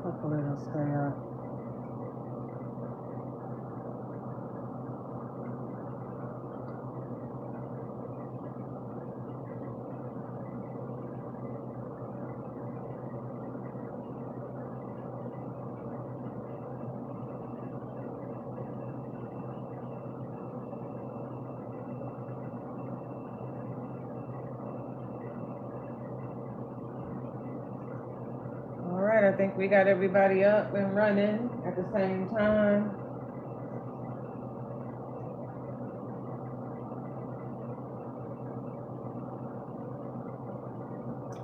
Hopefully it'll stay up. All right, I think we got everybody up and running at the same time.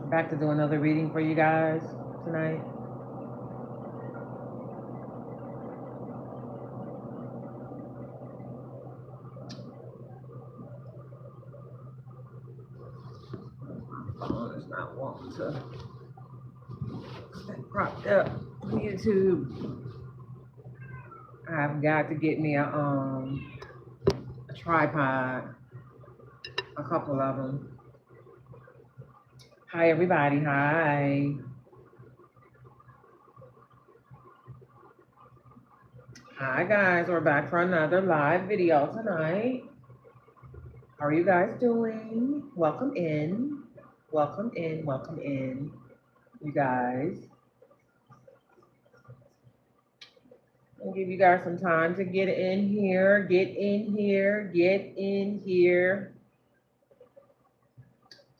I'm back to do another reading for you guys tonight. My phone is not wanting to stay propped up. YouTube. I've got to get me a tripod, a couple of them. Hi everybody, hi. Hi guys, we're back for another live video tonight. How are you guys doing? Welcome in, welcome in, welcome in, you guys. I'll give you guys some time to get in here, get in here, get in here.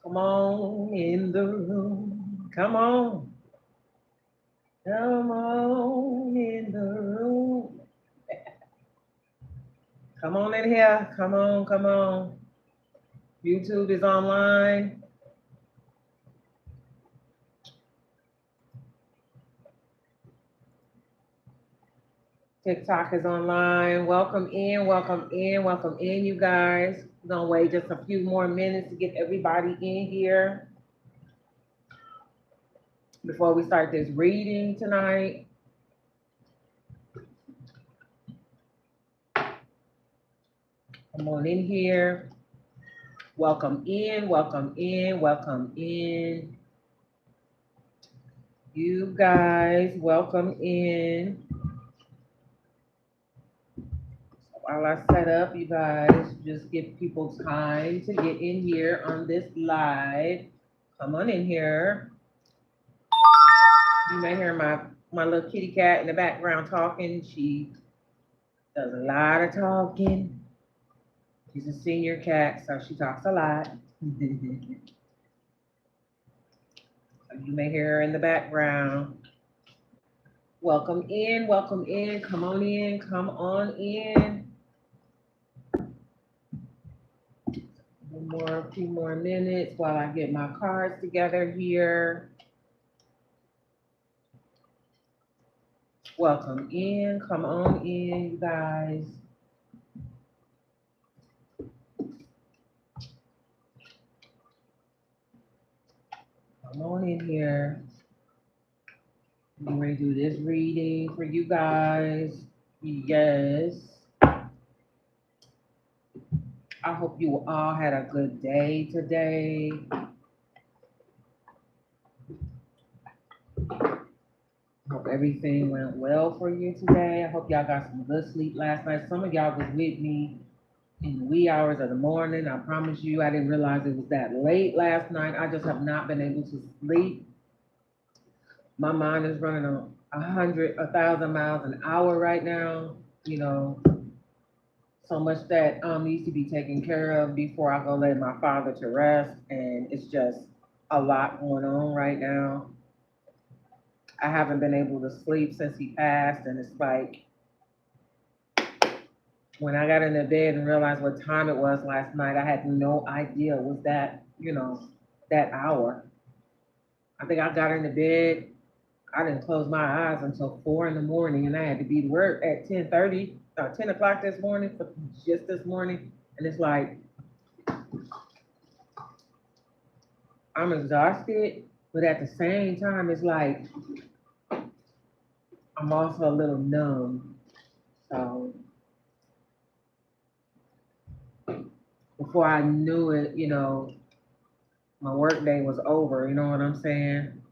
Come on in the room, come on. Come on in the room. Come on in here, come on, come on. YouTube is online. TikTok is online. Welcome in, welcome in, welcome in, you guys. We're gonna wait just a few more minutes to get everybody in here before we start this reading tonight. Come on in here. Welcome in, welcome in, welcome in. You guys, welcome in. While I set up, you guys, just give people time to get in here on this live. Come on in here. You may hear my little kitty cat in the background talking. She does a lot of talking. She's a senior cat, so she talks a lot. You may hear her in the background. Welcome in, welcome in. Come on in, come on in. A few more minutes while I get my cards together here. Welcome in, come on in, you guys. Come on in here. I'm ready to do this reading for you guys. Yes. I hope you all had a good day today. Hope everything went well for you today. I hope y'all got some good sleep last night. Some of y'all was with me in the wee hours of the morning. I promise you, I didn't realize it was that late last night. I just have not been able to sleep. My mind is running 1,000 miles an hour right now. You know, so much that needs to be taken care of before I go lay my father to rest. And it's just a lot going on right now. I haven't been able to sleep since he passed. And it's like, when I got into bed and realized what time it was last night, I had no idea it was that, that hour. I think I got into bed. I didn't close my eyes until 4 in the morning, and I had to be to work at 10:30, 10 o'clock this morning, just this morning. And it's like, I'm exhausted, but at the same time, it's like, I'm also a little numb. So before I knew it, my work day was over, you know what I'm saying?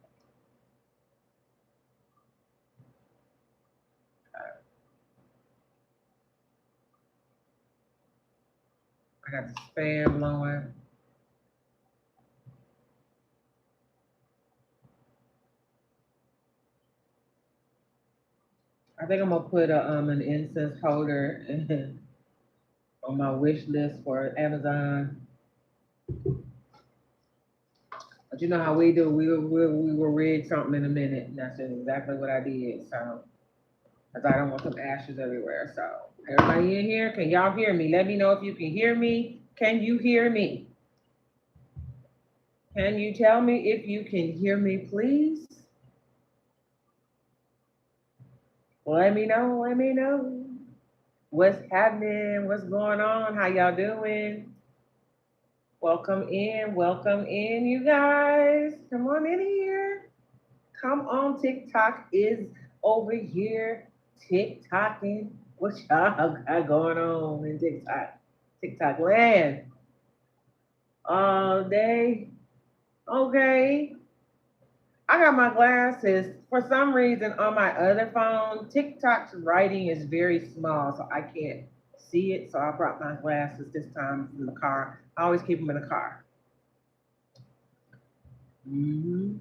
I got this fan blowing. I think I'm gonna put an incense holder on my wish list for Amazon. But you know how we do. We will read something in a minute, and that's exactly what I did. So, cause I don't want some ashes everywhere. So, everybody in here, can y'all hear me? Let me know if you can hear me. Can you hear me? Can you tell me if you can hear me, please? Let me know. Let me know. What's happening? What's going on? How y'all doing? Welcome in, you guys. Come on in here. Come on, TikTok is over here TikToking. What y'all got going on in TikTok? TikTok land all day. Okay. I got my glasses. For some reason, on my other phone, TikTok's writing is very small, so I can't see it. So I brought my glasses this time in the car. I always keep them in the car. Mm-hmm.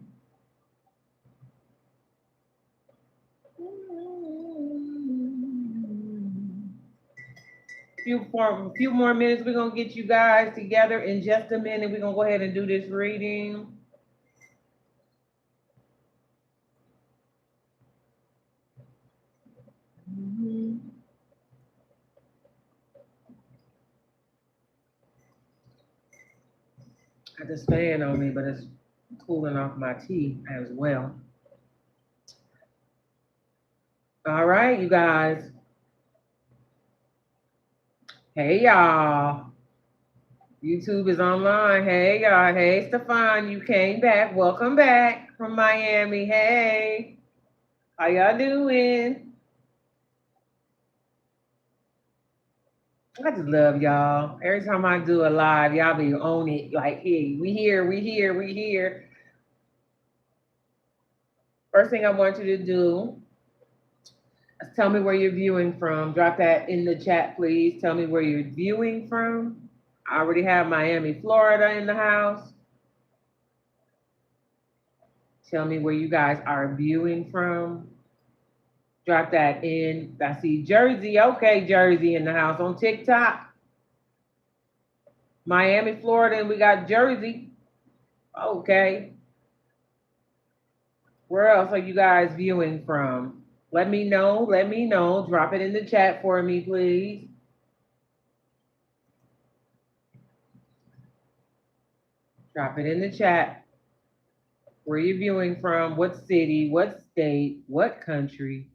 Few more minutes. We're gonna get you guys together in just a minute. We're gonna go ahead and do this reading. Mhm. I just fan on me, but it's cooling off my tea as well. All right, you guys. Hey y'all. YouTube is online. Hey y'all. Hey Stefan, you came back. Welcome back from Miami. Hey. How y'all doing? I just love y'all. Every time I do a live, y'all be on it. Like, hey, we here, we here, we here. First thing I want you to do is tell me where you're viewing from. Drop that in the chat, please. Tell me where you're viewing from. I already have Miami, Florida in the house. Tell me where you guys are viewing from. Drop that in. I see Jersey. Okay, Jersey in the house on TikTok. Miami, Florida, and we got Jersey. Okay. Where else are you guys viewing from? Let me know. Let me know. Drop it in the chat for me, please. Drop it in the chat. Where you viewing from? What city? What state? What country?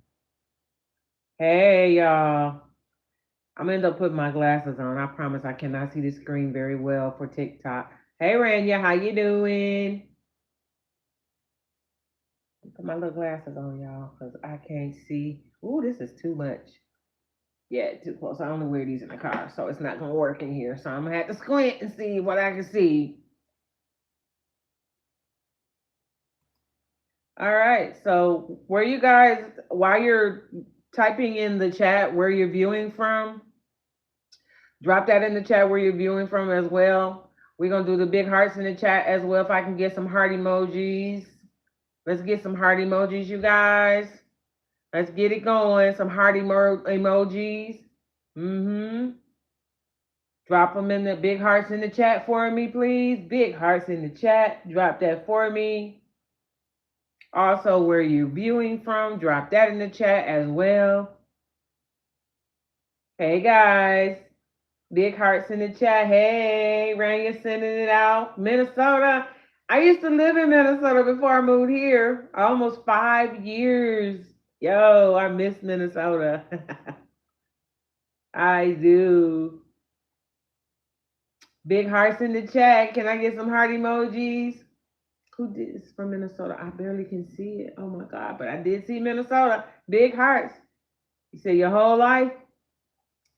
Hey, y'all. I'm gonna end up putting my glasses on. I promise I cannot see the screen very well for TikTok. Hey, Rania, how you doing? Put my little glasses on, y'all, because I can't see. Ooh, this is too much. Yeah, too close. I only wear these in the car, so it's not gonna work in here. So I'm gonna have to squint and see what I can see. All right. So where you guys, while you're typing in the chat where you're viewing from, drop that in the chat where you're viewing from as well. We're gonna do the big hearts in the chat as well. If I can get some heart emojis. Let's get some heart emojis, you guys. Let's get it going. Some heart emojis. Mm-hmm. Drop them in the big hearts in the chat for me, please. Big hearts in the chat. Drop that for me. Also, where you're viewing from, drop that in the chat as well. Hey, guys. Big hearts in the chat. Hey, Rania sending it out. Minnesota. I used to live in Minnesota before I moved here. Almost 5 years. Yo, I miss Minnesota. I do. Big hearts in the chat. Can I get some heart emojis? Who did this from Minnesota? I barely can see it. Oh my God, but I did see Minnesota. Big hearts. You say your whole life?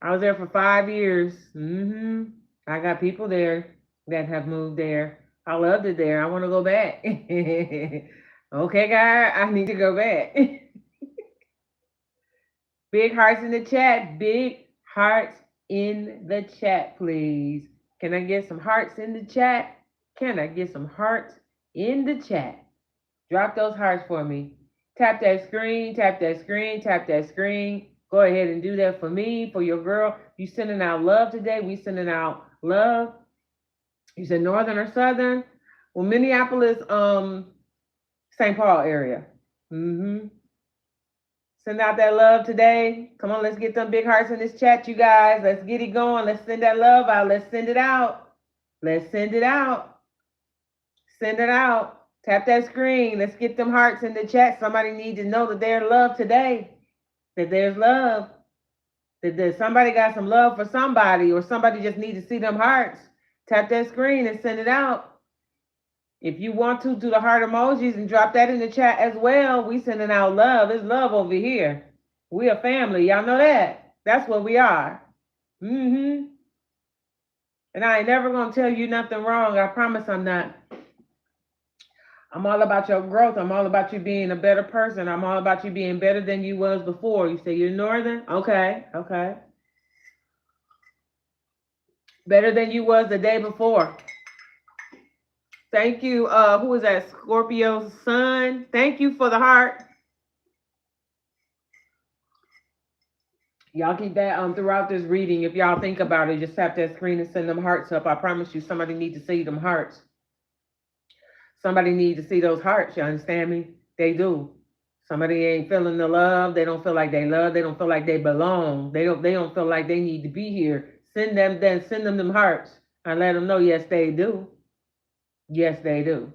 I was there for 5 years. I got people there that have moved there. I loved it there. I want to go back. Okay, guy, I need to go back. Big hearts in the chat. Big hearts in the chat, please. Can I get some hearts in the chat? Can I get some hearts in the chat? Drop those hearts for me. Tap that screen, tap that screen, tap that screen. Go ahead and do that for me, for your girl. You sending out love today. We sending out love. You said northern or southern? Well, Minneapolis, St. Paul area. Send out that love today. Come on, let's get them big hearts in this chat, you guys. Let's get it going. Let's send that love out. Let's send it out. Let's send it out. Send it out. Tap that screen. Let's get them hearts in the chat. Somebody needs to know that there's love today. That there's love. That somebody got some love for somebody, or somebody just needs to see them hearts. Tap that screen and send it out. If you want to, do the heart emojis and drop that in the chat as well. We sending out love. It's love over here. We a family. Y'all know that. That's what we are. And I ain't never going to tell you nothing wrong. I promise I'm not. I'm all about your growth. I'm all about you being a better person. I'm all about you being better than you was before. You say you're northern? Okay. Better than you was the day before. Thank you. Who is that? Scorpio's son. Thank you for the heart. Y'all keep that throughout this reading. If y'all think about it, just tap that screen and send them hearts up. I promise you, somebody needs to see them hearts. Somebody needs to see those hearts. You understand me? They do. Somebody ain't feeling the love. They don't feel like they love. They don't feel like they belong. They don't feel like they need to be here. Send them hearts and let them know, yes, they do. Yes, they do.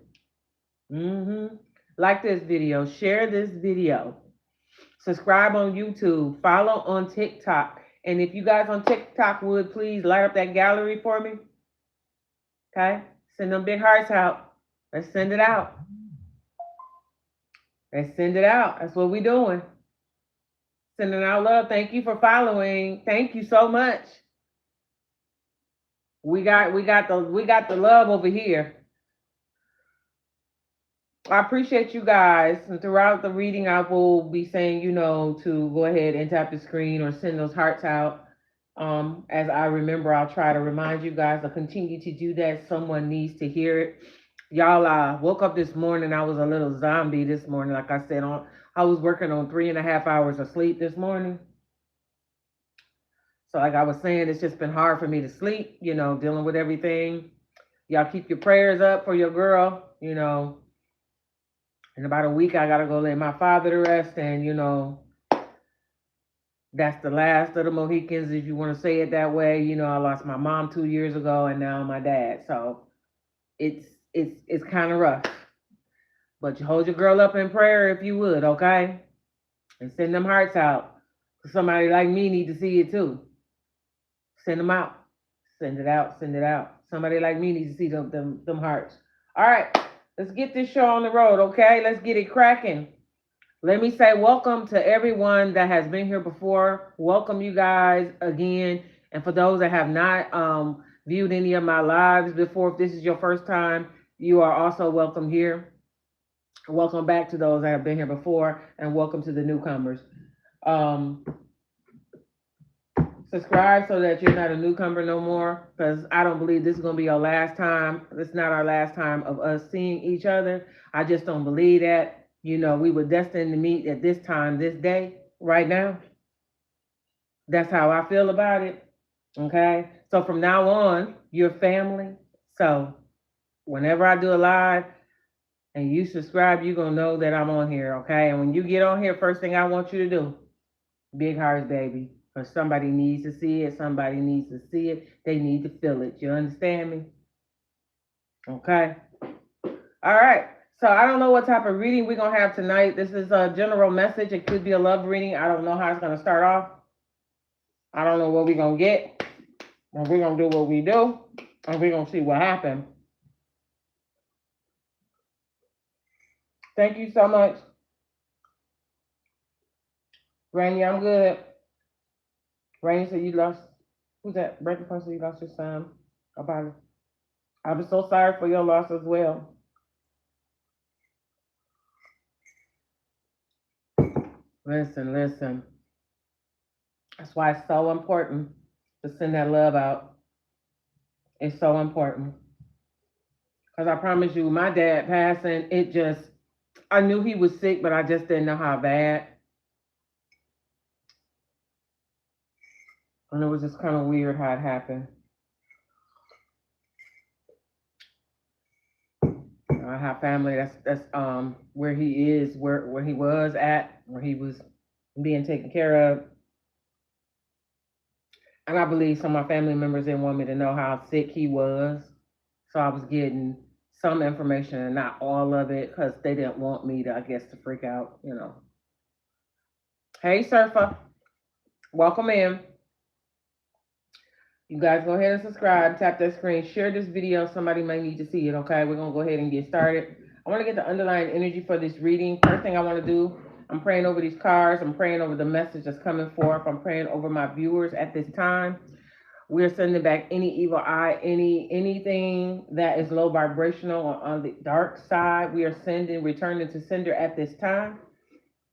Like this video. Share this video. Subscribe on YouTube. Follow on TikTok. And if you guys on TikTok would please light up that gallery for me. Okay? Send them big hearts out. Let's send it out. Let's send it out. That's what we're doing. Sending out love. Thank you for following. Thank you so much. We got the love over here. I appreciate you guys. And throughout the reading, I will be saying, to go ahead and tap the screen or send those hearts out. As I remember, I'll try to remind you guys to continue to do that. Someone needs to hear it. Y'all, I woke up this morning. I was a little zombie this morning. Like I said, I was working on 3.5 hours of sleep this morning. So like I was saying, it's just been hard for me to sleep, dealing with everything. Y'all keep your prayers up for your girl, In about a week, I got to go lay my father to rest. And, that's the last of the Mohicans, if you want to say it that way. I lost my mom 2 years ago and now my dad. So it's kind of rough. But you hold your girl up in prayer if you would, okay? And send them hearts out. Somebody like me need to see it too. Send them out. Send it out. Send it out. Somebody like me needs to see them hearts. All right. Let's get this show on the road, okay? Let's get it cracking. Let me say welcome to everyone that has been here before. Welcome you guys again. And for those that have not viewed any of my lives before, if this is your first time, you are also welcome here. Welcome back to those that have been here before, and welcome to the newcomers. Subscribe so that you're not a newcomer no more, because I don't believe this is going to be our last time. It's not our last time of us seeing each other. I just don't believe that. We were destined to meet at this time, this day, right now. That's how I feel about it. Okay? So from now on, you're family. So whenever I do a live and you subscribe, you're going to know that I'm on here. Okay? And when you get on here, first thing I want you to do, big hearts, baby. Because somebody needs to see it. Somebody needs to see it. They need to feel it. You understand me? Okay. All right. So I don't know what type of reading we're going to have tonight. This is a general message. It could be a love reading. I don't know how it's going to start off. I don't know what we're going to get. And we're going to do what we do. And we're going to see what happens. Thank you so much. Rainy, I'm good. Rainy said you lost. Who's that? Breaking point said you lost your son. About it. I'm so sorry for your loss as well. Listen. That's why it's so important to send that love out. It's so important. Because I promise you, my dad passing, I knew he was sick, but I just didn't know how bad. And it was just kind of weird how it happened. I have family that's where he is, where he was at, where he was being taken care of. And I believe some of my family members didn't want me to know how sick he was. So I was getting some information and not all of it because they didn't want me to, I guess, to freak out, you know. Hey, Surfer. Welcome in. You guys go ahead and subscribe, tap that screen, share this video. Somebody may need to see it, okay? We're going to go ahead and get started. I want to get the underlying energy for this reading. First thing I want to do, I'm praying over these cards. I'm praying over the message that's coming forth. I'm praying over my viewers at this time. We're sending back any evil eye, anything that is low vibrational or on the dark side. We are returning to sender at this time.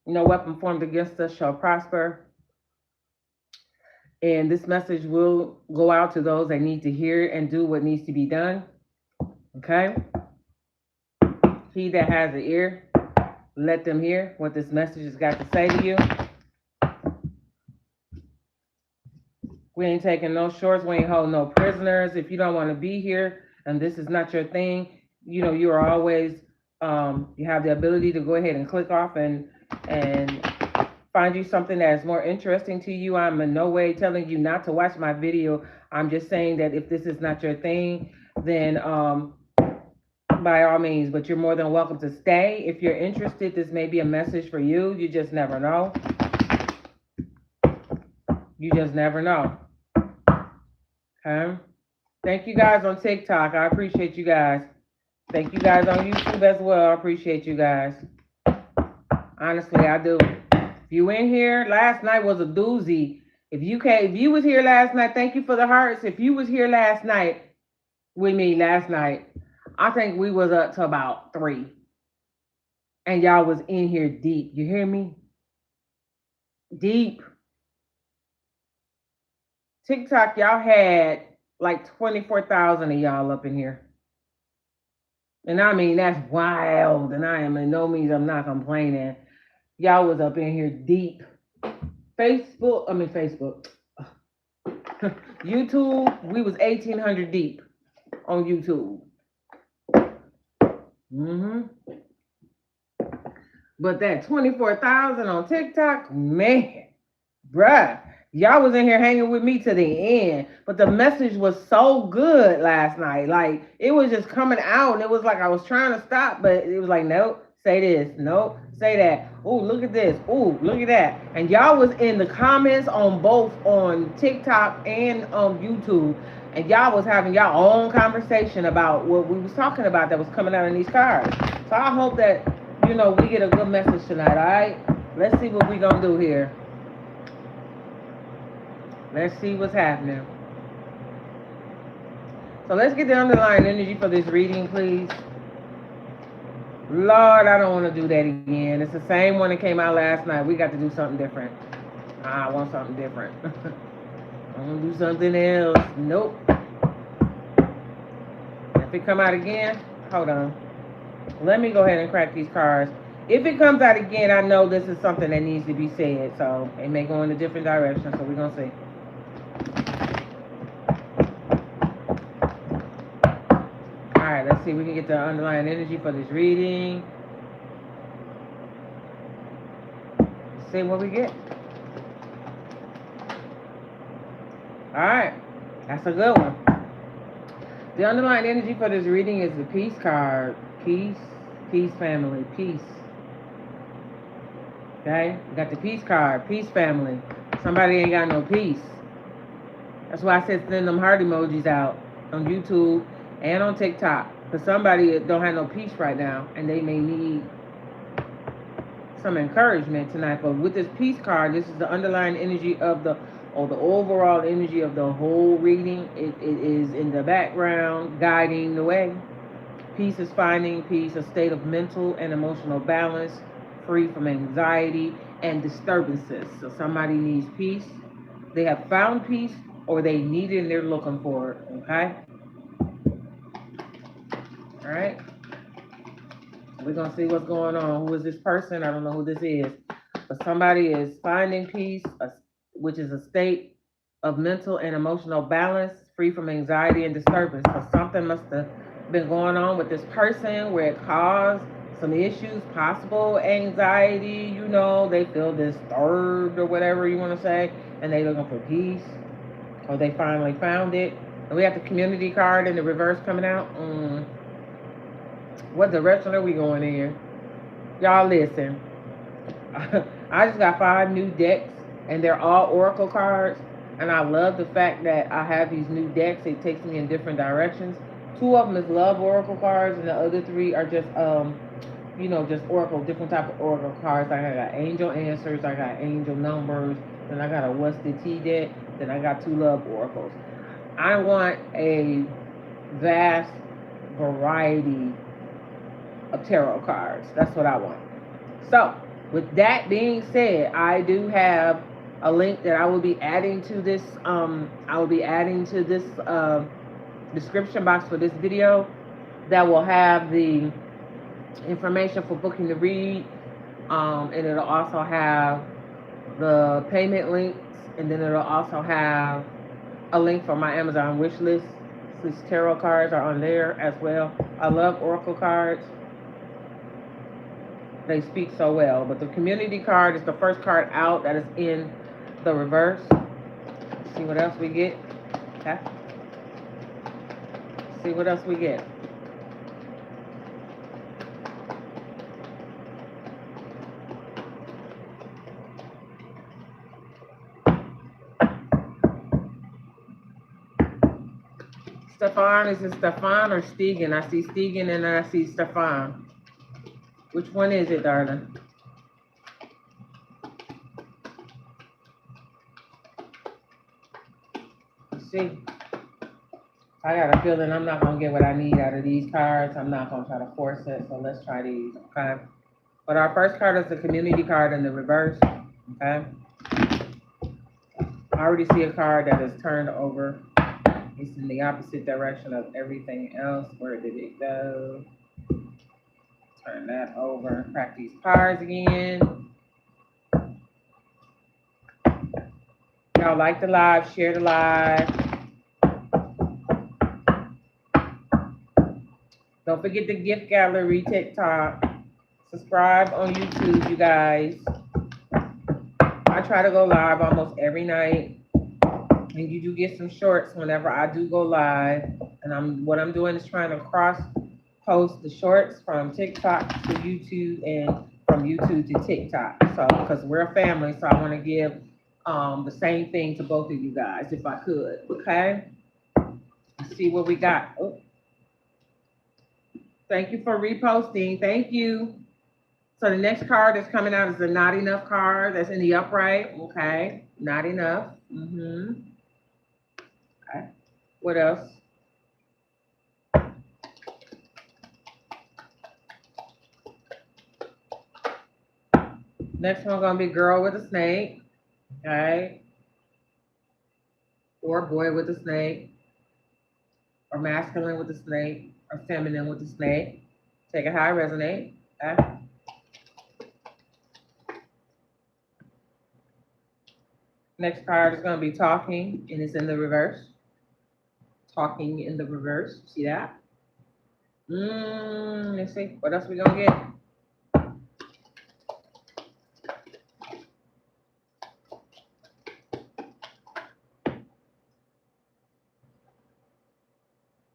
No weapon formed against us shall prosper. And this message will go out to those that need to hear it and do what needs to be done. Okay? He that has an ear, let them hear what this message has got to say to you. We ain't taking no shorts. We ain't holding no prisoners. If you don't want to be here and this is not your thing, you know, you are always, you have the ability to go ahead and click off and find you something that is more interesting to you. I'm in no way telling you not to watch my video. I'm just saying that if this is not your thing, then by all means, but you're more than welcome to stay. If you're interested, this may be a message for you. You just never know. You just never know. Okay? Thank you guys on TikTok. I appreciate you guys. Thank you guys on YouTube as well. I appreciate you guys. Honestly, I do. If you in here, last night was a doozy. If you was here last night, thank you for the hearts. If you was here last night with me last night, I think we was up to about 3. And y'all was in here deep. You hear me? Deep. TikTok, y'all had like 24,000 of y'all up in here. And I mean, that's wild. And I am in no means, I'm not complaining. Y'all was up in here deep. Facebook. YouTube, we was 1,800 deep on YouTube. But that 24,000 on TikTok, man, bruh, y'all was in here hanging with me to the end. But the message was so good last night. Like, it was just coming out, and it was like I was trying to stop, but it was like, nope, say this, nope, say that. Oh, look at this. Oh, look at that. And y'all was in the comments on both on TikTok and on YouTube. And y'all was having y'all own conversation about what we was talking about that was coming out in these cards. So I hope that, you know, we get a good message tonight, all right? Let's see what we gonna do here. Let's see what's happening. So let's get the underlying energy for this reading, please. Lord, I don't want to do that again. It's the same one that came out last night. We got to do something different. I want something different. I want to do something else. Nope. If it come out again, hold on. Let me go ahead and crack these cards. If it comes out again, I know this is something that needs to be said. So it may go in a different direction. So we're going to see. All right, let's see if we can get the underlying energy for this reading. Let's see what we get. All right, that's a good one. The underlying energy for this reading is the peace card. Peace, peace family, peace. Okay, we got the peace card, peace family. Somebody ain't got no peace. That's why I said send them heart emojis out on YouTube and on TikTok. Because somebody don't have no peace right now, and they may need some encouragement tonight. But with this peace card, this is the underlying energy of the overall energy of the whole reading. It is in the background, guiding the way. Peace is finding peace, a state of mental and emotional balance, free from anxiety and disturbances. So somebody needs peace. They have found peace, or they need it and they're looking for it, okay? All right. We're going to see what's going on. Who is this person? I don't know who this is. But somebody is finding peace, which is a state of mental and emotional balance, free from anxiety and disturbance. So something must have been going on with this person where it caused some issues, possible anxiety, they feel disturbed or whatever you want to say, and they looking for peace, or they finally found it. And we have the community card in the reverse coming out. What direction are we going in? Y'all listen. I just got 5 new decks, and they're all Oracle cards. And I love the fact that I have these new decks. It takes me in different directions. 2 of them is love Oracle cards, and the other 3 are just, just Oracle, different type of Oracle cards. I got Angel Answers, I got Angel Numbers, then I got a What's the Tea deck, then I got 2 love Oracles. I want a vast variety of tarot cards. That's what I want. So, with that being said, I do have a link that I will be adding to this. Description box for this video that will have the information for booking the read, and it'll also have the payment links, and then it'll also have a link for my Amazon wish list. These tarot cards are on there as well. I love Oracle cards. They speak so well. But the community card is the first card out that is in the reverse. Let's see what else we get. Okay. See what else we get. Stefan, is it Stefan or Stegen? I see Stegen and I see Stefan. Which one is it, darling? Let's see. I got a feeling I'm not going to get what I need out of these cards. I'm not going to try to force it, so let's try these, okay? But our first card is the community card in the reverse, okay? I already see a card that is turned over. It's in the opposite direction of everything else. Where did it go? Turn that over and crack these cards again. Y'all like the live, share the live. Don't forget the gift gallery TikTok. Subscribe on YouTube, you guys. I try to go live almost every night. And you do get some shorts whenever I do go live. And what I'm doing is trying to cross post the shorts from TikTok to YouTube and from YouTube to TikTok. So, because we're a family, so I want to give the same thing to both of you guys if I could. Okay? Let's see what we got. Oh. Thank you for reposting. Thank you. So the next card that's coming out is the not enough card. That's in the upright. Okay. Not enough. Okay. What else? Next one gonna be girl with a snake. Okay. Or boy with a snake. Or masculine with a snake. Or feminine with a snake. Take it how I resonate. Okay. Next card is going to be talking, and it's in the reverse. Talking in the reverse. See that? Let's see. What else we going to get?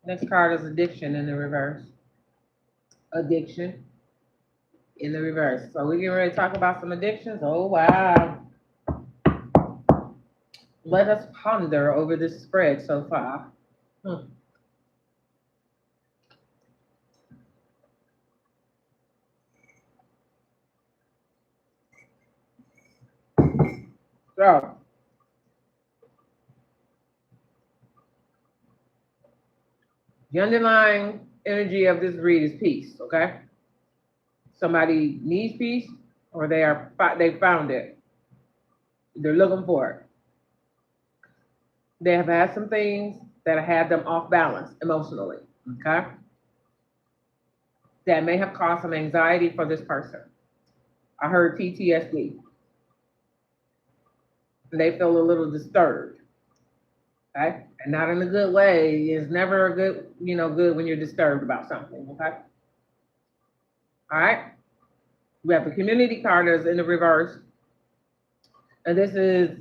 Next card is addiction in the reverse. Addiction in the reverse. So we're getting ready to talk about some addictions. Oh, wow. Let us ponder over this spread so far. So, the underlying energy of this read is peace, okay? Somebody needs peace, or they found it. They're looking for it. They have had some things that have had them off balance emotionally, okay? That may have caused some anxiety for this person. I heard PTSD. They feel a little disturbed, okay? And not in a good way. It's never a good, good when you're disturbed about something, okay? All right? We have the community card that's in the reverse. And this is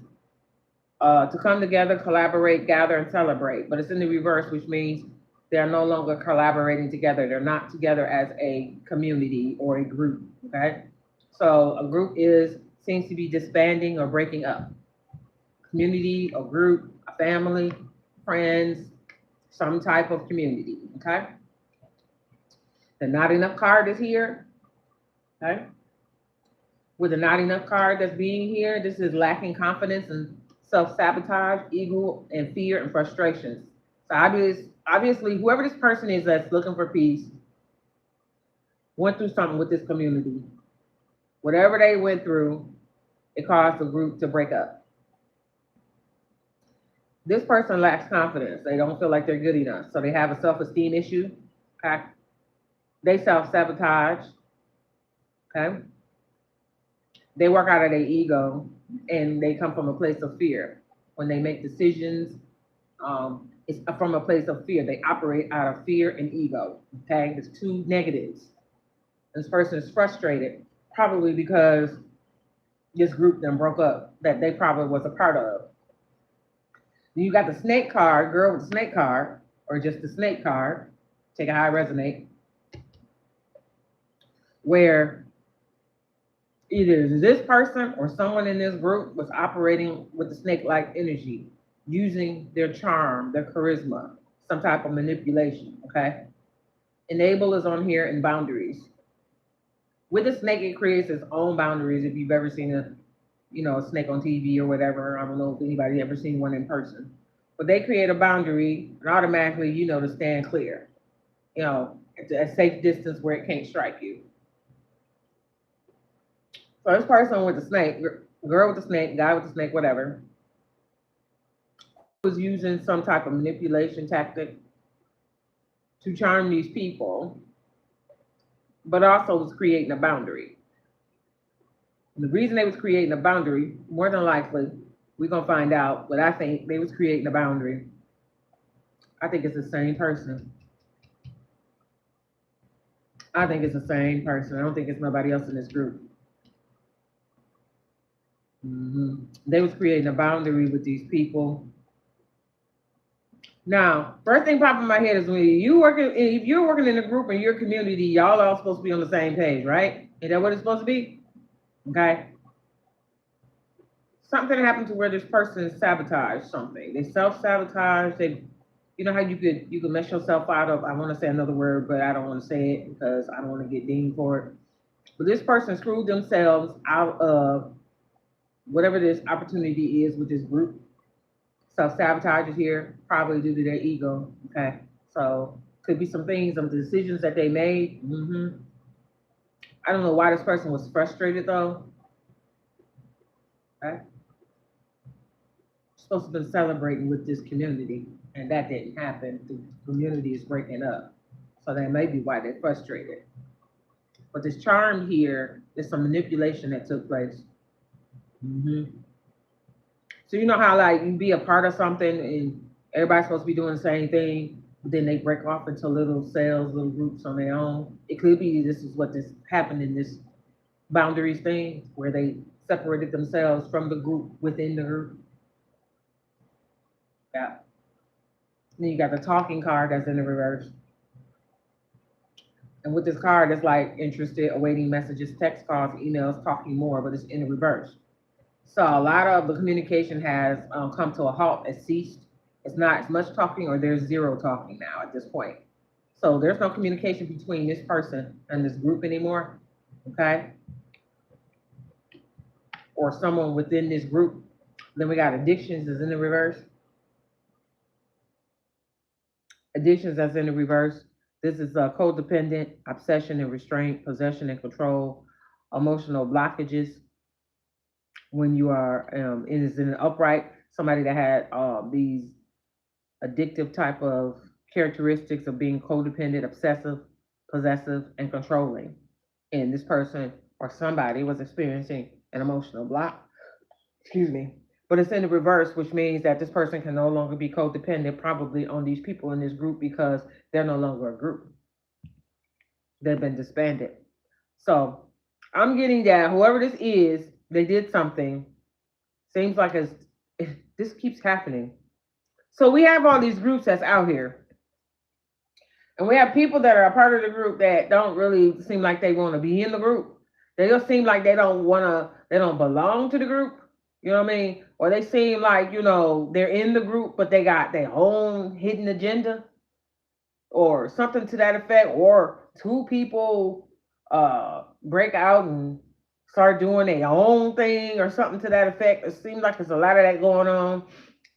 to come together, collaborate, gather, and celebrate. But it's in the reverse, which means they're no longer collaborating together. They're not together as a community or a group, okay? So a group seems to be disbanding or breaking up. Community, a group, a family, friends, some type of community, okay? The not enough card is here, okay? With the not enough card that's being here, this is lacking confidence and self-sabotage, ego, and fear and frustrations. So obviously, whoever this person is that's looking for peace went through something with this community. Whatever they went through, it caused the group to break up. This person lacks confidence. They don't feel like they're good enough. So they have a self-esteem issue, okay? They self-sabotage, okay? They work out of their ego and they come from a place of fear. When they make decisions, it's from a place of fear. They operate out of fear and ego, okay? There's two negatives. This person is frustrated, probably because this group then broke up that they probably was a part of. Then you got the snake card, girl with the snake card, or just the snake card, take it how it resonate, where either this person or someone in this group was operating with the snake-like energy, using their charm, their charisma, some type of manipulation, okay? Enable is on here and boundaries. With a snake, it creates its own boundaries. If you've ever seen a snake on TV or whatever, I don't know if anybody ever seen one in person, but they create a boundary and automatically, to stand clear, at a safe distance where it can't strike you. So this person with the snake, girl with the snake, guy with the snake, whatever, was using some type of manipulation tactic to charm these people, but also was creating a boundary. And the reason they was creating a boundary, more than likely, we're gonna find out, but I think they was creating a boundary. I think it's the same person. I think it's the same person. I don't think it's nobody else in this group. They was creating a boundary with these people. Now, first thing popping in my head is if you're working in a group in your community, y'all are all supposed to be on the same page, right? Is that what it's supposed to be? Okay. Something happened to where this person sabotaged something. They self-sabotage. You know how you could mess yourself out of, I want to say another word, but I don't want to say it because I don't want to get dinged for it. But this person screwed themselves out of whatever this opportunity is with this group. Self-sabotage is here, probably due to their ego, okay? So could be some things, some decisions that they made. I don't know why this person was frustrated though, okay? Supposed to have been celebrating with this community, and that didn't happen. The community is breaking up. So that may be why they're frustrated. But this charm here, there's some manipulation that took place. So you know how like you be a part of something and everybody's supposed to be doing the same thing, but then they break off into little cells, little groups on their own. It could be this is what this happened in this boundaries thing, where they separated themselves from the group within the group. Yeah. Then you got the talking card that's in the reverse. And with this card, it's like interested, awaiting messages, text calls, emails, talking more, but it's in the reverse. So a lot of the communication has come to a halt, it's ceased. It's not as much talking, or there's zero talking now at this point. So there's no communication between this person and this group anymore, okay? Or someone within this group. Then we got addictions is in the reverse. Addictions that's in the reverse. This is codependent, obsession and restraint, possession and control, emotional blockages. When you are in an upright. somebody that had these addictive type of characteristics of being codependent, obsessive, possessive, and controlling. And this person or somebody was experiencing an emotional block. Excuse me. But it's in the reverse, which means that this person can no longer be codependent probably on these people in this group because they're no longer a group. They've been disbanded. So I'm getting that whoever this is, they did something. Seems like this keeps happening. So we have all these groups that's out here. And we have people that are a part of the group that don't really seem like they want to be in the group. They just seem like they don't belong to the group. You know what I mean? Or they seem like, they're in the group, but they got their own hidden agenda or something to that effect. Or two people break out and start doing their own thing or something to that effect. It seems like there's a lot of that going on.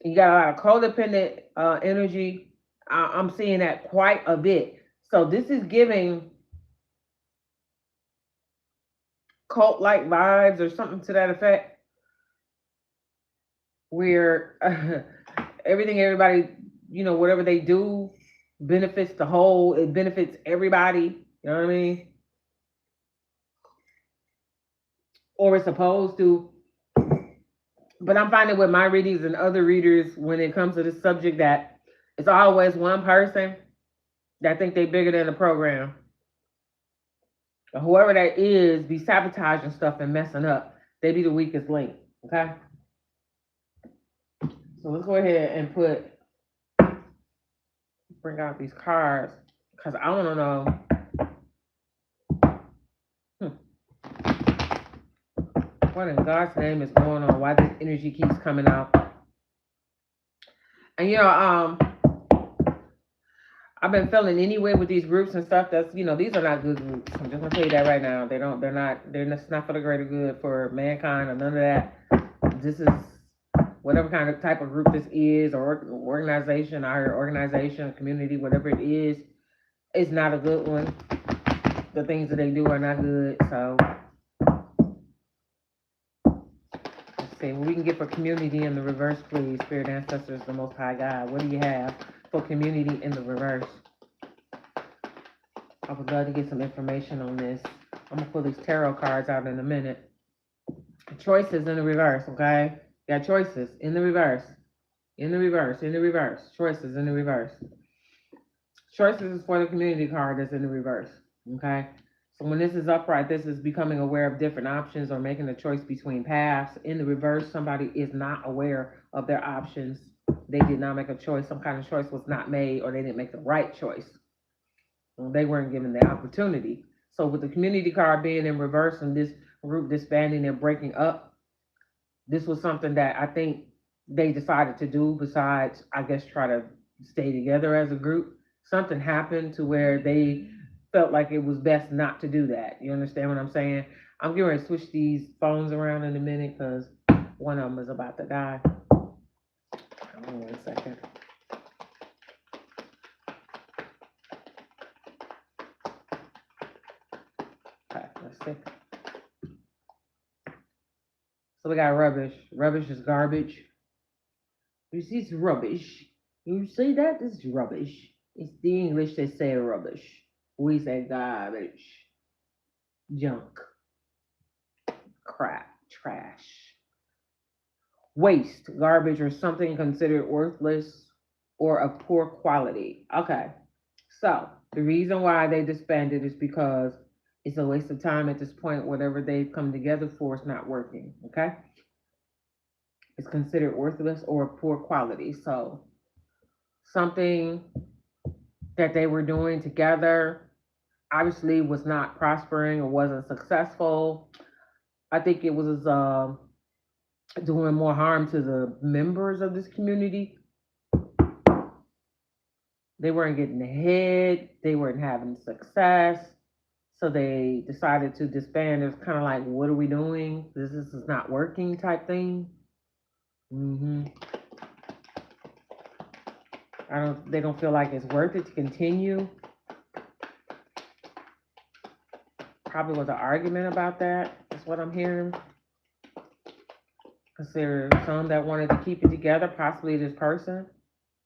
You got a lot of codependent energy. I'm seeing that quite a bit. So this is giving cult-like vibes or something to that effect, where everybody, whatever they do benefits the whole. It benefits everybody. You know what I mean? Or it's supposed to. But I'm finding with my readings and other readers, when it comes to this subject, that it's always one person that think they bigger than the program. Or whoever that is be sabotaging stuff and messing up. They be the weakest link. Okay? So let's go ahead and bring out these cards, because I want to know. What in God's name is going on? Why this energy keeps coming out? And I've been feeling anyway with these groups and stuff. That's these are not good groups. I'm just gonna tell you that right now. They're not for the greater good for mankind or none of that. This is whatever kind of type of group this is, or organization, our organization, community, whatever it is, it's not a good one. The things that they do are not good. So let's see what we can get for community in the reverse, please. Spirit ancestors, the Most High God. What do you have for community in the reverse? I would love to get some information on this. I'm gonna pull these tarot cards out in a minute. Choices in the reverse, okay? Got choices in the reverse. In the reverse, in the reverse. Choices in the reverse. Choices is for the community card that's in the reverse, okay? So when this is upright, this is becoming aware of different options or making a choice between paths. In the reverse, somebody is not aware of their options. They did not make a choice. Some kind of choice was not made, or they didn't make the right choice. They weren't given the opportunity. So with the community card being in reverse and this group disbanding and breaking up, this was something that I think they decided to do besides, I guess, try to stay together as a group. Something happened to where they felt like it was best not to do that. You understand what I'm saying? I'm getting ready to switch these phones around in a minute because one of them is about to die. Hold on 1 second. Okay, let's see. So we got rubbish. Rubbish is garbage. You see, it's rubbish. You see that? This is rubbish. It's the English they say rubbish. We say garbage. Junk. Crap. Trash. Waste. Garbage or something considered worthless or of poor quality. Okay. So the reason why they disbanded is because it's a waste of time at this point. Whatever they've come together for is not working. Okay. It's considered worthless or poor quality. So something that they were doing together obviously was not prospering or wasn't successful. I think it was doing more harm to the members of this community. They weren't getting ahead. They weren't having success. So they decided to disband. It's kind of like, what are we doing? This is not working type thing. They don't feel like it's worth it to continue. Probably was an argument about that. That's what I'm hearing. Because there are some that wanted to keep it together, possibly this person,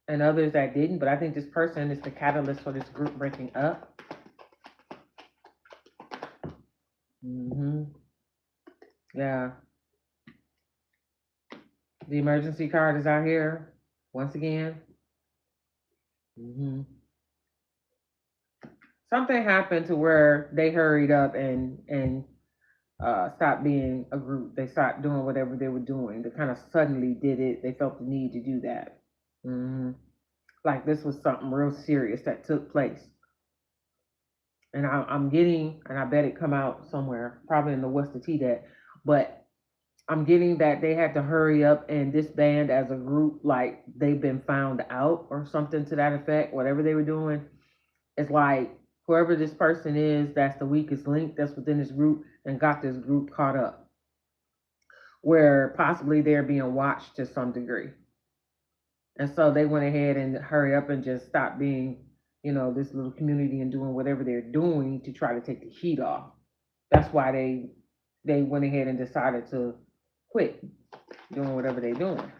and others that didn't. But I think this person is the catalyst for this group breaking up. Yeah. The emergency card is out here once again. Something happened to where they hurried up and stopped being a group. They stopped doing whatever they were doing. They kind of suddenly did it. They felt the need to do that. Like this was something real serious that took place. And I'm getting, and I bet it come out somewhere, probably in the What's the Tea that, but I'm getting that they had to hurry up and disband as a group, like they've been found out or something to that effect. Whatever they were doing, it's like whoever this person is, that's the weakest link that's within this group, and got this group caught up, where possibly they're being watched to some degree. And so they went ahead and hurry up and just stop being, this little community and doing whatever they're doing to try to take the heat off. That's why they went ahead and decided to quit doing whatever they're doing,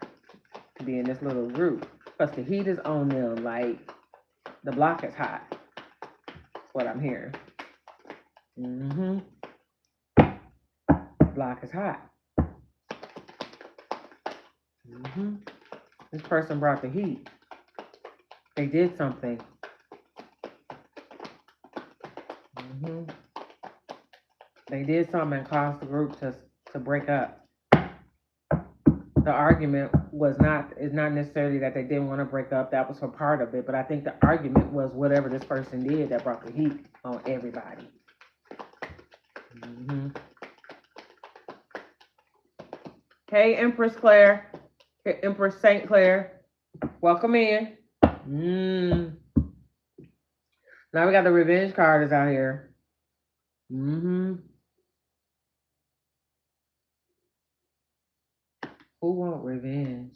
to be in this little group. Because the heat is on them, like the block is hot. That's what I'm hearing. Block is hot. This person brought the heat. They did something. They did something and caused the group to break up. The argument is not necessarily that they didn't want to break up. That was a part of it. But I think the argument was whatever this person did that brought the heat on everybody. Hey, Empress Claire. Hey, Empress St. Clair. Welcome in. Now we got the revenge card is out here. Who want revenge?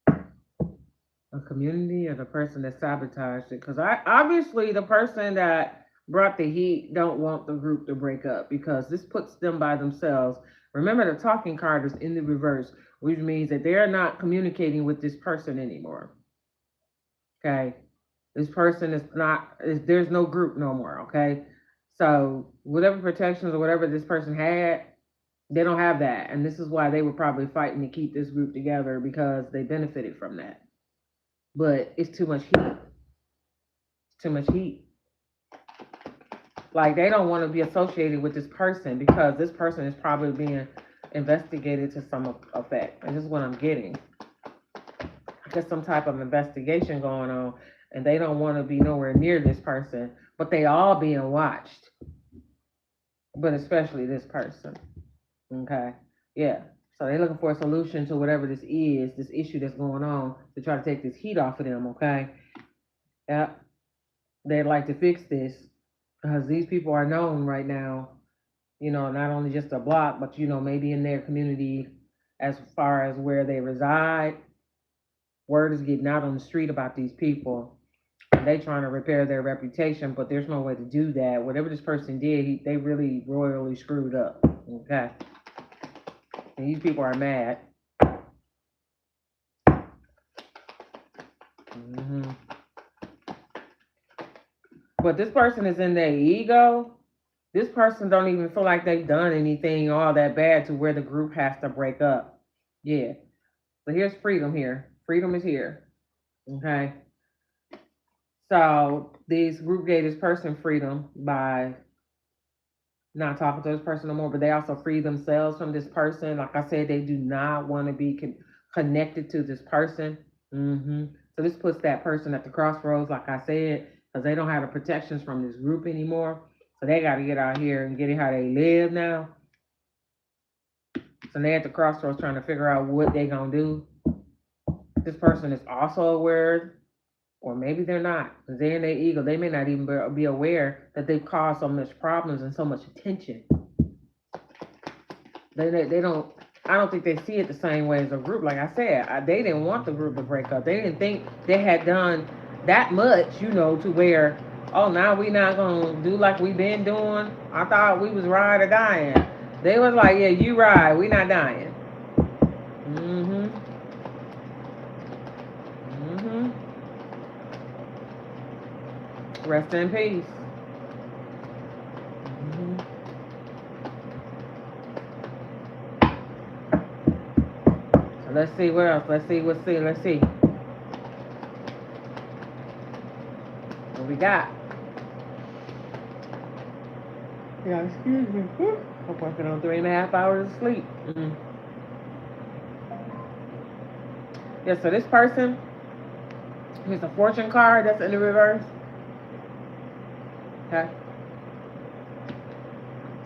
A community or the person that sabotaged it? Because obviously the person that brought the heat don't want the group to break up, because this puts them by themselves. Remember, the talking card is in the reverse, which means that they're not communicating with this person anymore. Okay? This person there's no group no more, okay? So whatever protections or whatever this person had, they don't have that. And this is why they were probably fighting to keep this group together, because they benefited from that. But it's too much heat. It's too much heat. Like, they don't want to be associated with this person, because this person is probably being investigated to some effect. And this is what I'm getting. There's some type of investigation going on, and they don't want to be nowhere near this person, but they all being watched. But especially this person. Okay? Yeah. So they're looking for a solution to whatever this issue that's going on, to try to take this heat off of them, okay? Yeah. They'd like to fix this, because these people are known right now, not only just a block, but, maybe in their community as far as where they reside. Word is getting out on the street about these people. They trying to repair their reputation, but there's no way to do that. Whatever this person did, they really royally screwed up, okay? And these people are mad. But this person is in their ego. This person don't even feel like they've done anything all that bad to where the group has to break up. Yeah. So here's freedom here. Freedom is here. Okay. So this group gave this person freedom by not talking to this person no more, but they also free themselves from this person. Like I said, they do not want to be connected to this person. So this puts that person at the crossroads, like I said, because they don't have the protections from this group anymore. So they got to get out here and get it how they live now. So they at the crossroads trying to figure out what they going to do. This person is also aware, or maybe they're not, because they're in their ego. They may not even be aware that they've caused so much problems and so much attention. They don't, I don't think they see it the same way as a group. Like I said, they didn't want the group to break up. They didn't think they had done that much, to where, oh, now we not going to do like we've been doing. I thought we was ride or dying. They was like, yeah, you right. We not dying. Mm-hmm. Mm-hmm. Rest in peace. Mm-hmm. So let's see what else. Let's see. Let's see. What we got? Yeah, excuse me. I'm working on 3.5 hours of sleep. Yeah, so this person, here's a fortune card that's in the reverse. Okay.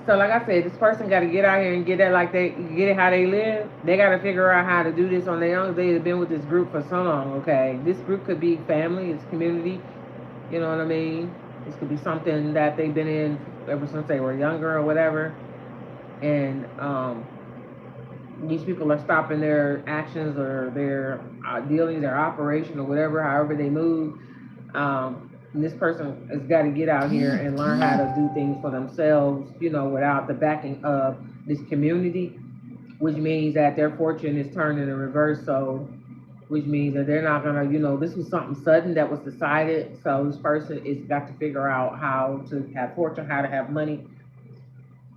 So like I said, this person got to get out here and get it like they get it how they live. They got to figure out how to do this on their own. They've been with this group for so long. Okay, this group could be family, it's community. You know what I mean? This could be something that they've been in ever since they were younger or whatever. And these people are stopping their actions or their dealings, their operation or whatever, however they move. And this person has got to get out here and learn how to do things for themselves, you know, without the backing of this community, which means that their fortune is turned in the reverse. So, which means that they're not gonna, you know, this was something sudden that was decided. So this person is got to figure out how to have fortune, how to have money,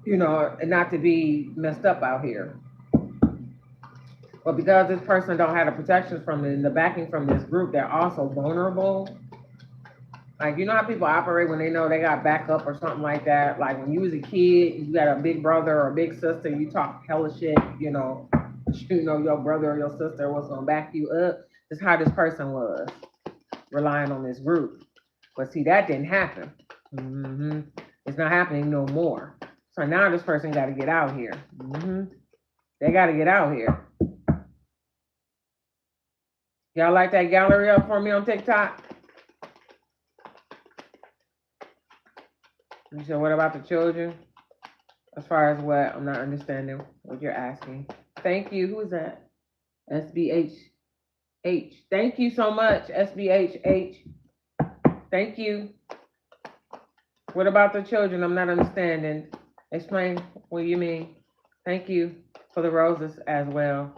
you know, and not to be messed up out here. But because this person don't have the protection from the backing from this group, they're also vulnerable. Like, you know how people operate when they know they got backup or something like that? Like when you was a kid, you got a big brother or a big sister, you talk hella shit, you know your brother or your sister was gonna back you up. That's how this person was, relying on this group. But see, that didn't happen. Mm-hmm. It's not happening no more. So now this person got to get out here. Mm-hmm. They got to get out here. Y'all like that gallery up for me on TikTok? You said, what about the children? As far as what? I'm not understanding what you're asking. Thank you. Who is that? SBHH. Thank you so much, SBHH. Thank you. What about the children? I'm not understanding. Explain what you mean. Thank you for the roses as well.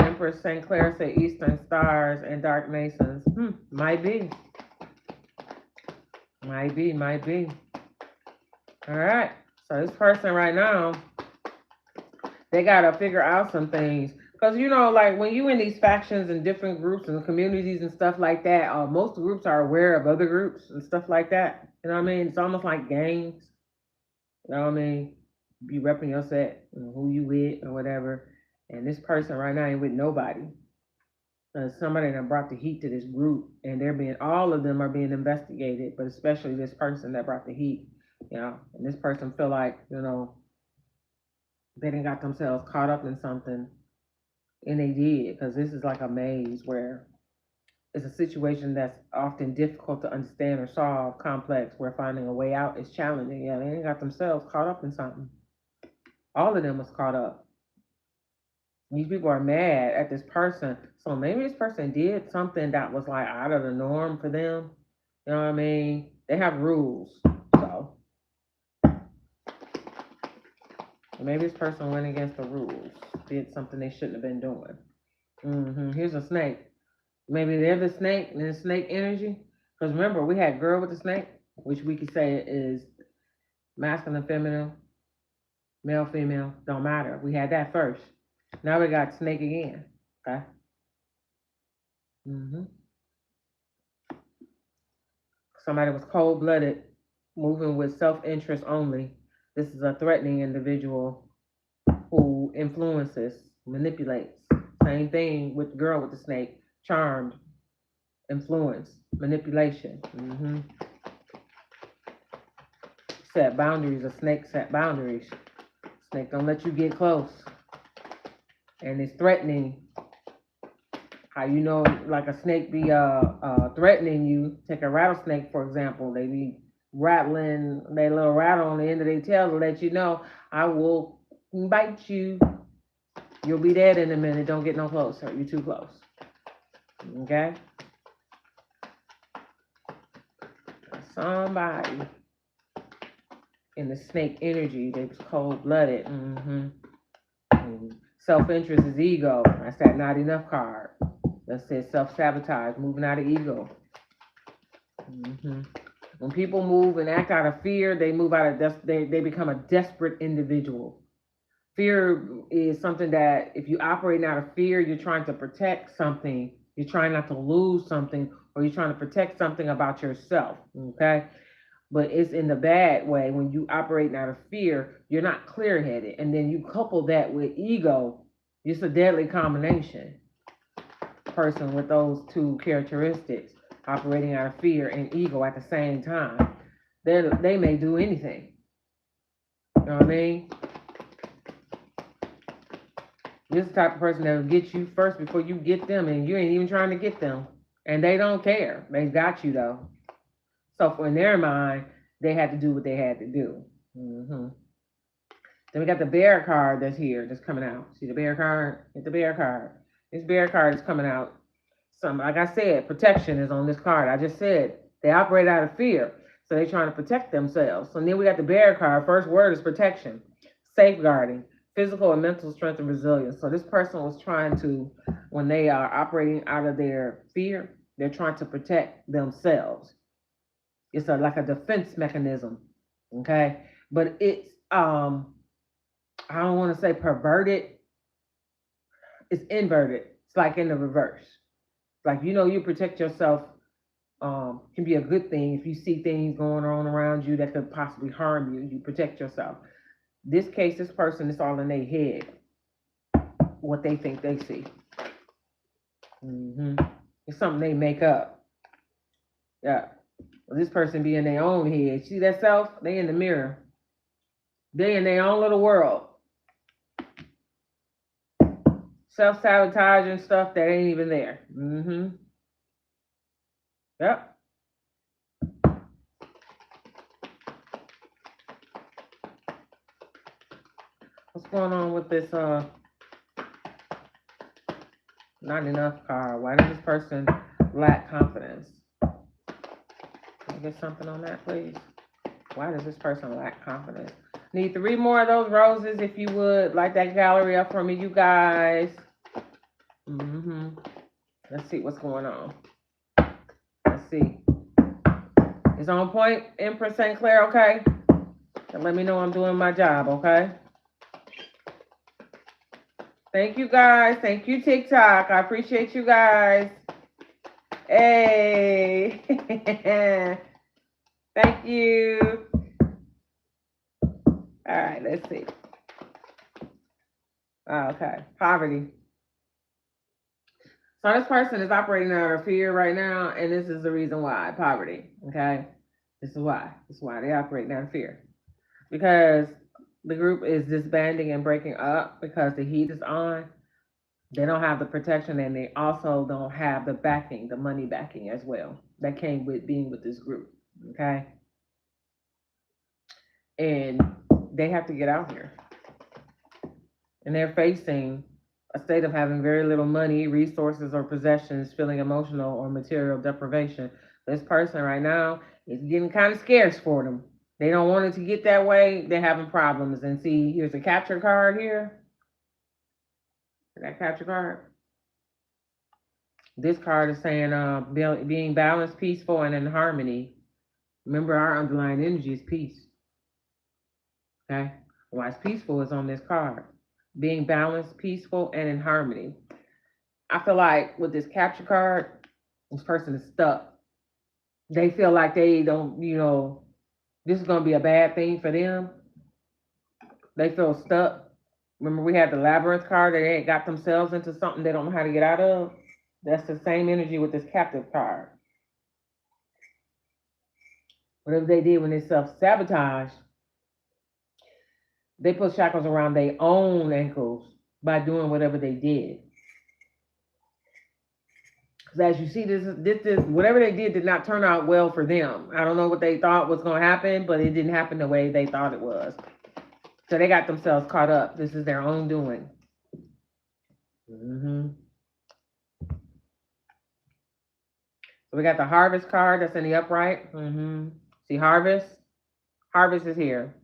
Empress St. Clair said Eastern Stars and Dark Masons. Might be. Might be, might be. All right. So this person right now, they got to figure out some things. Because, you know, like when you in these factions and different groups and communities and stuff like that, most groups are aware of other groups and stuff like that. You know what I mean? It's almost like gangs. You know what I mean? You repping your set, who you with or whatever. And this person right now ain't with nobody. Somebody that brought the heat to this group, and all of them are being investigated, but especially this person that brought the heat, you know, and this person feel like, you know, they didn't got themselves caught up in something, and they did, because this is like a maze where it's a situation that's often difficult to understand or solve, complex, where finding a way out is challenging. Yeah, they ain't got themselves caught up in something. All of them was caught up. These people are mad at this person. So maybe this person did something that was like out of the norm for them. You know what I mean? They have rules. So maybe this person went against the rules, did something they shouldn't have been doing. Here's a snake. Maybe they're the snake and the snake energy. Because remember, we had girl with the snake, which we could say is masculine, feminine, male, female, don't matter. We had that first. Now we got snake again. Okay. Mm-hmm. Somebody was cold-blooded, moving with self-interest only. This is a threatening individual who influences, manipulates. Same thing with the girl with the snake. Charmed, influence, manipulation. Set boundaries. A snake set boundaries. Snake don't let you get close. And it's threatening. How you know, like a snake be threatening you. Take a rattlesnake, for example. They be rattling their little rattle on the end of their tail to let you know, I will bite you. You'll be dead in a minute. Don't get no closer. You're too close. Okay? Somebody in the snake energy. They was cold-blooded. Self-interest is ego. That's that not enough card. That says self-sabotage, moving out of ego. When people move and act out of fear, they move out of they become a desperate individual. Fear is something that if you operate out of fear, you're trying to protect something. You're trying not to lose something, or you're trying to protect something about yourself. Okay. But it's in the bad way. When you operate out of fear, you're not clear-headed. And then you couple that with ego, it's a deadly combination. Person with those two characteristics, operating out of fear and ego at the same time, they may do anything. You know what I mean? This is the type of person that will get you first before you get them, and you ain't even trying to get them. And they don't care. They got you, though. So for in their mind, they had to do what they had to do. Then we got the bear card that's here, that's coming out. See the bear card? Get the bear card. This bear card is coming out. Like I said, protection is on this card. I just said they operate out of fear, so they're trying to protect themselves. So then we got the bear card. First word is protection, safeguarding, physical and mental strength and resilience. So this person was trying to, when they are operating out of their fear, they're trying to protect themselves. It's like a defense mechanism, okay? But it's, I don't want to say perverted. It's inverted. It's like in the reverse. Like, you protect yourself can be a good thing. If you see things going on around you that could possibly harm you, you protect yourself. This case, this person, is all in their head, what they think they see. It's something they make up. Yeah. Well, this person be in their own head. See that self? They in the mirror. They in their own little world. Self-sabotaging stuff that ain't even there. Yep. What's going on with this not enough card? Why does this person lack confidence? Can I get something on that, please? Why does this person lack confidence? Need 3 more of those roses, if you would. Light that gallery up for me, you guys. Let's see what's going on. Let's see. It's on point, Empress St. Clair, okay? And let me know I'm doing my job, okay? Thank you, guys. Thank you, TikTok. I appreciate you guys. Hey. Thank you. All right, let's see. Okay, poverty. So this person is operating out of fear right now, and this is the reason why, poverty, okay? This is why. This is why they operate out of fear. Because the group is disbanding and breaking up because the heat is on. They don't have the protection, and they also don't have the backing, the money backing as well. That came with being with this group, okay? And they have to get out here. And they're facing a state of having very little money, resources, or possessions, feeling emotional or material deprivation. This person right now is getting kind of scarce for them. They don't want it to get that way. They're having problems. And see, here's a capture card here. That capture card. This card is saying being balanced, peaceful, and in harmony. Remember, our underlying energy is peace. Okay? Why it's peaceful is on this card. Being balanced, peaceful, and in harmony. I feel like with this capture card, this person is stuck. They feel like they don't, this is going to be a bad thing for them. They feel stuck. Remember, we had the labyrinth card. They got themselves into something they don't know how to get out of. That's the same energy with this captive card. Whatever they did when they self-sabotage, they put shackles around their own ankles by doing whatever they did. Because as you see, this whatever they did not turn out well for them. I don't know what they thought was going to happen, but it didn't happen the way they thought it was. So they got themselves caught up. This is their own doing. So we got the harvest card that's in the upright. See, harvest. Harvest is here.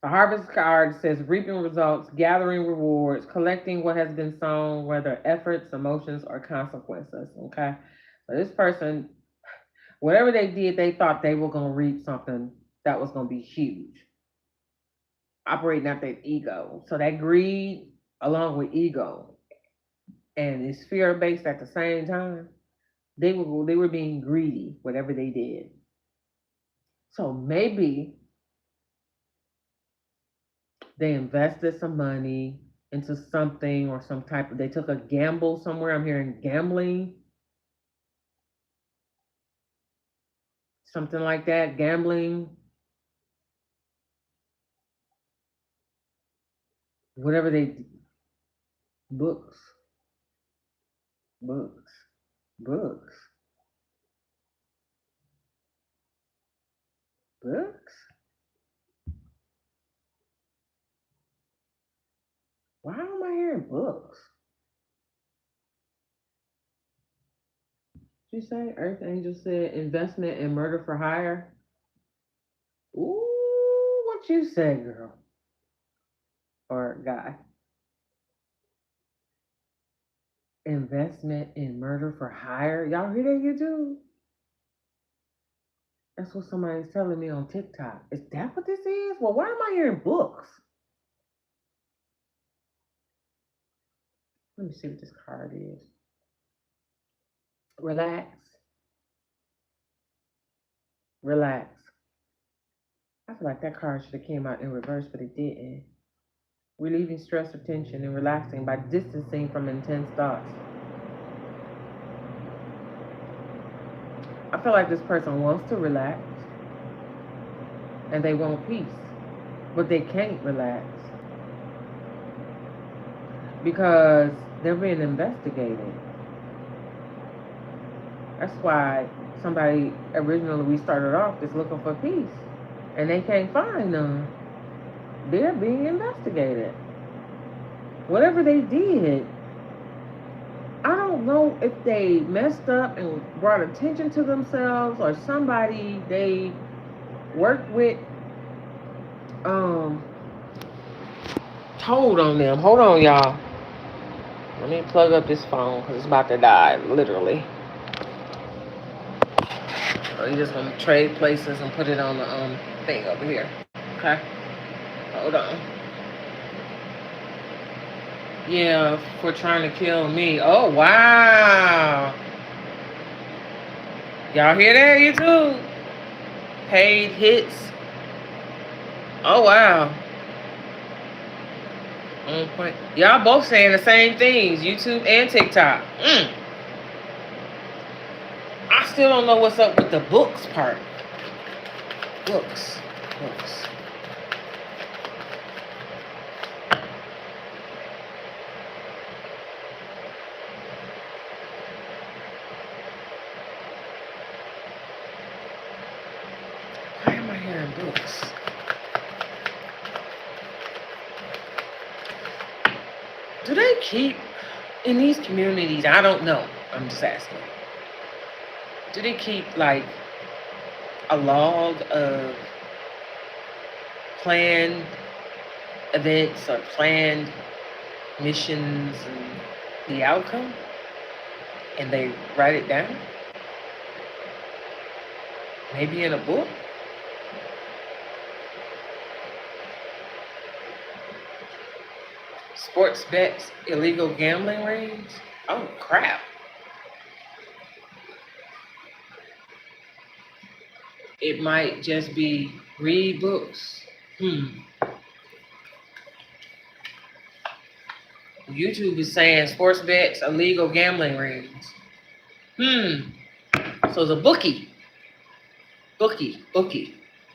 The harvest card says reaping results, gathering rewards, collecting what has been sown, whether efforts, emotions, or consequences. Okay. So this person, whatever they did, they thought they were going to reap something that was going to be huge, operating out their ego. So that greed, along with ego, and it's fear based at the same time. They were being greedy, whatever they did. So maybe they invested some money into something or some type of, they took a gamble somewhere. I'm hearing gambling, something like that, gambling, whatever they, books, books, books, books. Why am I hearing books? Did you say Earth Angel said investment in murder for hire? Ooh, what you say, girl or guy? Investment in murder for hire. Y'all hear that, YouTube? That's what somebody's telling me on TikTok. Is that what this is? Well, why am I hearing books? Let me see what this card is. Relax. Relax. I feel like that card should have came out in reverse, but it didn't. Relieving stress or tension and relaxing by distancing from intense thoughts. I feel like this person wants to relax and they want peace, but they can't relax because they're being investigated. That's why somebody originally we started off is looking for peace and they can't find none. They're being investigated. Whatever they did, I don't know if they messed up and brought attention to themselves or somebody they worked with told on them. Hold on, y'all. Let me plug up this phone because it's about to die, literally. Or you just gonna trade places and put it on the thing over here. Okay? Hold on. Yeah, for trying to kill me. Oh wow. Y'all hear that, YouTube? Paid hits. Oh wow. On point. Y'all both saying the same things, YouTube and TikTok. I still don't know what's up with the books part. Books. Books. Why am I hearing books? Do they keep in these communities? I don't know. I'm just asking. Do they keep like a log of planned events or planned missions and the outcome? And they write it down? Maybe in a book? Sports bets, illegal gambling raids? Oh crap. It might just be read books. YouTube is saying sports bets, illegal gambling raids. So it's a bookie. Bookie.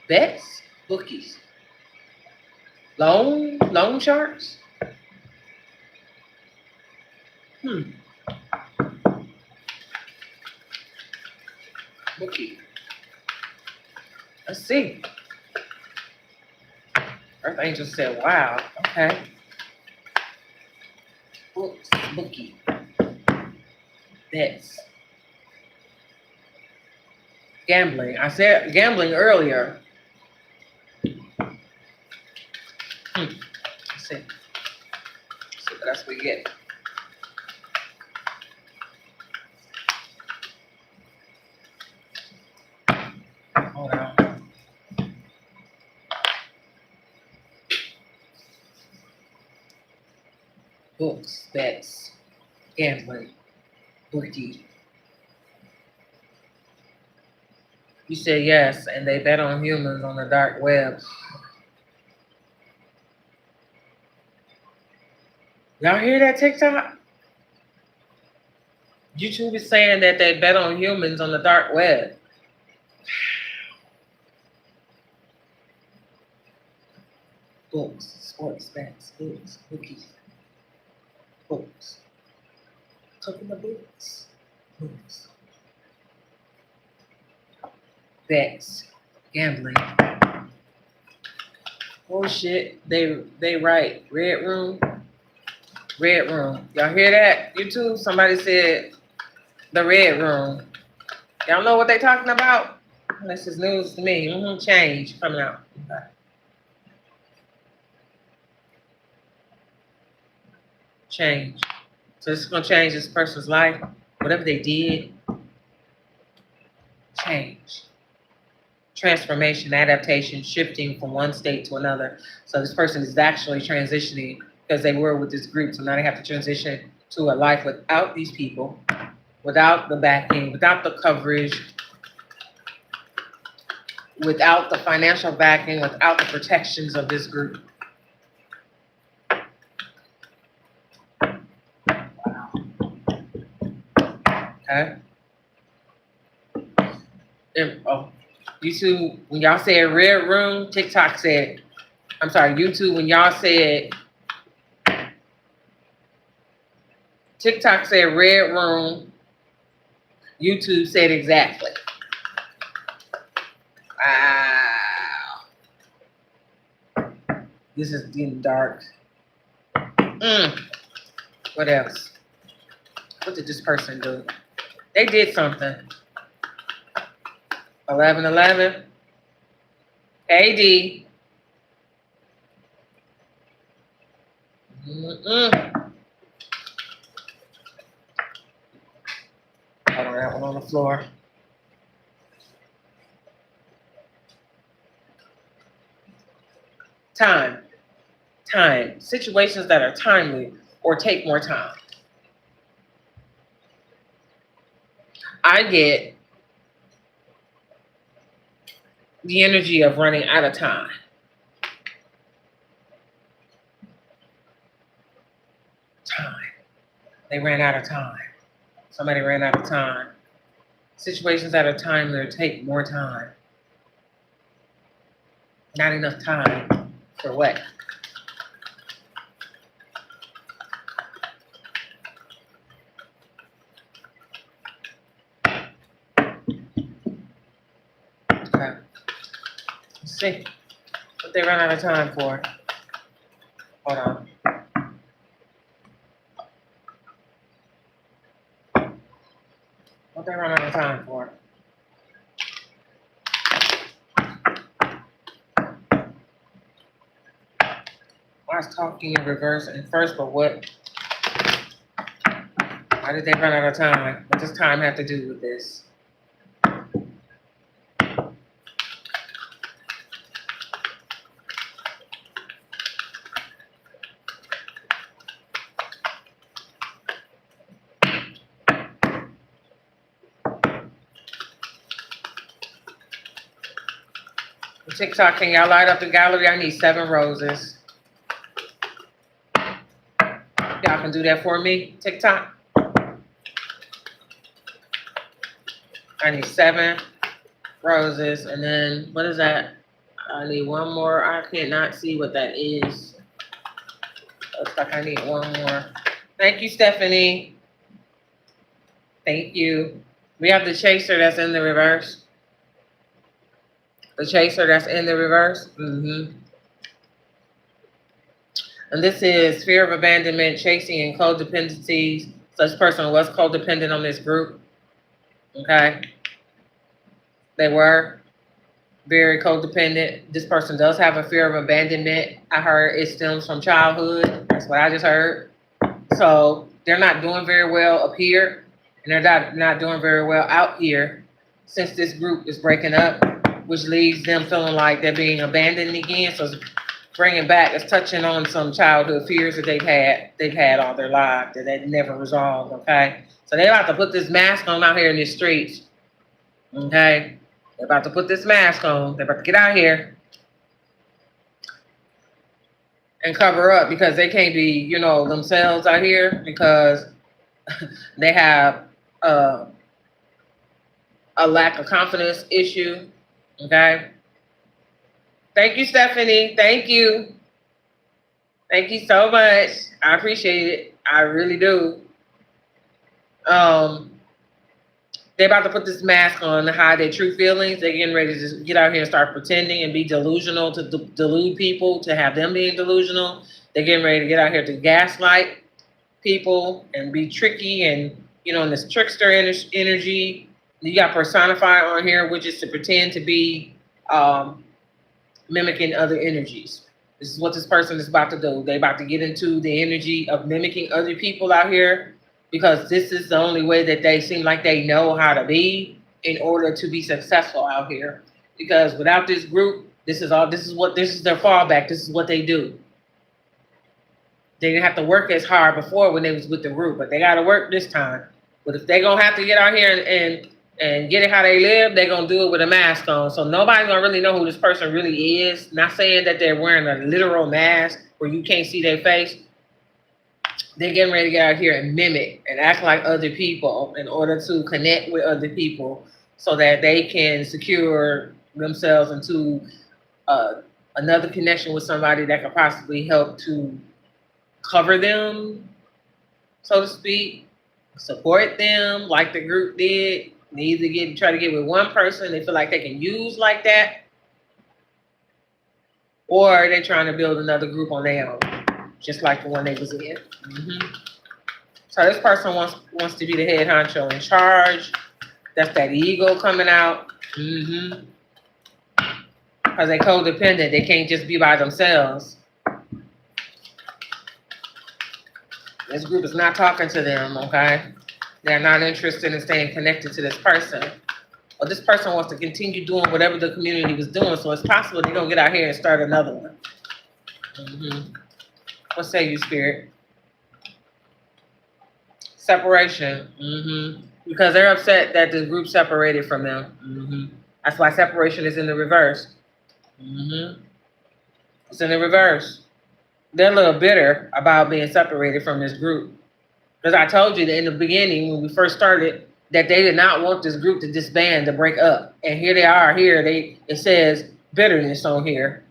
Bets, bookies. Loan sharks? Bookie. Let's see. Earth Angel said, wow, okay. Books, bookie. Bets. Gambling. I said gambling earlier. Let's see. Let's see what else we get. Hold on. Books, bets, gambling, bookie. You said yes, and they bet on humans on the dark web. Y'all hear that TikTok? YouTube is saying that they bet on humans on the dark web. Books, sports, bets, books, bookies, books. Talking about books, books. Bets, gambling. Oh shit, they right. Red room. Y'all hear that? YouTube, somebody said the red room. Y'all know what they talking about? This is news to me. Change coming out. Okay. Change. So this is gonna change this person's life. Whatever they did, change. Transformation, adaptation, shifting from one state to another. So this person is actually transitioning because they were with this group. So now they have to transition to a life without these people, without the backing, without the coverage, without the financial backing, without the protections of this group. Okay? YouTube, when y'all said red room, TikTok said, I'm sorry, YouTube, when y'all said, TikTok said red room, YouTube said exactly. Wow. This is getting dark. What else? What did this person do? They did something. 1111. AD. Hold on, that one on the floor. Time. Situations that are timely or take more time. I get the energy of running out of time. They ran out of time. Somebody ran out of time. Situations that are timely or take more time. Not enough time for what? Okay. Let's see what they ran out of time for. Hold on. What they run out of time for? I was talking in reverse and first, but what? Why did they run out of time? What does time have to do with this? TikTok, can y'all light up the gallery? I need 7 roses. Y'all can do that for me, TikTok. I need 7 roses, and then what is that? I need 1 more. I cannot see what that is. Looks like I need 1 more. Thank you, Stephanie. Thank you. We have the chaser that's in the reverse. The chaser that's in the reverse. And this is fear of abandonment, chasing, and codependencies. Such person was codependent on this group. Okay. They were. very codependent. This person does have a fear of abandonment. I heard it stems from childhood. That's what I just heard. So they're not doing very well up here, and they're not doing very well out here since this group is breaking up, which leaves them feeling like they're being abandoned again. So it's bringing back, it's touching on some childhood fears that they've had all their lives that they never resolved. Okay, so they're about to put this mask on out here in the streets. Okay, they're about to put this mask on. They're about to get out here and cover up because they can't be, themselves out here because they have a lack of confidence issue. Okay. Thank you, Stephanie. Thank you. Thank you so much. I appreciate it. I really do. They're about to put this mask on to hide their true feelings. They're getting ready to just get out here and start pretending and be delusional to delude people, to have them being delusional. They're getting ready to get out here to gaslight people and be tricky and, in this trickster energy. You got personify on here, which is to pretend to be mimicking other energies. This is what this person is about to do. They're about to get into the energy of mimicking other people out here because this is the only way that they seem like they know how to be in order to be successful out here. Because without this group, this is their fallback. This is what they do. They didn't have to work as hard before when they was with the group, but they got to work this time. But if they're going to have to get out here and get it how they live, they're going to do it with a mask on. So nobody's going to really know who this person really is. Not saying that they're wearing a literal mask where you can't see their face. They're getting ready to get out here and mimic and act like other people in order to connect with other people so that they can secure themselves into another connection with somebody that could possibly help to cover them, so to speak, support them like the group did. They either try to get with one person they feel like they can use like that, or they're trying to build another group on their own, just like the one they was in. So this person wants to be the head honcho in charge. That's that ego coming out. Because they're codependent. They can't just be by themselves. This group is not talking to them, okay? They're not interested in staying connected to this person. Or this person wants to continue doing whatever the community was doing, so it's possible they're going to get out here and start another one. What say you, Spirit? Separation. Because they're upset that the group separated from them. That's why separation is in the reverse. It's in the reverse. They're a little bitter about being separated from this group. Because I told you that in the beginning, when we first started, that they did not want this group to disband, to break up. And here they are here. It says bitterness on here.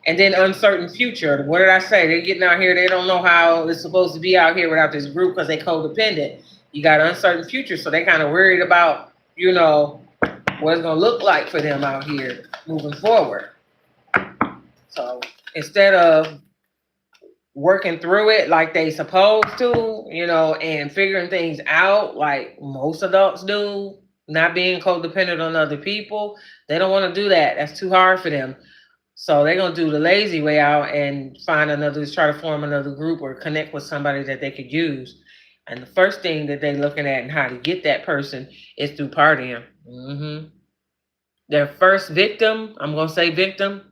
And then uncertain future. What did I say? They're getting out here. They don't know how it's supposed to be out here without this group because they codependent. You got uncertain future. So they kind of worried about, what it's going to look like for them out here moving forward. So instead of working through it like they supposed to, and figuring things out like most adults do, not being codependent on other people, they don't want to do that. That's too hard for them. So they're going to do the lazy way out and try to form another group or connect with somebody that they could use. And the first thing that they're looking at and how to get that person is through partying. Their first victim, I'm going to say victim,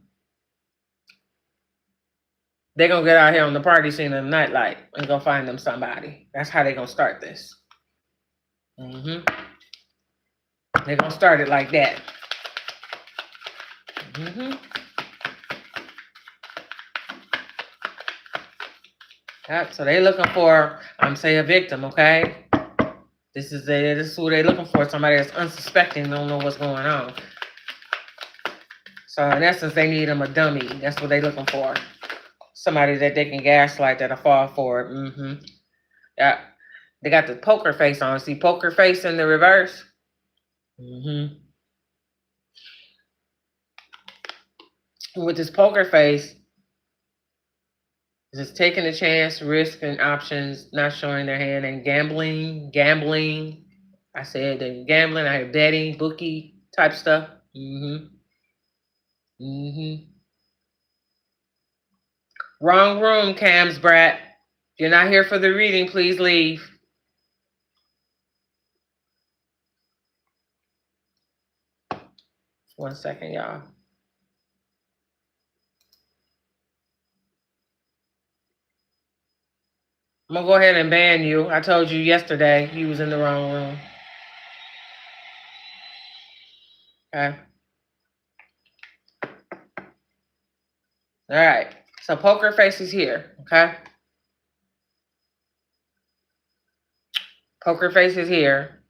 they're going to get out here on the party scene in the nightlight and go find them somebody. That's how they're going to start this. They're going to start it like that. Yep, so they're looking for, a victim, okay? This is who they're looking for, somebody that's unsuspecting, don't know what's going on. So in essence, they need them a dummy. That's what they're looking for. Somebody that they can gaslight, that'll fall for it. Yeah, they got the poker face on. See poker face in the reverse? With this poker face, just taking a chance, risk and options, not showing their hand, and gambling. I said they're gambling, I heard betting, bookie type stuff. Wrong room, Cam's brat. If you're not here for the reading, please leave. One second, y'all. I'm gonna go ahead and ban you. I told you yesterday you was in the wrong room. Okay. All right. So poker face is here. Okay. Poker face is here,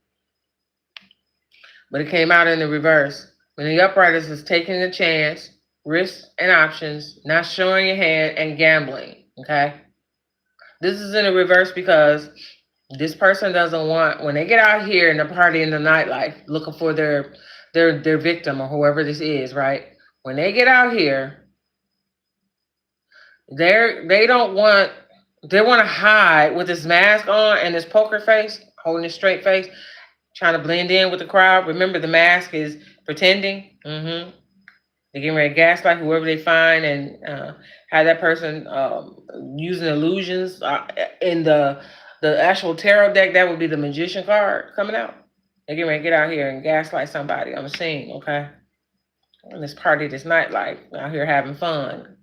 but it came out in the reverse. When the upright is taking a chance, risks and options, not showing your hand, and gambling. Okay. This is in the reverse because this person doesn't want, when they get out here in the party in the nightlife looking for their victim or whoever this is, right? When they get out here, they don't want, they want to hide with this mask on and this poker face, holding this straight face, trying to blend in with the crowd. Remember, the mask is pretending. They're getting ready to gaslight whoever they find and have that person using illusions. In the actual tarot deck, that would be the magician card coming out. They're getting ready to get out here and gaslight somebody on the scene, okay? And this party, this nightlife, out here having fun,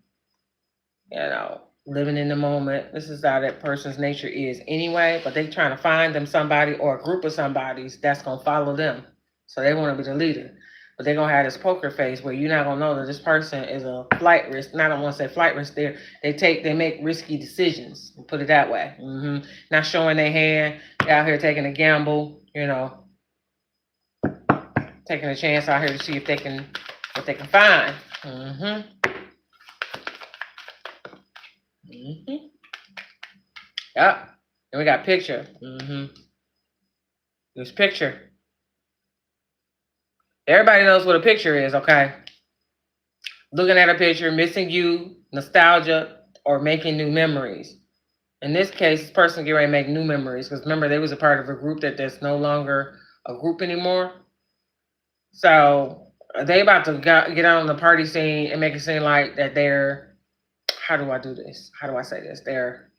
living in the moment. This is how that person's nature is anyway, but they're trying to find them somebody or a group of somebodies that's going to follow them. So they want to be the leader. But they're going to have this poker face where you're not going to know that this person is a flight risk. Not, I don't want to say flight risk there. They make risky decisions, put it that way. Not showing their hand. They're out here taking a gamble, taking a chance out here to see if they can, what they can find. Yep. And we got picture. This picture. Everybody knows what a picture is, okay? Looking at a picture, missing you, nostalgia, or making new memories. In this case, this person get ready to make new memories because remember, they was a part of a group that's no longer a group anymore. So they about to get out on the party scene and make it seem like that they're, how do I do this? How do I say this? They're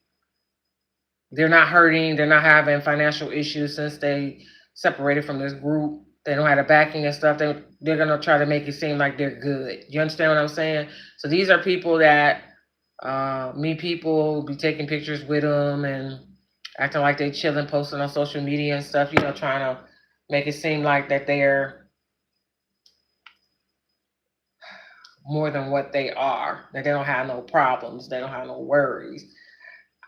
not hurting. They're not having financial issues since they separated from this group. They don't have the backing and stuff. They're going to try to make it seem like they're good. You understand what I'm saying? So these are people that meet people, be taking pictures with them and acting like they chilling, posting on social media and stuff, trying to make it seem like that they're more than what they are, that they don't have no problems, they don't have no worries.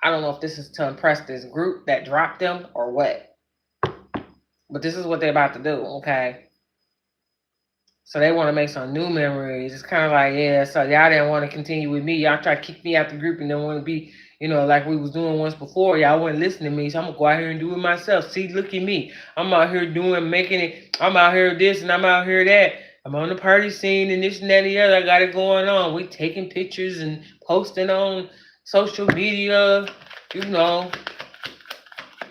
I don't know if this is to impress this group that dropped them or what, but this is what they're about to do, okay? So they want to make some new memories. It's kind of like, yeah, so y'all didn't want to continue with me. Y'all try to kick me out the group and don't want to be, like we was doing once before. Y'all wouldn't listen to me, so I'm going to go out here and do it myself. See, look at me. I'm out here making it. I'm out here this and I'm out here that. I'm on the party scene and this and that and the other. I got it going on. We taking pictures and posting on social media,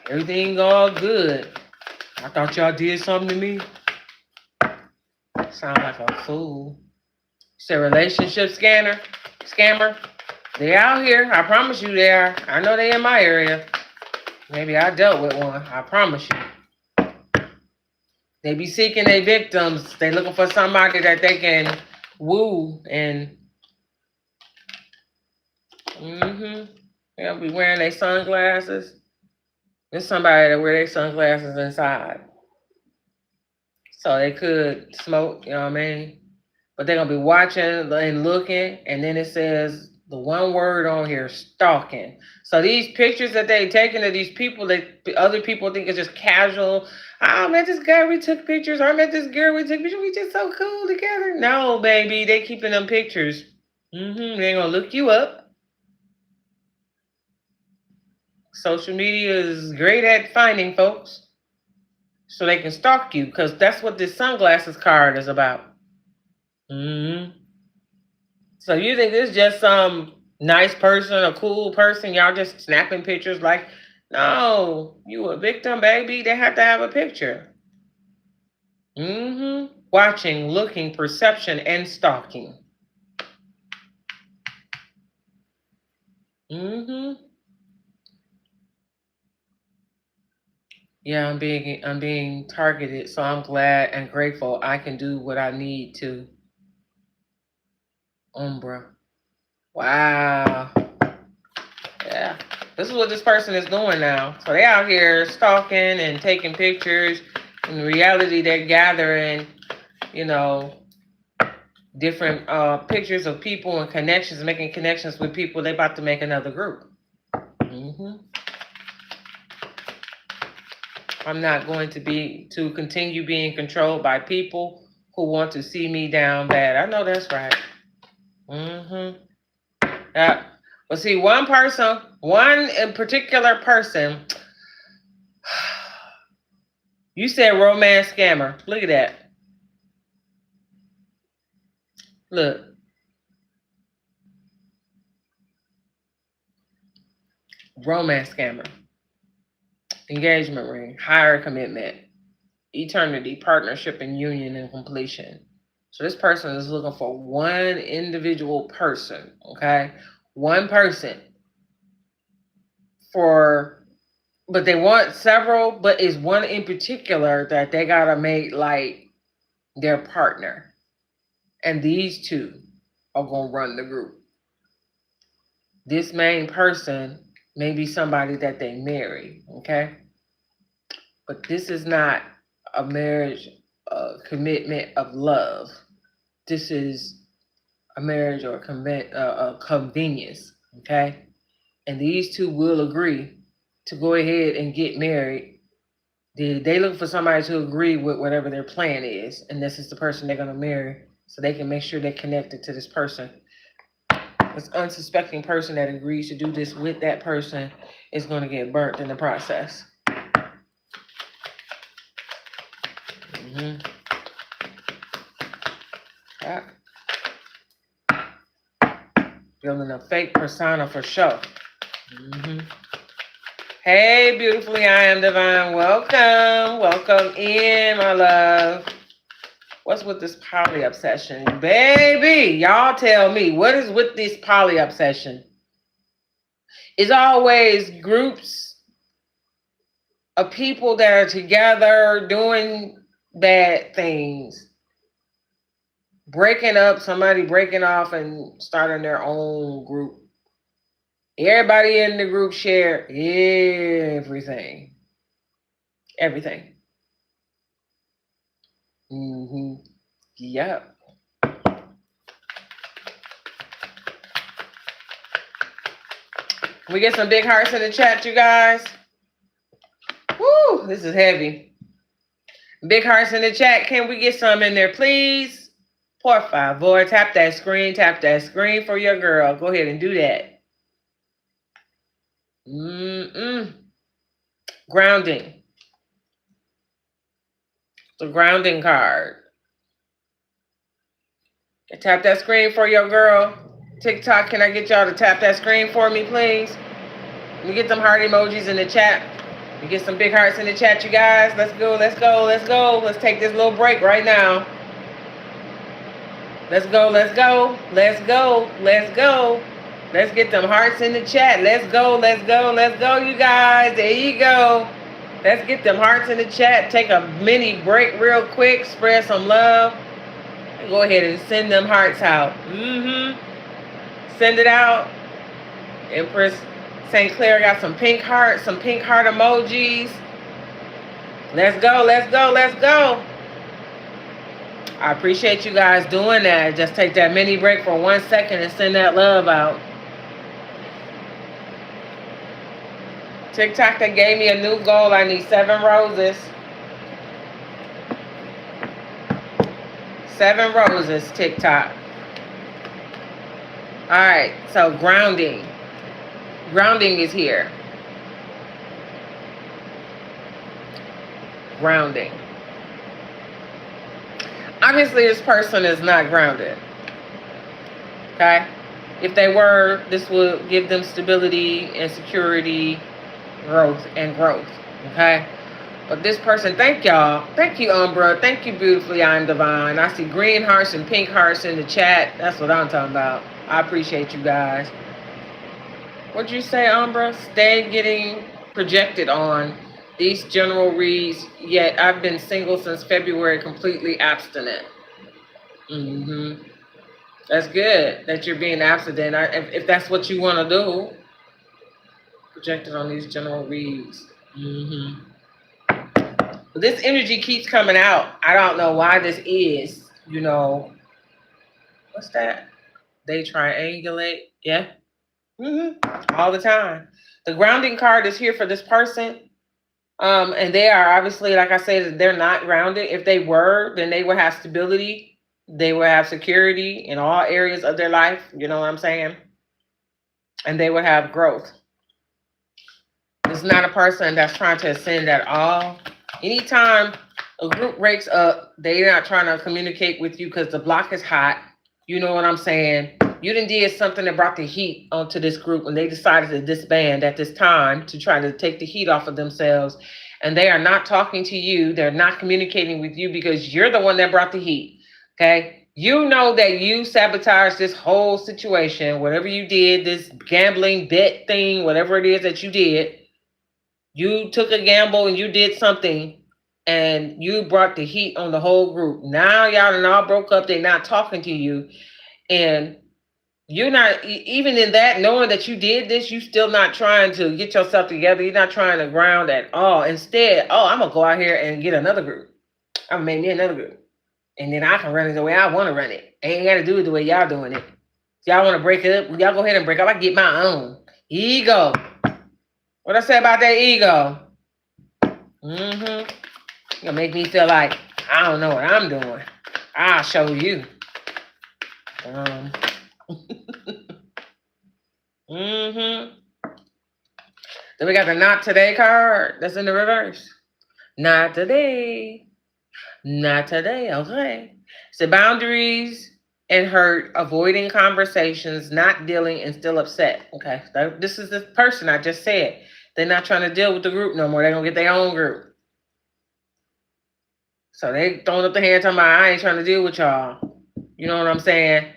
everything all good. I thought y'all did something to me. Sound like a fool. It's a relationship scammer. They out here. I promise you they are. I know they in my area. Maybe I dealt with one. I promise you. They be seeking their victims. They looking for somebody that they can woo and they'll be wearing their sunglasses. There's somebody that wear their sunglasses inside. So they could smoke, you know what I mean? But they're going to be watching and looking. And then it says the one word on here, stalking. So these pictures that they taking of these people that other people think is just casual. I met this guy, we took pictures. I met this girl, we took pictures. We just so cool together. No, baby, they keeping them pictures. They're going to look you up. Social media is great at finding folks. So they can stalk you, because that's what this sunglasses card is about. So you think this is just some nice person, a cool person, y'all just snapping pictures like, no, you a victim, baby. They have to have a picture. Watching, looking, perception, and stalking. Mm-hmm. Yeah, I'm being targeted, so I'm glad and grateful I can do what I need to. Umbra. Wow. Yeah. This is what this person is doing now. So they out here stalking and taking pictures. In reality, they're gathering, you know, different pictures of people and connections, making connections with people. They're about to make another group. Mm-hmm. I'm not going to continue being controlled by people who want to see me down bad. I know that's right. Mm-hmm. Yeah. But see, one in particular person, you said romance scammer. Look at that. Look. Romance scammer. Engagement ring. Higher commitment. Eternity. Partnership and union and completion. So this person is looking for one individual person. Okay? One person. But they want several, but it's one in particular that they gotta make like their partner. And these two are gonna run the group. This main person may be somebody that they marry, okay? But this is not a marriage commitment of love. This is a marriage or a convenience, okay? And these two will agree to go ahead and get married. They look for somebody to agree with whatever their plan is, and this is the person they're going to marry, so they can make sure they're connected to this person. This unsuspecting person that agrees to do this with that person is going to get burnt in the process. Mm-hmm. Yeah. Building a fake persona for show. Mm-hmm. Hey, beautifully, I am divine. Welcome. Welcome in, my love. What's with this poly obsession? Baby, y'all tell me, what is with this poly obsession? It's always groups of people that are together doing bad things. Breaking up, somebody breaking off and starting their own group. Everybody in the group share everything. Everything. Mm-hmm. Yep. We get some big hearts in the chat, you guys. Woo, this is heavy. Big hearts in the chat. Can we get some in there, please? Por favor. Tap that screen for your girl. Go ahead and do that. Grounding. The grounding card. Tap that screen for your girl. TikTok, can I get y'all to tap that screen for me, please? Let me get them heart emojis in the chat. Let me get some big hearts in the chat, you guys. Let's go, let's go, let's go. Let's take this little break right now. Let's go, let's go, let's go, let's go. Let's get them hearts in the chat. Let's go, let's go, let's go, you guys. There you go. Let's get them hearts in the chat. Take a mini break real quick. Spread some love. Go ahead and send them hearts out. Send it out. Empress St. Clair got some pink heart emojis. Let's go, let's go, let's go. I appreciate you guys doing that. Just take that mini break for 1 second and send that love out. TikTok, they gave me a new goal. I need 7 roses. 7 roses, TikTok. All right, so grounding. Grounding is here. Grounding. Obviously, this person is not grounded. Okay? If they were, this would give them stability and security, growth. Okay? But this person, thank y'all. Thank you, Umbra. Thank you, beautifully, I'm divine. I see green hearts and pink hearts in the chat. That's what I'm talking about. I appreciate you guys. What'd you say, Umbra? Stay getting projected on these general reads, yet I've been single since February, completely abstinent. Mm-hmm. That's good that you're being abstinent. If that's what you want to do, projected on these general reads. Mm-hmm. But this energy keeps coming out. I don't know why this is. What's that? They triangulate. Yeah. Mm-hmm. All the time. The grounding card is here for this person. And they are obviously, like I said, they're not grounded. If they were, then they would have stability. They would have security in all areas of their life. You know what I'm saying? And they would have growth. It's not a person that's trying to ascend at all. Anytime a group breaks up, they're not trying to communicate with you because the block is hot. You know what I'm saying? You done did something that brought the heat onto this group when they decided to disband at this time to try to take the heat off of themselves. And they are not talking to you. They're not communicating with you because you're the one that brought the heat. Okay? You know that you sabotaged this whole situation. Whatever you did, this gambling bet thing, whatever it is that you did, you took a gamble and you did something and you brought the heat on the whole group. Now y'all and all broke up. They're not talking to you. And you're not, even in that, knowing that you did this, you still not trying to get yourself together. You're not trying to ground at all. Instead, I'm going to go out here and get another group. I'm going to make me another group. And then I can run it the way I want to run it. I ain't got to do it the way y'all doing it. If y'all want to break it up, y'all go ahead and break up. I get my own. Ego. What I say about that ego? Mm-hmm. You're gonna make me feel like I don't know what I'm doing. I'll show you. Mm-hmm. Then we got the not today card that's in the reverse. Not today. Not today. Okay. So boundaries and hurt, avoiding conversations, not dealing, and still upset. Okay. So this is the person I just said. They're not trying to deal with the group no more. They're gonna get their own group. So they throwing up the hand talking about I ain't trying to deal with y'all. You know what I'm saying?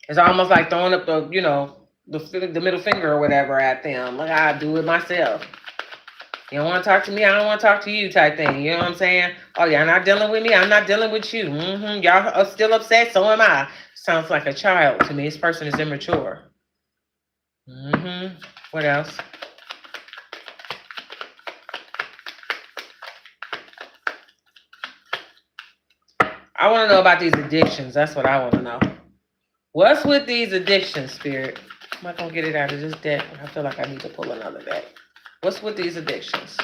It's almost like throwing up the, the middle finger or whatever at them. Like I do it myself. You don't want to talk to me, I don't want to talk to you type thing. You know what I'm saying? Oh, y'all not dealing with me, I'm not dealing with you. Mm-hmm. Y'all are still upset, so am I. Sounds like a child to me. This person is immature. Mm-hmm. What else? I want to know about these addictions. That's what I want to know. What's with these addictions, Spirit? I'm not going to get it out of this deck. I feel like I need to pull another deck. What's with these addictions?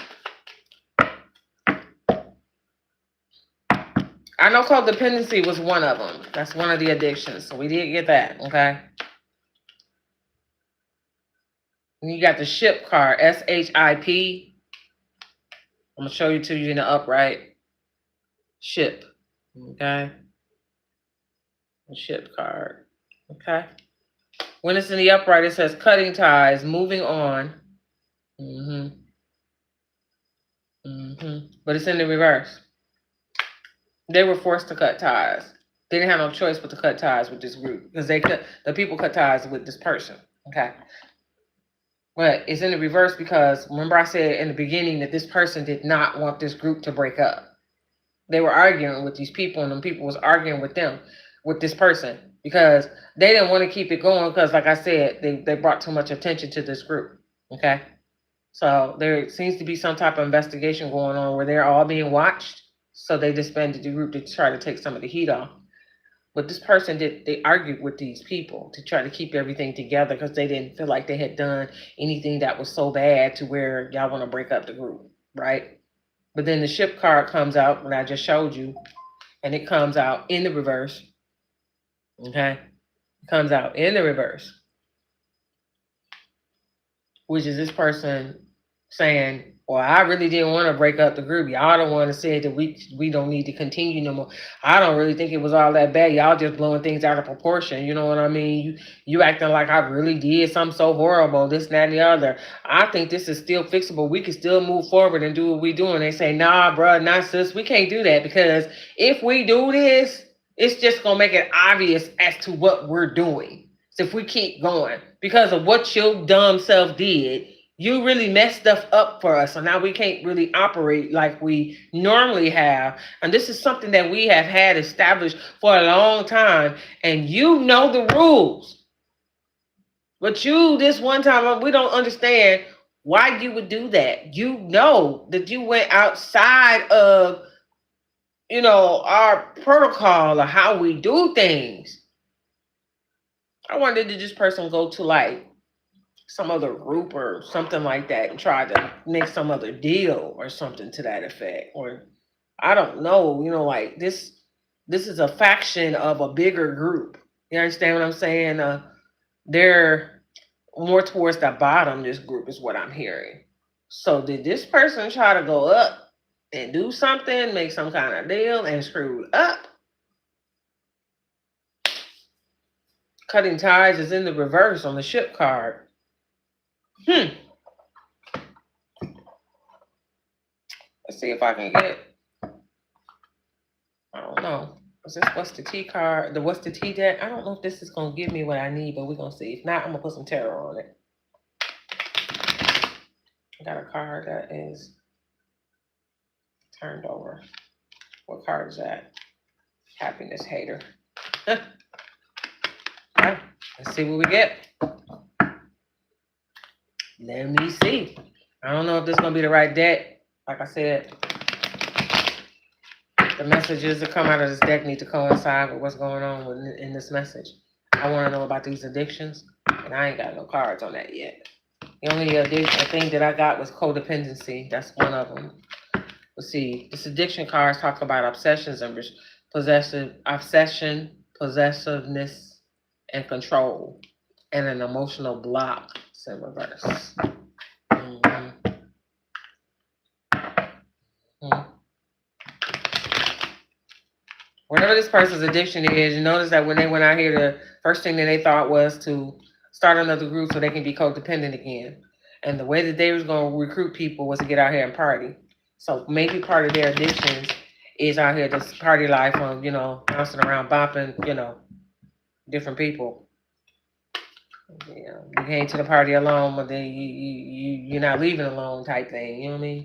I know codependency was one of them. That's one of the addictions. So we did get that, okay? And you got the ship card, SHIP. I'm going to show you to you in the upright. Ship, okay? The ship card, okay? When it's in the upright, it says cutting ties, moving on. But it's in the reverse. They were forced to cut ties. They didn't have no choice but to cut ties with this group because the people cut ties with this person. Okay. But it's in the reverse because remember I said in the beginning that this person did not want this group to break up. They were arguing with these people and them people was arguing with them, with this person because they didn't want to keep it going because like I said, they brought too much attention to this group. Okay. So there seems to be some type of investigation going on where they're all being watched. So they disbanded the group to try to take some of the heat off. But this person they argued with these people to try to keep everything together because they didn't feel like they had done anything that was so bad to where y'all want to break up the group, right? But then the ship card comes out when I just showed you, and it comes out in the reverse. Okay? It comes out in the reverse, which is this person saying, well, I really didn't want to break up the group. Y'all don't want to say that we don't need to continue no more. I don't really think it was all that bad. Y'all just blowing things out of proportion. You know what I mean? You acting like I really did something so horrible, this, that, and the other. I think this is still fixable. We can still move forward and do what we do. And they say, nah, bro, nah, sis, we can't do that because if we do this, it's just going to make it obvious as to what we're doing. if we keep going because of what your dumb self did. You really messed stuff up for us, so now we can't really operate like we normally have. And this is something that we have had established for a long time, and you know the rules. But you, this one time, we don't understand why you would do that. You know that you went outside of, our protocol of how we do things. I wonder, did this person go to like some other group or something like that and try to make some other deal or something to that effect? Or I don't know, like this is a faction of a bigger group. You understand what I'm saying? They're more towards the bottom, this group is what I'm hearing. So did this person try to go up and do something, make some kind of deal and screw up? Cutting ties is in the reverse on the ship card. Let's see if I can get, I don't know. Is this what's the T card? What's the T deck? I don't know if this is going to give me what I need, but we're going to see. If not, I'm going to put some tarot on it. I got a card that is turned over. What card is that? Happiness hater. All right, let's see what we get. Let me see. I don't know if this is going to be the right deck. Like I said, the messages that come out of this deck need to coincide with what's going on in this message. I want to know about these addictions, and I ain't got no cards on that yet. The only addiction thing that I got was codependency. That's one of them. Let's see. This addiction cards talk about obsessions and possessiveness, and control, and an emotional block. It's in reverse. Whatever this person's addiction is, you notice that when they went out here, the first thing that they thought was to start another group so they can be codependent again. And the way that they was going to recruit people was to get out here and party. So maybe part of their addictions is out here, this party life of, bouncing around, bopping, different people. You came to the party alone, but then you're not leaving alone type thing. You know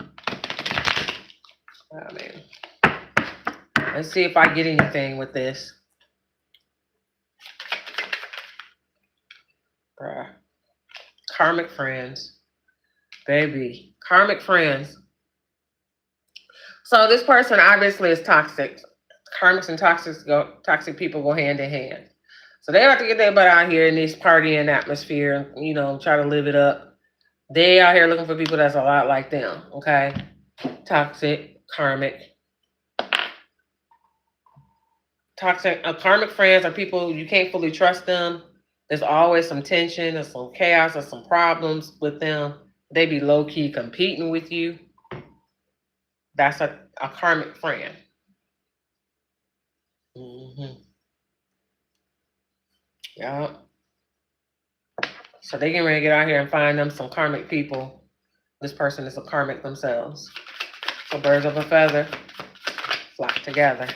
what I mean? Let's see if I get anything with this. Bruh. Karmic friends. Baby. Karmic friends. So this person obviously is toxic. Karmics and toxic people go hand in hand. So they have to get their butt out here in this partying atmosphere and, try to live it up. They out here looking for people that's a lot like them, okay? Toxic, karmic. Karmic friends are people you can't fully trust them. There's always some tension or some chaos or some problems with them. They be low-key competing with you. That's a karmic friend. Yeah. So they can really get out here and find them some karmic people. This person is a karmic themselves. So birds of a feather flock together.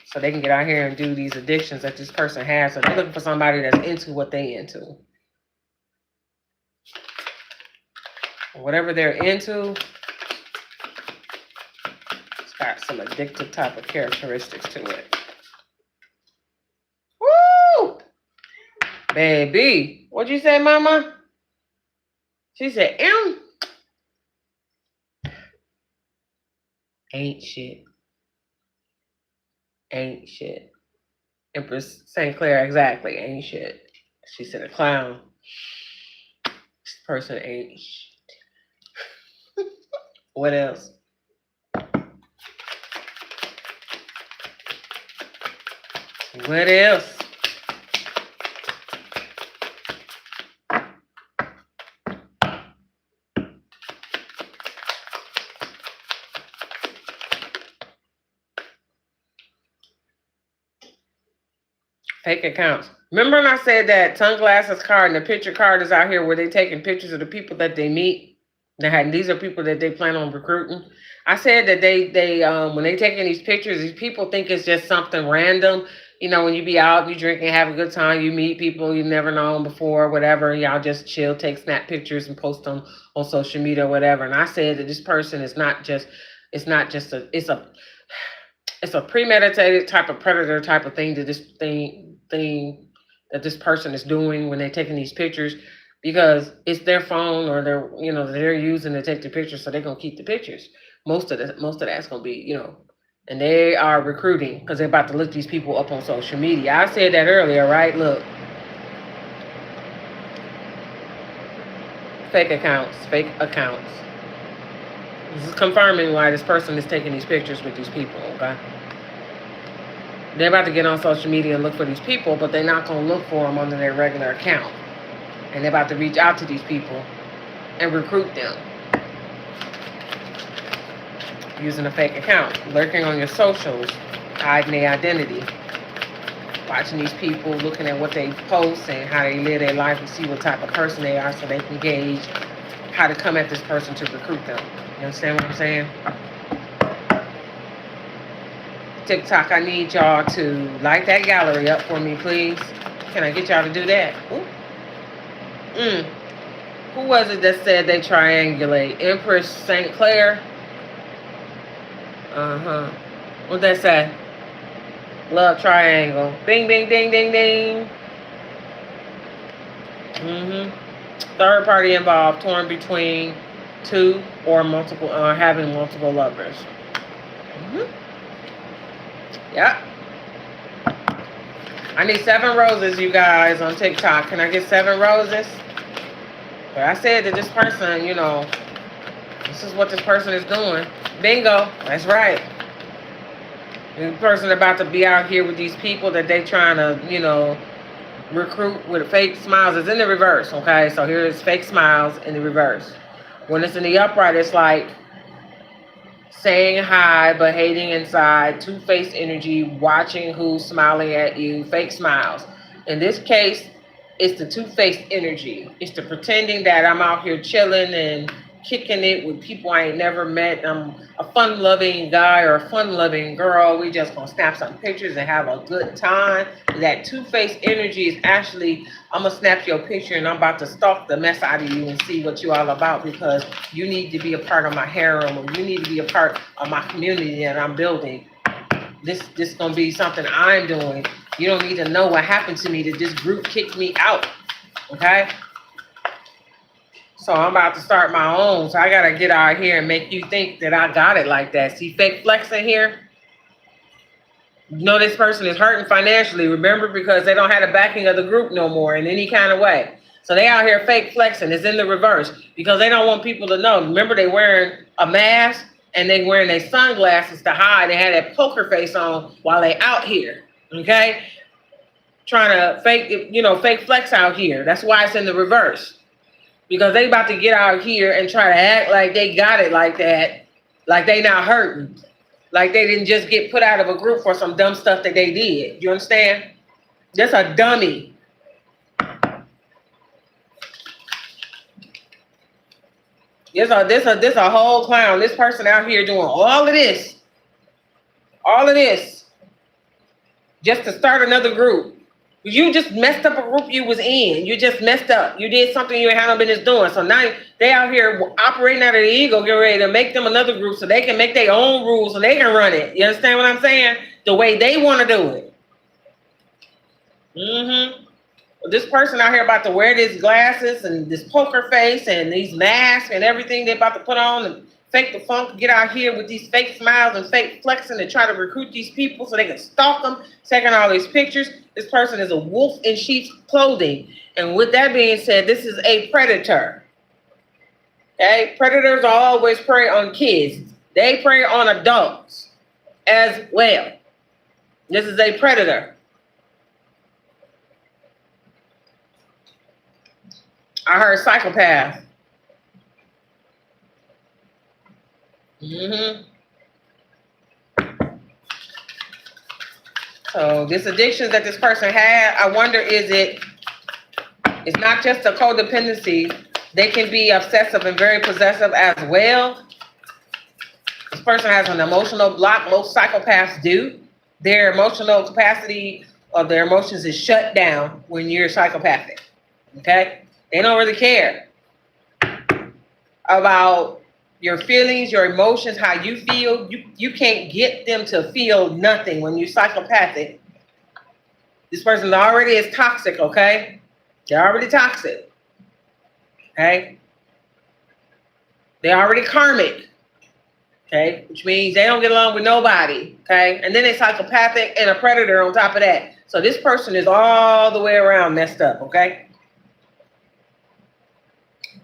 So they can get out here and do these addictions that this person has. So they're looking for somebody that's into what they into. Whatever they're into, it's got some addictive type of characteristics to it. Woo! Baby, what'd you say, mama? She said, ain't shit. Ain't shit. Empress St. Clair, exactly, ain't shit. She said a clown. This person ain't shit. What else? What else? Fake accounts. Remember when I said that sunglasses card and the picture card is out here where they're taking pictures of the people that they meet? These are people that they plan on recruiting. I said that they when they taking these pictures, these people think it's just something random. You know, when you be out, you drink and have a good time, you meet people you never known before, whatever, y'all just chill, take snap pictures and post them on social media or whatever. And I said that this person is not just, it's a premeditated type of predator type of thing that this thing that this person is doing when they're taking these pictures, because it's their phone or their, you know, they're using to take the pictures, so they're gonna keep the pictures. Most of that's gonna be, you know, and they are recruiting because they're about to look these people up on social media. I said that earlier, right? Look, fake accounts, fake accounts. This is confirming why this person is taking these pictures with these people, okay? They're about to get on social media and look for these people, but they're not going to look for them under their regular account. And they're about to reach out to these people and recruit them using a fake account, lurking on your socials, hiding their identity, watching these people, looking at what they post and how they live their life and see what type of person they are so they can gauge how to come at this person to recruit them. You understand what I'm saying? TikTok, I need y'all to light that gallery up for me, please. Can I get y'all to do that? Ooh. Who was it that said they triangulate? Empress St. Clair? Uh-huh. What'd that say? Love triangle. Bing, bing, ding, ding, ding. Third party involved, torn between two or multiple, or having multiple lovers. Yep. I need 7 roses, you guys, on TikTok. Can I get 7 roses? But I said that this person, you know, this is what this person is doing. Bingo. That's right. The person about to be out here with these people that they trying to, you know, recruit with fake smiles. It's in the reverse, okay? So here is fake smiles in the reverse. When it's in the upright, it's like saying hi but hating inside, two-faced energy, watching who's smiling at you, fake smiles. In this case, it's the two-faced energy. It's the pretending that I'm out here chilling and kicking it with people I ain't never met. I'm a fun-loving guy or a fun-loving girl. We just gonna snap some pictures and have a good time. That two-faced energy is actually, I'm gonna snap your picture and I'm about to stalk the mess out of you and see what you all about, because you need to be a part of my harem, or you need to be a part of my community that I'm building. This gonna be something I'm doing. You don't need to know what happened to me that this group kicked me out, okay? So I'm about to start my own. So I got to get out here and make you think that I got it like that. See fake flexing here? You know this person is hurting financially, remember, because they don't have the backing of the group no more in any kind of way. So they out here fake flexing. It's in the reverse because they don't want people to know. Remember, they wearing a mask and they wearing their sunglasses to hide. They had that poker face on while they out here, okay? Trying to fake, you know, fake flex out here. That's why it's in the reverse. Because they about to get out here and try to act like they got it like that, like they not hurting, like they didn't just get put out of a group for some dumb stuff that they did. You understand? That's a dummy. This a whole clown. This person out here doing all of this, just to start another group. You just messed up a group you was in. You just messed up. You did something you ain't had no business doing. So now they out here operating out of the ego, getting ready to make them another group so they can make their own rules and they can run it. You understand what I'm saying? The way they want to do it. This person out here about to wear these glasses and this poker face and these masks and everything they about to put on and fake the funk, get out here with these fake smiles and fake flexing and try to recruit these people so they can stalk them, taking all these pictures. This person is a wolf in sheep's clothing. And with that being said, this is a predator. Okay? Predators always prey on kids. They prey on adults as well. This is a predator. I heard psychopath. So this addiction that this person had, I wonder, it's not just a codependency. They can be obsessive and very possessive as well. This person has an emotional block. Most psychopaths do. Their emotional capacity of their emotions is shut down when you're psychopathic. Okay? They don't really care about your feelings, your emotions, how you feel. You can't get them to feel nothing when you're psychopathic. This person already is toxic, okay? They're already toxic. Okay? They're already karmic. Okay? Which means they don't get along with nobody. Okay? And then they're psychopathic and a predator on top of that. So this person is all the way around messed up, okay?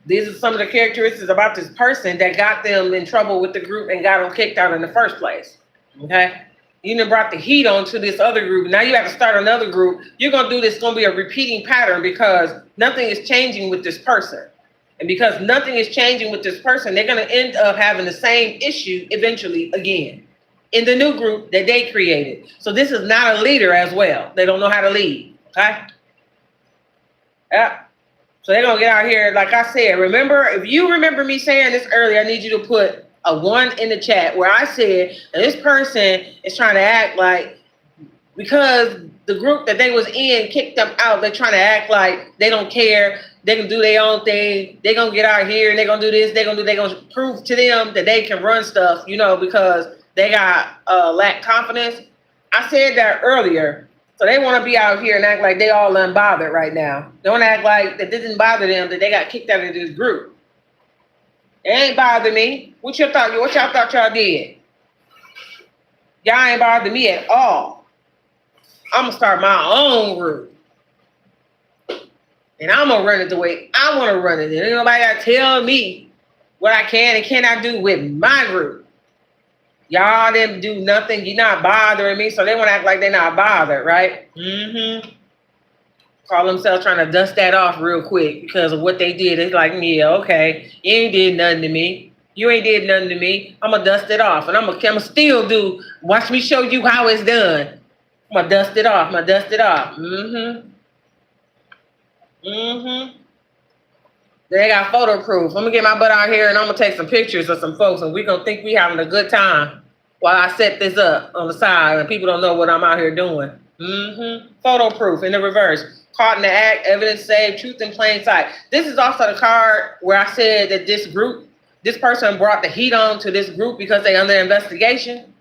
These are some of the characteristics about this person that got them in trouble with the group and got them kicked out in the first place. Okay? You done brought the heat on to this other group. Now you have to start another group. You're going to do this. It's going to be a repeating pattern because nothing is changing with this person. And because nothing is changing with this person, they're going to end up having the same issue eventually again in the new group that they created. So this is not a leader as well. They don't know how to lead. Okay? Yeah. So they're going to get out here, like I said, remember, if you remember me saying this earlier, I need you to put a 1 in the chat where I said that this person is trying to act like, because the group that they was in kicked them out, they're trying to act like they don't care, they can do their own thing, they're going to get out here and they're going to do this, they're going to prove to them that they can run stuff, you know, because they got lack confidence. I said that earlier. So they want to be out here and act like they all unbothered right now. They want to act like that didn't bother them, that they got kicked out of this group. It ain't bothered me. What y'all thought y'all did? Y'all ain't bothered me at all. I'm going to start my own group. And I'm going to run it the way I want to run it. And ain't nobody got to tell me what I can and cannot do with my group. Y'all didn't do nothing. You're not bothering me. So they want to act like they're not bothered, right? Mm-hmm. Call themselves trying to dust that off real quick because of what they did. It's like, yeah, okay. You ain't did nothing to me. You ain't did nothing to me. I'm going to dust it off. And I'm going to still do. Watch me show you how it's done. I'm going to dust it off. Mm-hmm. Mm-hmm. They got photo proof. I'm going to get my butt out here and I'm going to take some pictures of some folks and we're going to think we having a good time while I set this up on the side and people don't know what I'm out here doing. Mm-hmm. Photo proof in the reverse. Caught in the act, evidence saved, truth in plain sight. This is also the card where I said that this group, this person brought the heat on to this group because they under investigation.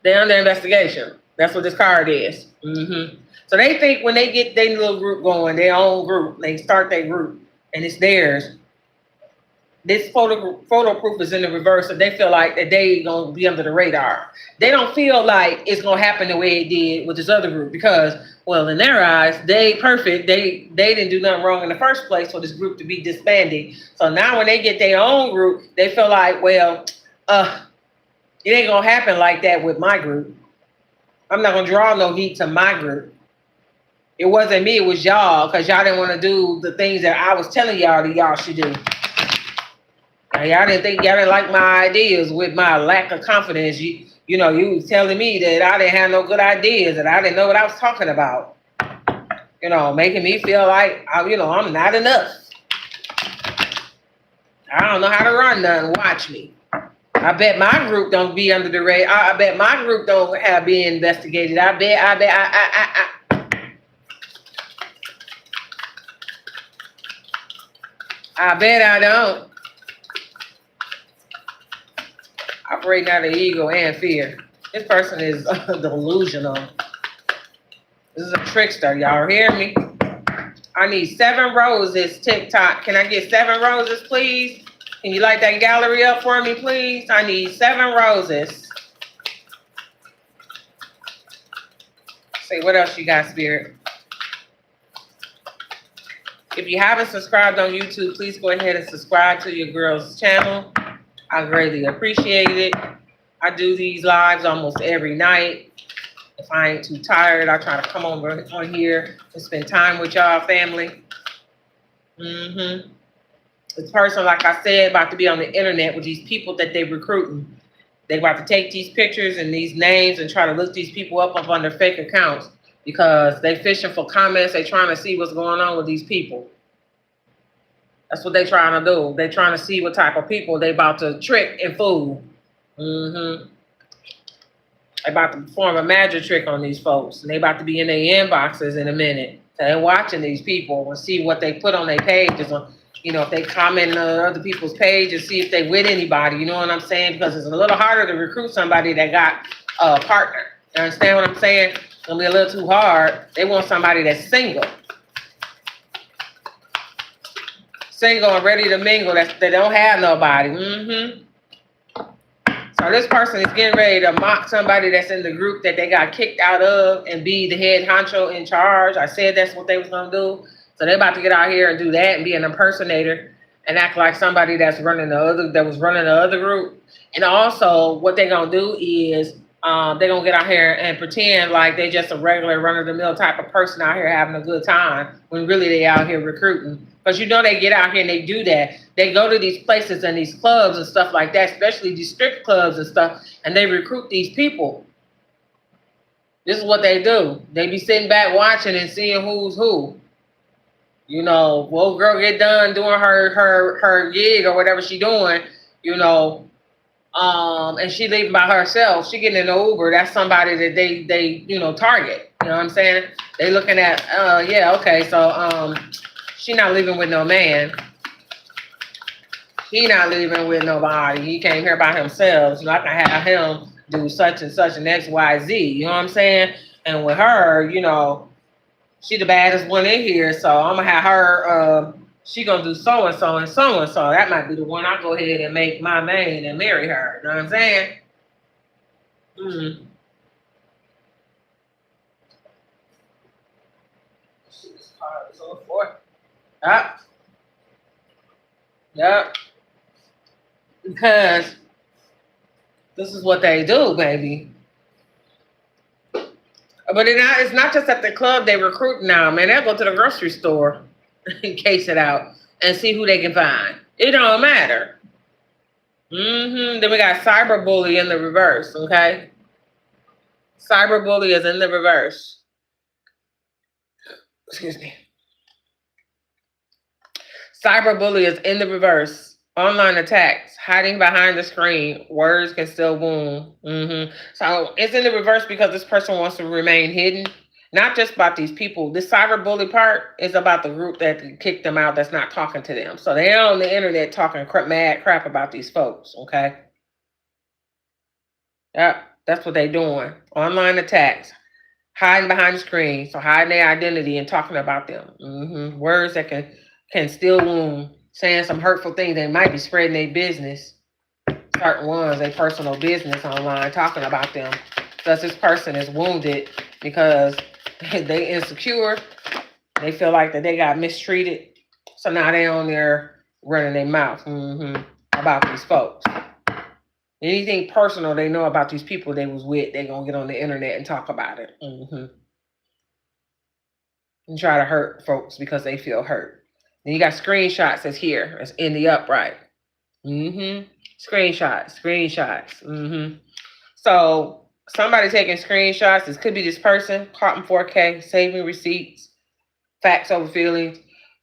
They're under investigation. That's what this card is. Mm-hmm. So they think when they get their little group going, their own group, they start their group, and it's theirs. This photo proof is in the reverse, so they feel like that they gonna be under the radar. They don't feel like it's gonna happen the way it did with this other group because, well, in their eyes, they perfect. They didn't do nothing wrong in the first place for this group to be disbanding. So now when they get their own group, they feel like, well, it ain't gonna happen like that with my group. I'm not gonna draw no heat to my group. It wasn't me, it was y'all, because y'all didn't want to do the things that I was telling y'all that y'all should do. Y'all didn't like my ideas with my lack of confidence. You was telling me that I didn't have no good ideas, that I didn't know what I was talking about. Making me feel like, I'm not enough. I don't know how to run nothing. Watch me. I bet my group don't be under the radar. I bet my group don't have been investigated. I bet I don't. Operating out of ego and fear. This person is delusional. This is a trickster. Y'all hear me? I need 7 roses, TikTok. Can I get 7 roses, please? Can you light that gallery up for me, please? I need 7 roses. See, what else you got, Spirit? If you haven't subscribed on YouTube, please go ahead and subscribe to your girl's channel. I greatly appreciate it. I do these lives almost every night. If I ain't too tired, I try to come over on here and spend time with y'all family. Mm-hmm. This person, like I said, about to be on the internet with these people that they're recruiting. They about to take these pictures and these names and try to look these people up on their fake accounts because they fishing for comments. They trying to see what's going on with these people. That's what they trying to do. They trying to see what type of people they about to trick and fool. Mm-hmm. They about to perform a magic trick on these folks, and they about to be in their inboxes in a minute. So they're watching these people and see what they put on their pages, on, you know, if they comment on other people's pages, see if they with anybody. You know what I'm saying? Because it's a little harder to recruit somebody that got a partner. You understand what I'm saying? It's gonna be a little too hard. They want somebody that's single. Single and ready to mingle. They don't have nobody. So this person is getting ready to mock somebody that's in the group that they got kicked out of and be the head honcho in charge. I said that's what they was gonna do. So they're about to get out here and do that and be an impersonator and act like somebody that was running the other group. And also what they're gonna do is they're gonna get out here and pretend like they just a regular run-of-the-mill type of person out here having a good time when really they out here recruiting. Because you know they get out here and they do that. They go to these places and these clubs and stuff like that, especially these strip clubs and stuff, and they recruit these people. This is what they do. They be sitting back watching and seeing who's who. You know, well, girl get done doing her gig or whatever she doing, you know, and she leaving by herself. She getting in an Uber. That's somebody that they you know target. You know what I'm saying? They looking at yeah, okay, so she not leaving with no man. He not leaving with nobody. He came here by himself. So I can have him do such and such and XYZ. You know what I'm saying? And with her, you know, she the baddest one in here. So I'm gonna have her. She gonna do so and so and so and so. That might be the one I go ahead and make my main and marry her. You know what I'm saying? So forth. Yep. Yep. Because this is what they do, baby. But it's not just at the club they recruit now, man. They'll go to the grocery store and case it out and see who they can find. It don't matter. Then we got cyberbully in the reverse, okay? Cyberbully is in the reverse. Excuse me. Cyberbully is in the reverse. Online attacks, hiding behind the screen, words can still wound. So it's in the reverse because this person wants to remain hidden. Not just about these people. This cyberbully part is about the group that kicked them out that's not talking to them. So they're on the internet talking mad crap about these folks, okay? Yep, that's what they're doing. Online attacks, hiding behind the screen, so hiding their identity and talking about them. Words that can still wound, saying some hurtful things. They might be spreading their business, certain ones, their personal business online, talking about them. Thus, this person is wounded because they insecure. They feel like that they got mistreated. So now they on there running their mouth about these folks. Anything personal they know about these people they was with, they gonna get on the internet and talk about it. And try to hurt folks because they feel hurt. Then you got screenshots that's here. It's in the upright. Screenshots. So somebody taking screenshots. This could be this person caught in 4K, saving receipts, facts over feelings.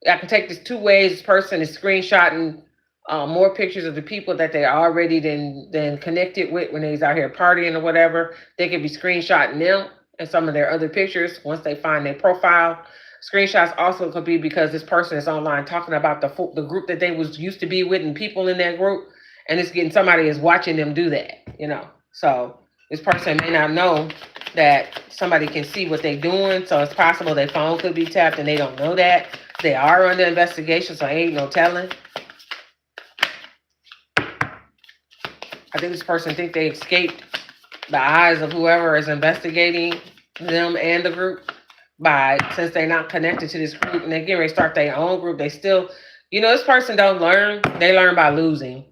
I can take this two ways. This person is screenshotting more pictures of the people that they already then connected with when they's out here partying or whatever. They could be screenshotting them and some of their other pictures once they find their profile. Screenshots also could be because this person is online talking about the group that they was used to be with and people in that group, and it's getting somebody is watching them do that, you know. So this person may not know that somebody can see what they're doing, so it's possible their phone could be tapped and they don't know that. They are under investigation, so ain't no telling. I think this person think they escaped the eyes of whoever is investigating them and the group. Since they're not connected to this group and they're getting ready to start their own group, they still, you know, this person don't learn, they learn by losing.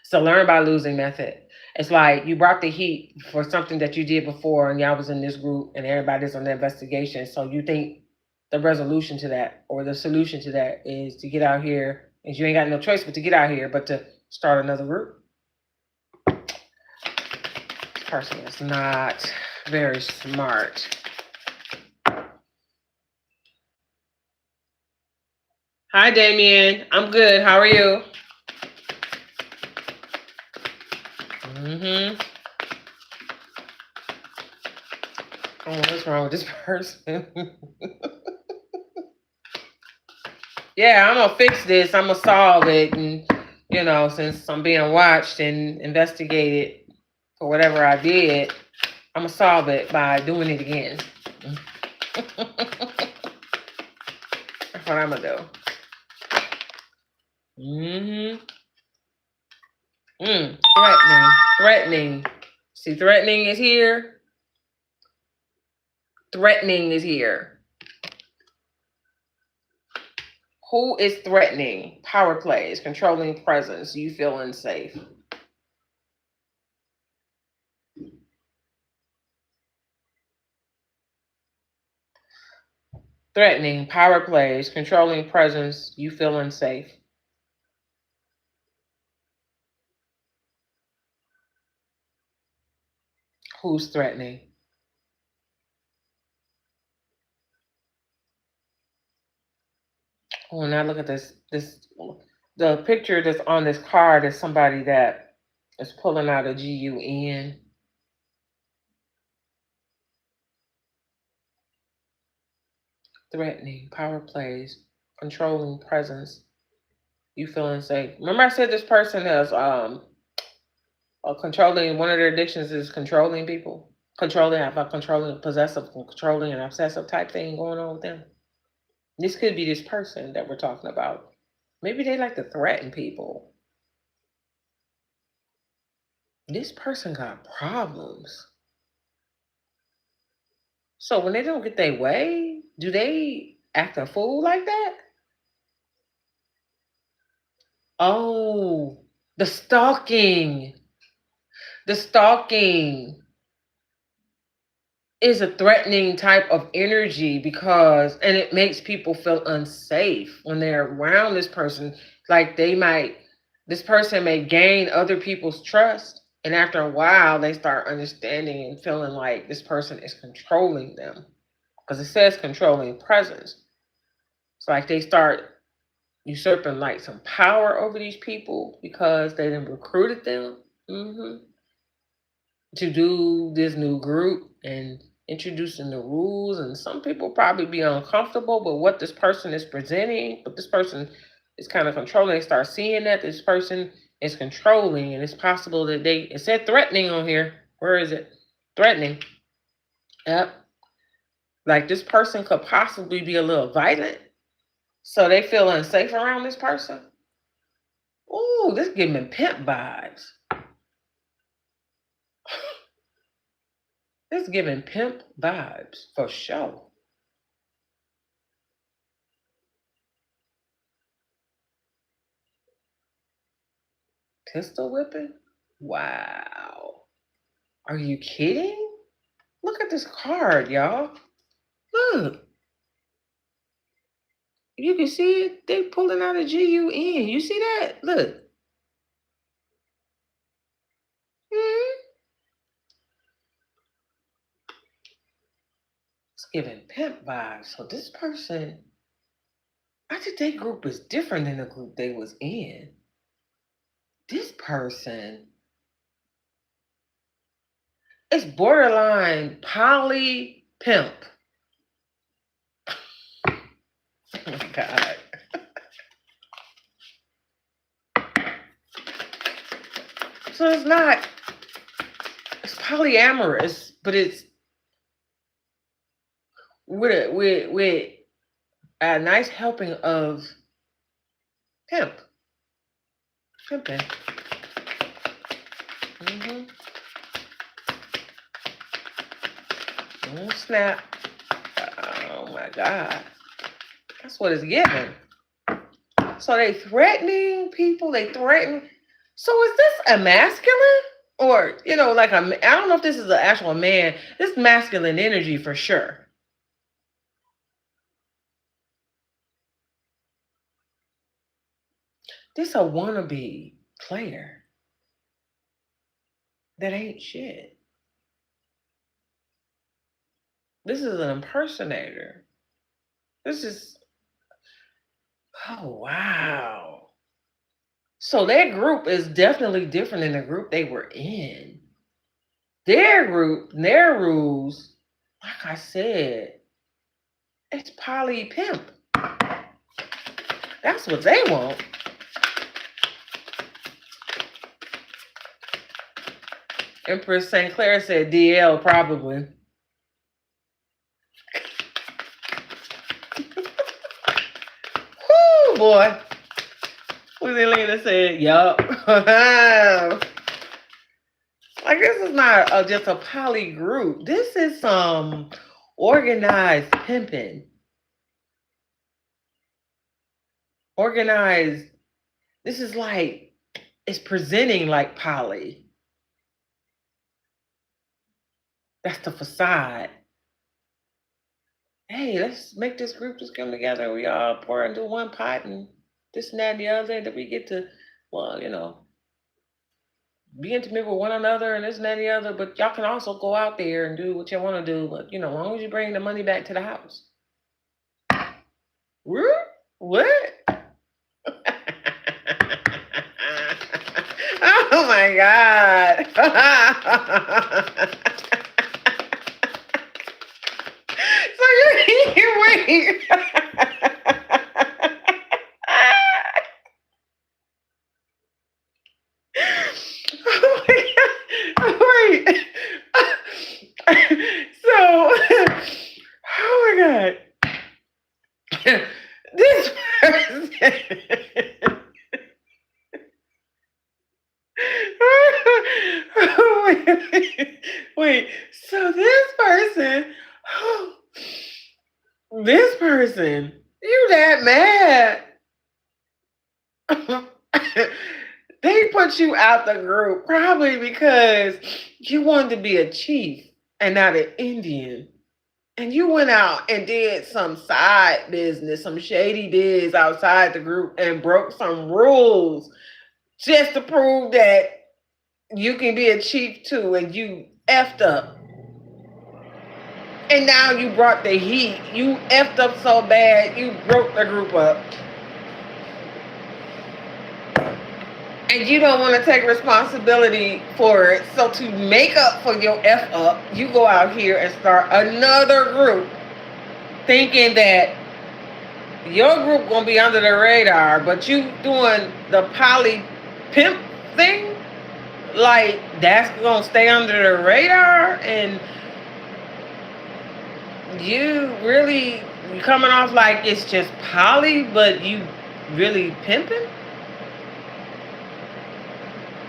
So learn by losing method. It's like you brought the heat for something that you did before and y'all was in this group and everybody's on the investigation. So you think the resolution to that or the solution to that is to get out here, and you ain't got no choice but to get out here, but to start another group. This person is not very smart. Hi, Damien. I'm good. How are you? Oh, what's wrong with this person? Yeah, I'm gonna fix this. I'm gonna solve it, and since I'm being watched and investigated for whatever I did, I'm gonna solve it by doing it again. That's what I'm gonna do. Threatening. See, threatening is here. Threatening is here. Who is threatening? Power plays, controlling presence. You feel unsafe. Threatening, power plays, controlling presence. You feel unsafe. Who's threatening? Oh, now look at this. The picture that's on this card is somebody that is pulling out a GUN. Threatening, power plays, controlling presence. You feel unsafe. Remember, I said this person is controlling. One of their addictions is controlling people. Have a controlling, possessive, controlling, and obsessive type thing going on with them. This could be this person that we're talking about. Maybe they like to threaten people. This person got problems. So when they don't get their way, do they act a fool like that? Oh, the stalking. The stalking is a threatening type of energy and it makes people feel unsafe when they're around this person. Like this person may gain other people's trust. And after a while, they start understanding and feeling like this person is controlling them. Because it says controlling presence. It's like they start usurping like some power over these people because they done recruited them to do this new group and introducing the rules. And some people probably be uncomfortable with what this person is presenting, but this person is kind of controlling. They start seeing that this person is controlling, and it's possible that it said threatening on here. Where is it? Threatening. Yep. Like this person could possibly be a little violent. So they feel unsafe around this person. Ooh, this giving me pimp vibes. This giving pimp vibes for sure. Pistol whipping? Wow. Are you kidding? Look at this card, y'all. Look. You can see it. They pulling out a GUN. You see that? Look. It's giving pimp vibes. So this person, I think their group is different than the group they was in. This person is borderline poly pimp. Oh my God. So it's polyamorous, but it's with a nice helping of pimping. Oh, snap. Oh my God. That's what it's giving. So they threatening people. So is this a masculine? Or, like I don't know if this is an actual man. This masculine energy for sure. This a wannabe player that ain't shit. This is an impersonator. Oh, wow. So their group is definitely different than the group they were in. Their group, their rules like I said, it's poly pimp. That's what they want. Empress St. Clair said DL probably. Whoo, boy. Lena said, yup. Like, this is not just a poly group. This is some organized pimping. Organized. This is like, it's presenting like poly. That's the facade. Hey, let's make this group just come together. We all pour into one pot and this and that and the other. And then we get to, well, you know, be intimate with one another and this and that and the other. But y'all can also go out there and do what you want to do. But, you know, as long as you bring the money back to the house. What? Oh my God. So you wait. Wait. So, oh my God. This person. Wait. So this person, you that mad? They put you out the group probably because you wanted to be a chief and not an Indian. And you went out and did some side business, some shady biz outside the group and broke some rules just to prove that you can be a chief too, and you effed up. And now you brought the heat. You effed up so bad, you broke the group up. And you don't want to take responsibility for it. So to make up for your F up, you go out here and start another group thinking that your group gonna be under the radar, but you doing the poly pimp thing, like that's gonna stay under the radar, and you really coming off like it's just poly, but you really pimping.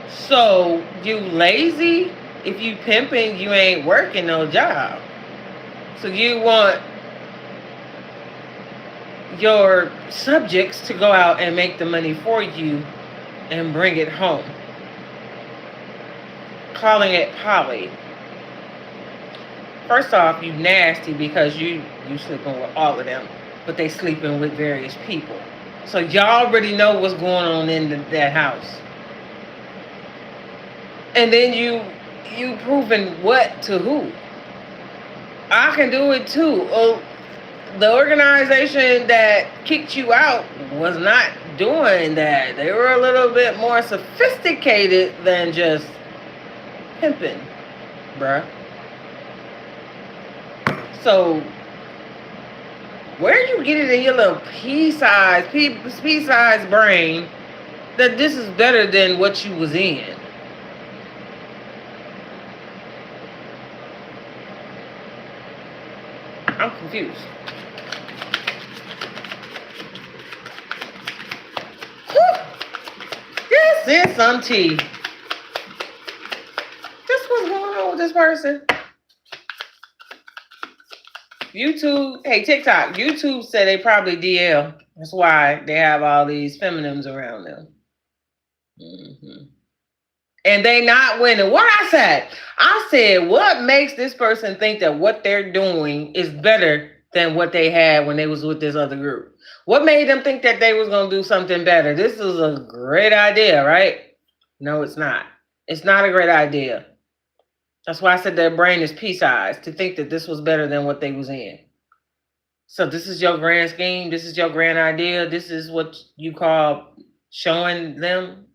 So you lazy if you pimping, you ain't working no job. So you want your subjects to go out and make the money for you and bring it home. Calling it poly. First off, you nasty because you sleeping with all of them, but they sleeping with various people. So y'all already know what's going on in that house. And then you proving what to who? I can do it too. Oh, the organization that kicked you out was not doing that. They were a little bit more sophisticated than just pimping, bruh. So where you get it in your little pea-sized brain that this is better than what you was in? I'm confused. This is some tea. This what's going on with this person. YouTube, hey TikTok, YouTube said they probably DL. That's why they have all these feminines around them. Mm-hmm. And they not winning. What I said, what makes this person think that what they're doing is better than what they had when they was with this other group? What made them think that they was going to do something better? This is a great idea, right? No, it's not. It's not a great idea. That's why I said their brain is pea-sized to think that this was better than what they was in. So this is your grand scheme. This is your grand idea. This is what you call showing them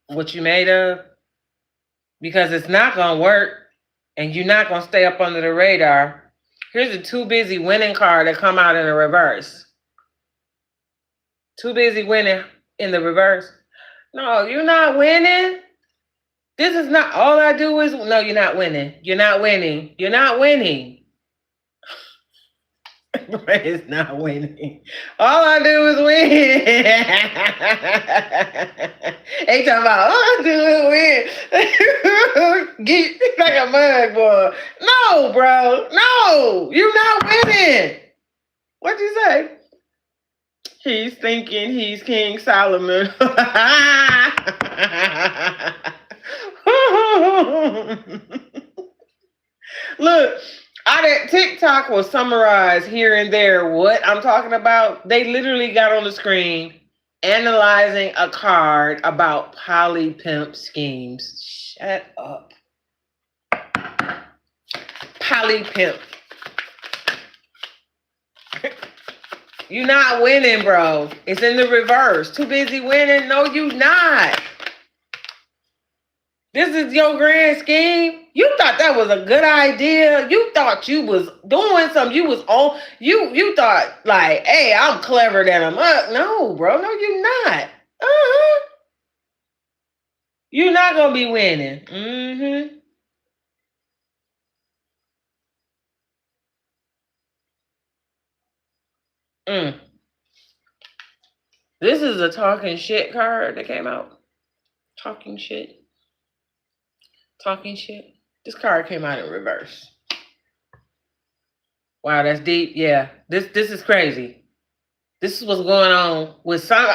what you made of. Because it's not going to work, and you're not going to stay up under the radar. Here's a too busy winning card that come out in the reverse. Too busy winning in the reverse. No, you're not winning. This is not, all I do is, no, you're not winning. You're not winning. You're not winning. It's not winning. All I do is win. They talking about all I do is win. Get like a mug, boy. No, bro. No, you're not winning. What'd you say? He's thinking he's King Solomon. Look, TikTok will summarize here and there what I'm talking about. They literally got on the screen analyzing a card about poly pimp schemes. Shut up. Poly pimp. You're not winning, bro. It's in the reverse. Too busy winning? No, you not. This is your grand scheme. You thought that was a good idea. You thought you was doing something. You was on. You thought like, hey, I'm clever than I'm up. No, bro. No, you're not. You're not gonna be winning. This is a talking shit card that came out. Talking shit. Talking shit. This card came out in reverse. Wow, that's deep. Yeah, this is crazy. This is what's going on with some.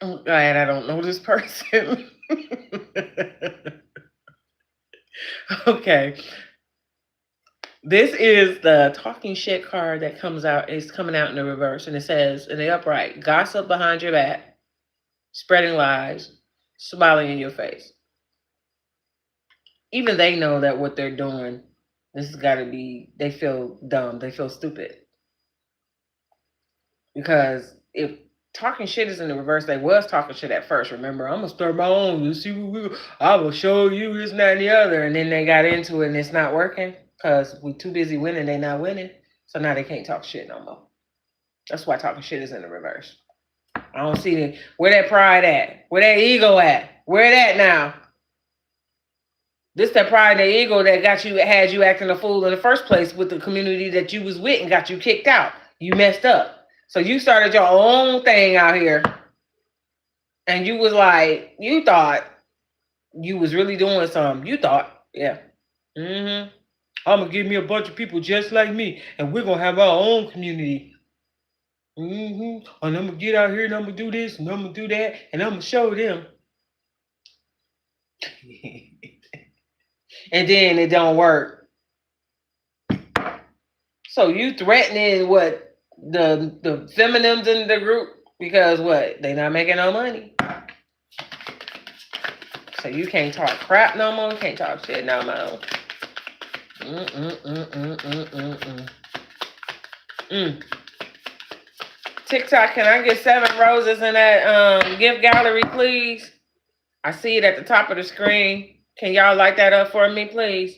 I'm glad I don't know this person. Okay. This is the talking shit card that comes out. It's coming out in the reverse, and it says in the upright, gossip behind your back, spreading lies, smiling in your face. Even they know that what they're doing, this has got to be, they feel dumb. They feel stupid. Because if talking shit is in the reverse, they was talking shit at first. Remember, I'm going to start my own. You see, I will show you this, and that, and the other. And then they got into it, and it's not working. Because we too busy winning, they not winning. So now they can't talk shit no more. That's why talking shit is in the reverse. I don't see where that pride at? Where that ego at? Where that now? This that pride and ego that had you acting a fool in the first place with the community that you was with and got you kicked out. You messed up. So you started your own thing out here. And you was like, you thought you was really doing something. You thought, yeah. I'm going to give me a bunch of people just like me, and we're going to have our own community. And I'm going to get out here, and I'm going to do this, and I'm going to do that, and I'm going to show them. And then it don't work. So you threatening what? The feminines in the group? Because what? They not making no money. So you can't talk crap no more, can't talk shit no more. TikTok, can I get 7 roses in that gift gallery, please? I see it at the top of the screen. Can y'all light that up for me, please?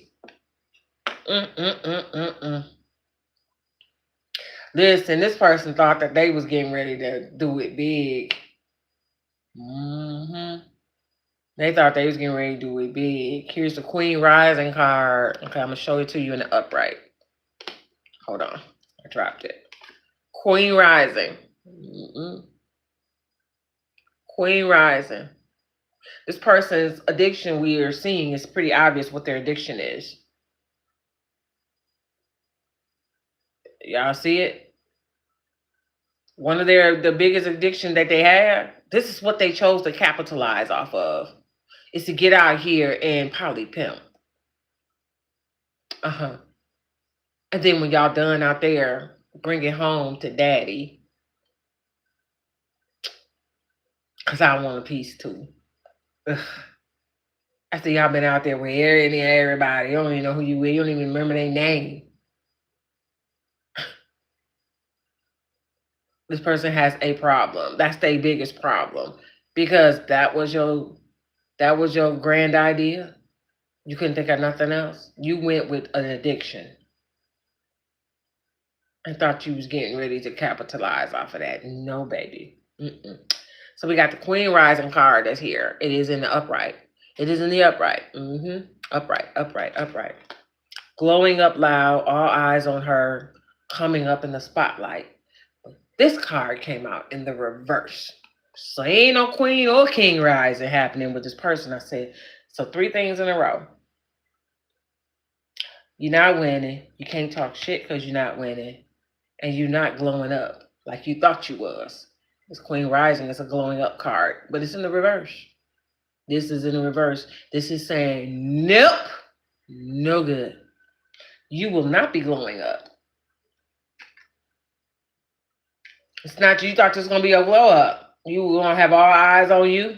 Listen, this person thought that they was getting ready to do it big. They thought they was getting ready to do it big. Here's the Queen Rising card. Okay, I'm going to show it to you in the upright. Hold on. I dropped it. Queen Rising. Queen Rising. This person's addiction we are seeing is pretty obvious what their addiction is. Y'all see it? One of the biggest addiction that they have, this is what they chose to capitalize off of, is to get out here and poly pimp. And then when y'all done out there, bring it home to daddy. Because I want a piece too. After y'all been out there with everybody, you don't even know who you with, you don't even remember their name. This person has a problem. That's their biggest problem. Because that was your grand idea. You couldn't think of nothing else. You went with an addiction and thought you was getting ready to capitalize off of that. No, baby. Mm-mm. So we got the Queen Rising card that's here. It is in the upright. It is in the upright. Upright, upright, upright. Glowing up loud, all eyes on her, coming up in the spotlight. This card came out in the reverse. So ain't no Queen or King Rising happening with this person. I said, so 3 things in a row. You're not winning. You can't talk shit because you're not winning. And you're not glowing up like you thought you was. This Queen Rising is a glowing up card, but it's in the reverse. This is in the reverse. This is saying, nope, no good. You will not be glowing up. It's not you thought this was going to be a glow up. You were going to have all eyes on you.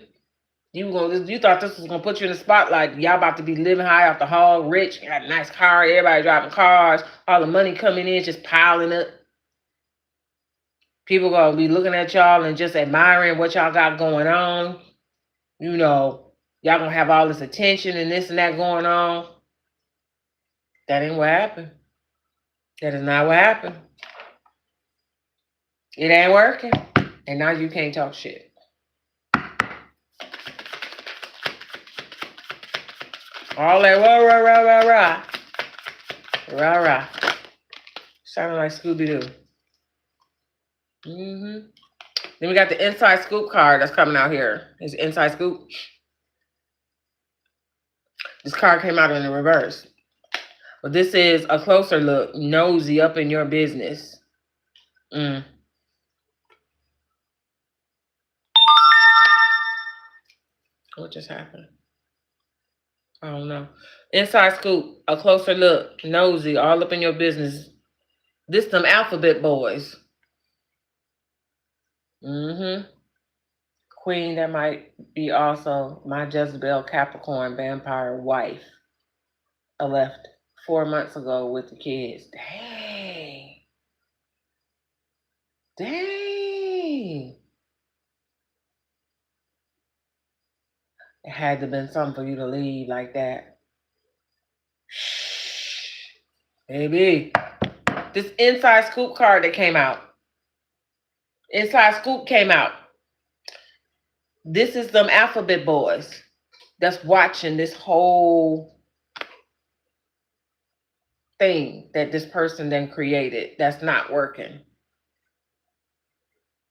You thought this was going to put you in the spotlight. Y'all about to be living high off the hog, rich, got a nice car, everybody driving cars, all the money coming in, just piling up. People going to be looking at y'all and just admiring what y'all got going on. You know, y'all going to have all this attention and this and that going on. That ain't what happened. That is not what happened. It ain't working. And now you can't talk shit. All that rah, rah, rah, rah, rah. Rah, rah. Sounding like Scooby-Doo. Then we got the Inside Scoop card that's coming out here. It's Inside Scoop. This card came out in the reverse. But this is a closer look. Nosy up in your business. What just happened? I don't know. Inside Scoop, a closer look. Nosy, all up in your business. This them alphabet boys. Queen, that might be also my Jezebel Capricorn vampire wife. I left 4 months ago with the kids. Dang. It had to have been something for you to leave like that. Shh. Baby. This Inside Scoop card that came out. Inside Scoop came out. This is them alphabet boys that's watching this whole thing that this person then created that's not working.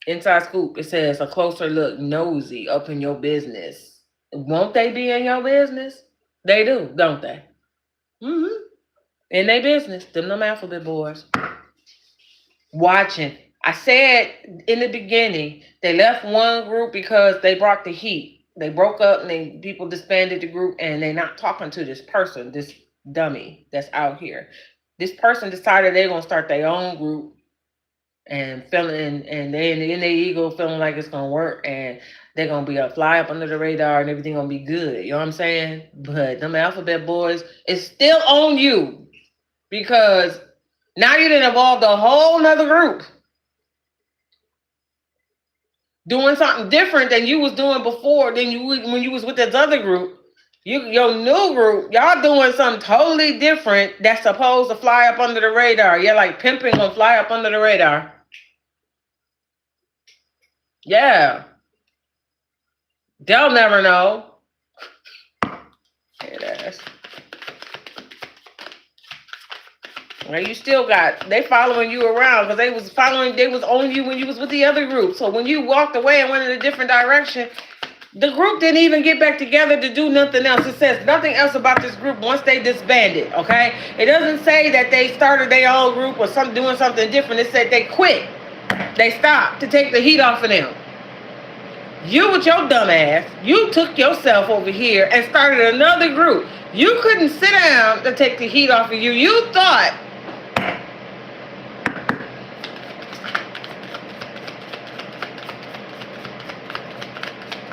Inside Scoop, it says a closer look, nosy up in your business. Won't they be in your business? They do, don't they? In their business, them alphabet boys. Watching. I said in the beginning, they left one group because they brought the heat. They broke up and people disbanded the group and they're not talking to this person, this dummy that's out here. This person decided they're going to start their own group and feeling, and they in their ego feeling like it's going to work and they're going to be a fly up under the radar and everything going to be good. You know what I'm saying? But them alphabet boys, it's still on you because now you done evolved a whole nother group. Doing something different than you was doing before, when you was with this other group. Your new group, y'all doing something totally different that's supposed to fly up under the radar. You're like pimping gonna fly up under the radar. Yeah. They'll never know. It is. Well, you still got, they following you around because they was on you when you was with the other group. So when you walked away and went in a different direction, the group didn't even get back together to do nothing else. It says nothing else about this group once they disbanded, okay? It doesn't say that they started their own group or doing something different. It said they quit. They stopped to take the heat off of them. You with your dumb ass, you took yourself over here and started another group. You couldn't sit down to take the heat off of you. You thought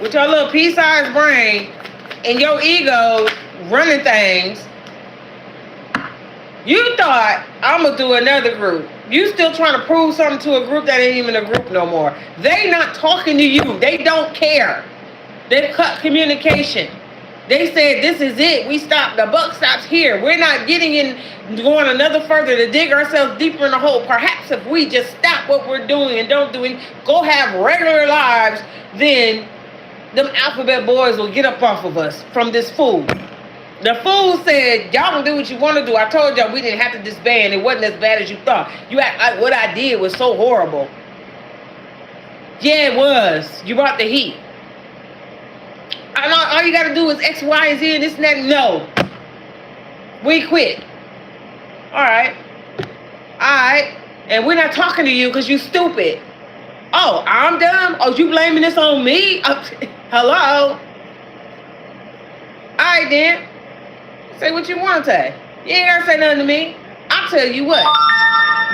with your little pea-sized brain and your ego running things, you thought, I'm going to do another group. You still trying to prove something to a group that ain't even a group no more. They not talking to you. They don't care. They've cut communication. They said this is it. We stop. The buck stops here. We're not getting in, going another further to dig ourselves deeper in the hole. Perhaps if we just stop what we're doing and don't do it, go have regular lives, then them alphabet boys will get up off of us from this fool. The fool said, y'all can do what you want to do. I told y'all we didn't have to disband. It wasn't as bad as you thought. You act like what I did was so horrible. Yeah, it was. You brought the heat. All you got to do is X, Y, and Z, and this and that. No. We quit. All right. And we're not talking to you because you stupid. Oh, I'm dumb? Oh, you blaming this on me? Hello? All right, then. Say what you want to say. You ain't gotta say nothing to me. I'll tell you what.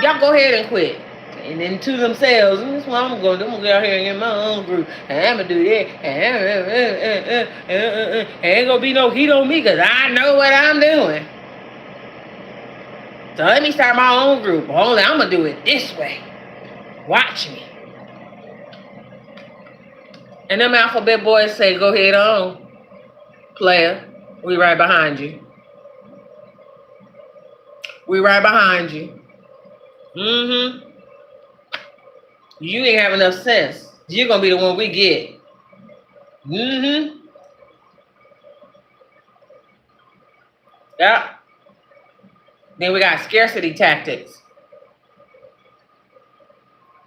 Y'all go ahead and quit. And then to themselves, this is what I'm going to do. I'm going to go out here and get my own group. And I'm going to do that. And ain't going to be no heat on me because I know what I'm doing. So let me start my own group. Only I'm going to do it this way. Watch me. And them alphabet boys say, go ahead on, player. We right behind you. We right behind you. Mm-hmm. You ain't have enough sense. You're going to be the one we get. Mm-hmm. Yeah. Then we got scarcity tactics.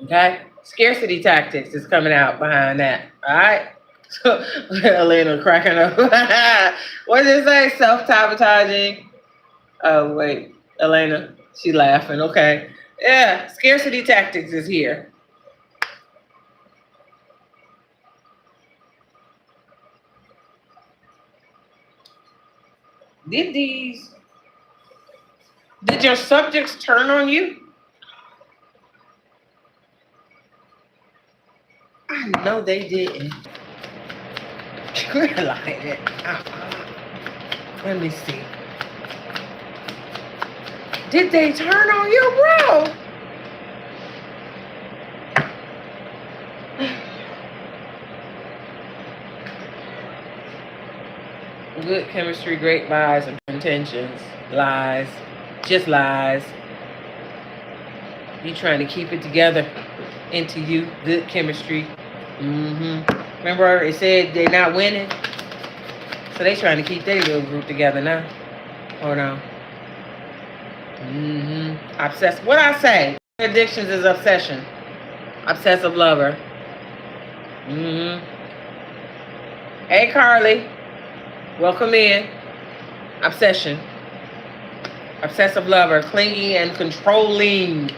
Okay? Scarcity tactics is coming out behind that. All right? So, Elena cracking up. What did it say? Self-sabotaging. Oh, wait. Elena, she laughing. Okay. Yeah, scarcity tactics is here. Did your subjects turn on you? I know they didn't. Like it. Let me see. Did they turn on you, bro? Good chemistry, great lies and intentions. Lies. Just lies. You trying to keep it together into you. Good chemistry. Mm-hmm. Remember it said they're not winning? So they trying to keep their little group together now. Hold on. Mm-hmm. Obsessed. What I say? Addictions is obsession. Obsessive lover. Mm-hmm. Hey, Carly. Welcome in. Obsession. Obsessive lover. Clingy and controlling.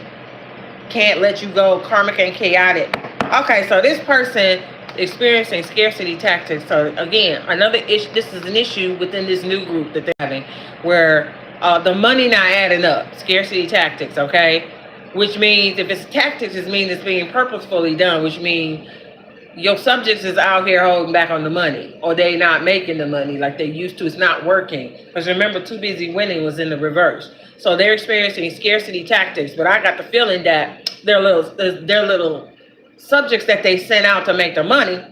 Can't let you go. Karmic and chaotic. Okay, so this person experiencing scarcity tactics. So again, another issue. This is an issue within this new group that they're having, where the money not adding up. Scarcity tactics. Okay, which means if it's tactics, it means it's being purposefully done. Which means your subjects is out here holding back on the money, or they not making the money like they used to. It's not working. Because remember, too busy winning was in the reverse. So they're experiencing scarcity tactics. But I got the feeling that their little subjects that they sent out to make the money,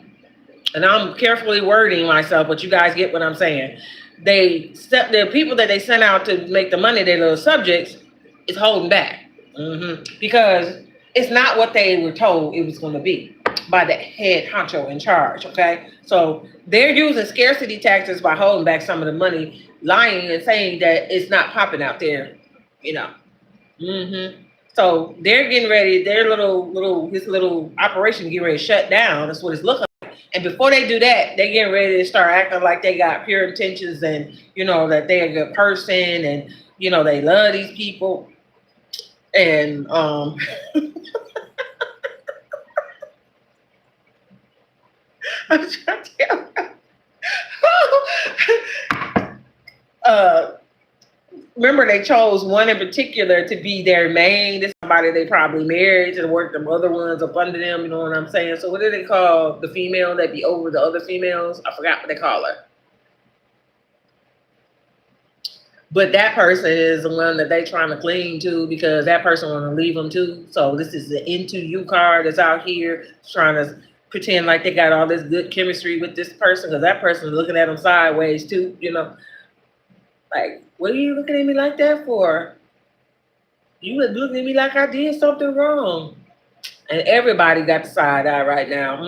and I'm carefully wording myself, but you guys get what I'm saying. The people that they sent out to make the money, their little subjects, is holding back. Mm-hmm. Because it's not what they were told it was going to be by the head honcho in charge, okay? So they're using scarcity tactics by holding back some of the money, lying and saying that it's not popping out there, you know. Mm-hmm. So they're getting ready, his little operation getting ready to shut down. That's what it's looking like. And before they do that, they're getting ready to start acting like they got pure intentions and, you know, that they're a good person and, you know, they love these people. And I'm trying to tell remember, they chose one in particular to be their main. This is somebody they probably married to work the other ones up under them. You know what I'm saying? So what do they call the female that be over the other females? I forgot what they call her. But that person is the one that they trying to cling to because that person want to leave them too. So this is the into you card that's out here trying to pretend like they got all this good chemistry with this person because that person's looking at them sideways too, you know. Like, what are you looking at me like that for? You was looking at me like I did something wrong. And everybody got the side eye right now.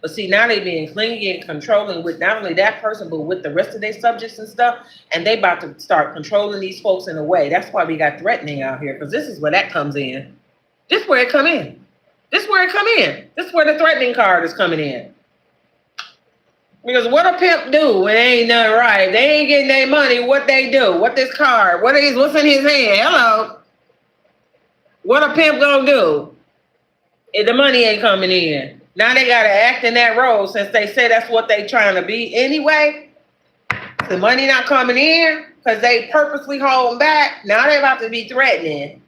But see, now they being clingy and controlling with not only that person, but with the rest of their subjects and stuff. And they about to start controlling these folks in a way. That's why we got threatening out here, because this is where that comes in. This is where it come in. This is where it come in. This is where the threatening card is coming in. Because what a pimp do when they ain't nothing right? They ain't getting their money. What they do? What this card? What's in his hand? Hello. What a pimp gonna do if the money ain't coming in? Now they gotta act in that role since they say that's what they trying to be anyway. The money not coming in because they purposely holding back. Now they about to be threatening.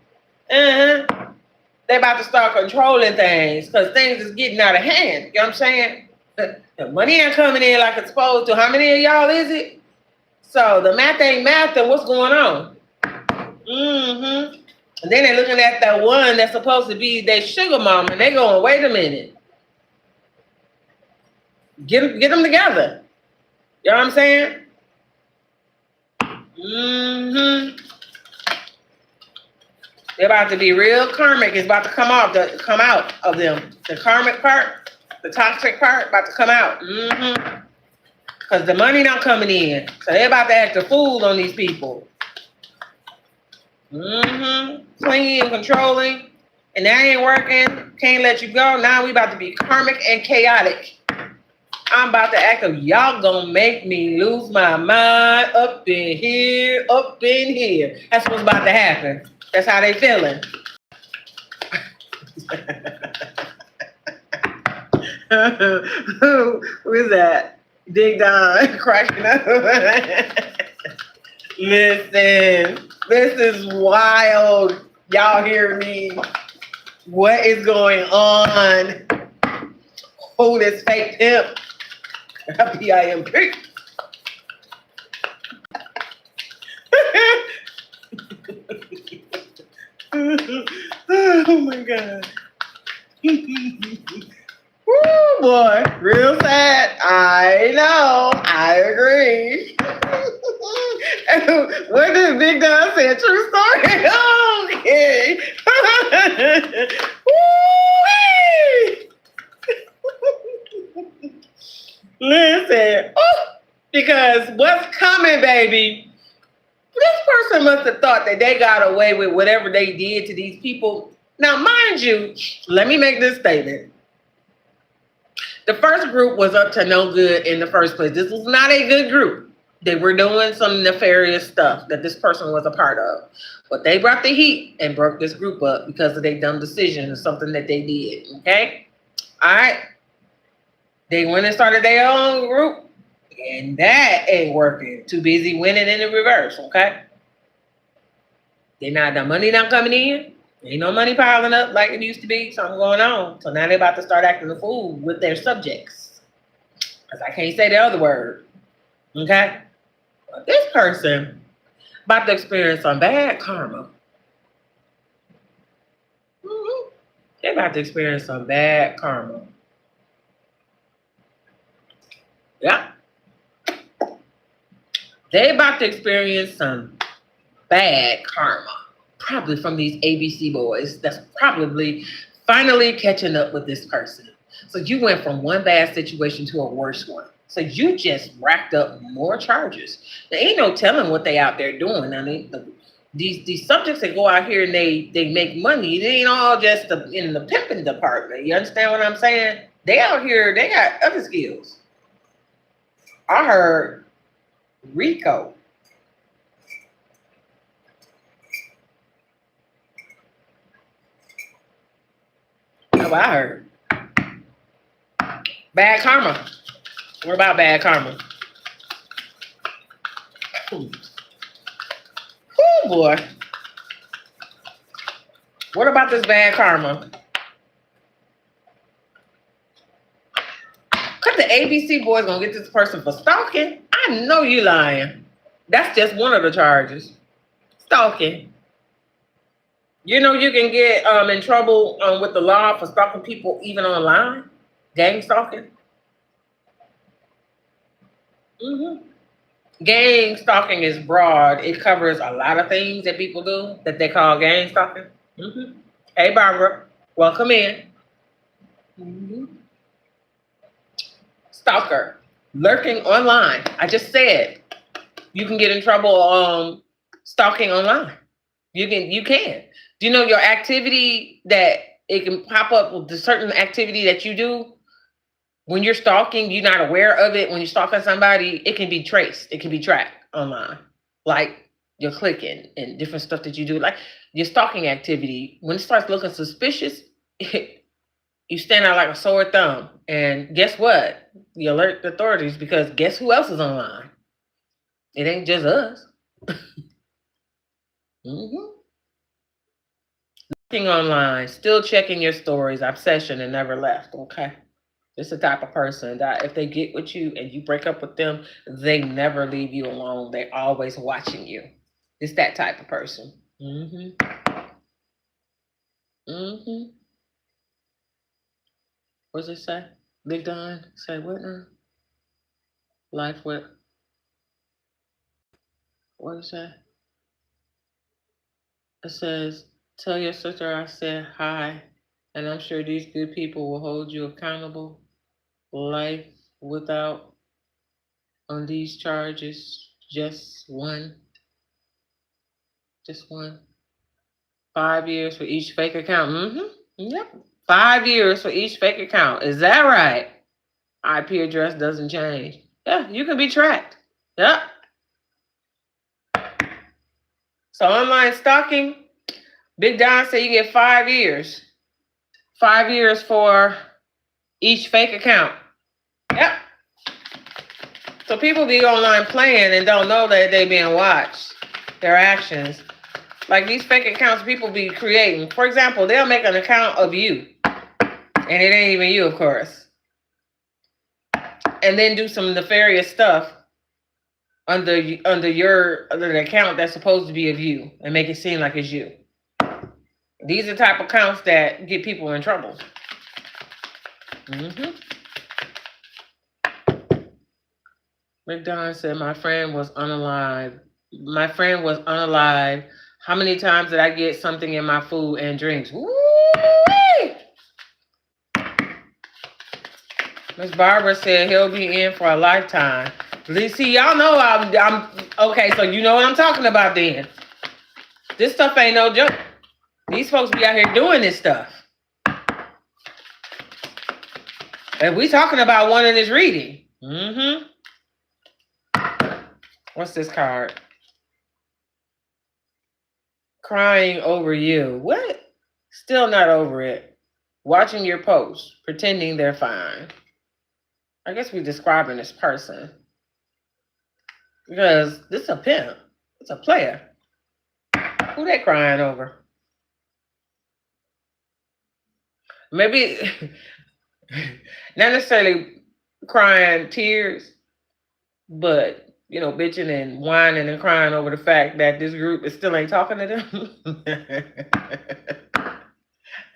They about to start controlling things because things is getting out of hand. You know what I'm saying? The money ain't coming in like it's supposed to. How many of y'all is it? So the math ain't math, and what's going on? And then they're looking at that one that's supposed to be their sugar mama, and they going, wait a minute. Get them together. You know what I'm saying? They're about to be real karmic. It's about to come out of them. The karmic part, the toxic part, about to come out. Because the money not coming in. So they're about to act a fool on these people. Clingy and controlling. And that ain't working. Can't let you go. Now we about to be karmic and chaotic. I'm about to act up. Y'all gonna make me lose my mind up in here, up in here. That's what's about to happen. That's how they feeling. Who is that? Dig Don cracking up. Listen, this is wild. Y'all hear me? What is going on? Who this fake pimp? P-I-M-P. Oh my God. Woo, boy, real sad. I know. I agree. What did Big Don say? A true story? Okay. Listen, because what's coming, baby? This person must have thought that they got away with whatever they did to these people. Now, mind you, let me make this statement. The first group was up to no good in the first place. This was not a good group. They were doing some nefarious stuff that this person was a part of. But they brought the heat and broke this group up because of their dumb decision or something that they did, okay? All right? They went and started their own group, and that ain't working. Too busy winning in the reverse, okay? The money not coming in. Ain't no money piling up like it used to be. Something going on. So now they're about to start acting a fool with their subjects. Because I can't say the other word. Okay? But this person about to experience some bad karma. They're about to experience some bad karma. Yeah. They about to experience some bad karma. Probably from these ABC boys that's probably finally catching up with this person. So you went from one bad situation to a worse one. So you just racked up more charges. There ain't no telling what they out there doing. I mean, these subjects that go out here and they make money, they ain't all just in the pimping department. You understand what I'm saying? They out here, they got other skills. I heard Rico. That's what I heard. Bad karma. What about bad karma? Oh boy. What about this bad karma? Cause the ABC boys gonna get this person for stalking. I know you lying. That's just one of the charges. Stalking. You know you can get in trouble with the law for stalking people even online. Gang stalking? Gang stalking is broad. It covers a lot of things that people do that they call gang stalking. Hey, Barbara, welcome in. Stalker, lurking online. I just said you can get in trouble stalking online. You can. Do you know your activity that it can pop up with the certain activity that you do? When you're stalking, you're not aware of it. When you're stalking somebody, it can be traced. It can be tracked online. Like you're clicking and different stuff that you do. Like your stalking activity, when it starts looking suspicious, you stand out like a sore thumb. And guess what? You alert the authorities because guess who else is online? It ain't just us. Looking online, still checking your stories, obsession, and never left. Okay. It's the type of person that if they get with you and you break up with them, they never leave you alone. They're always watching you. It's that type of person. What does it say? Big Don, say what now? Life with. What does it say? It says, tell your sister I said hi, and I'm sure these good people will hold you accountable. Life without on these charges, just one. 5 years for each fake account. Yep. 5 years for each fake account. Is that right? IP address doesn't change. Yeah, you can be tracked. Yep. So online stalking, Big Don said you get 5 years. 5 years for each fake account. Yep. So people be online playing and don't know that they being watched. Their actions. Like these fake accounts people be creating. For example, they'll make an account of you. And it ain't even you, of course. And then do some nefarious stuff under the account that's supposed to be of you and make it seem like it's you. These are the type of accounts that get people in trouble. McDonald said, my friend was unalive. How many times did I get something in my food and drinks? Woo-wee! Miss Barbara said he'll be in for a lifetime. See, y'all know I'm okay, so you know what I'm talking about then. This stuff ain't no joke. These folks be out here doing this stuff. And we talking about one in this reading. What's this card? Crying over you. What? Still not over it. Watching your posts, pretending they're fine. I guess we're describing this person. Because this is a pimp. It's a player. Who they crying over? Maybe not necessarily crying tears, but bitching and whining and crying over the fact that this group is still ain't talking to them.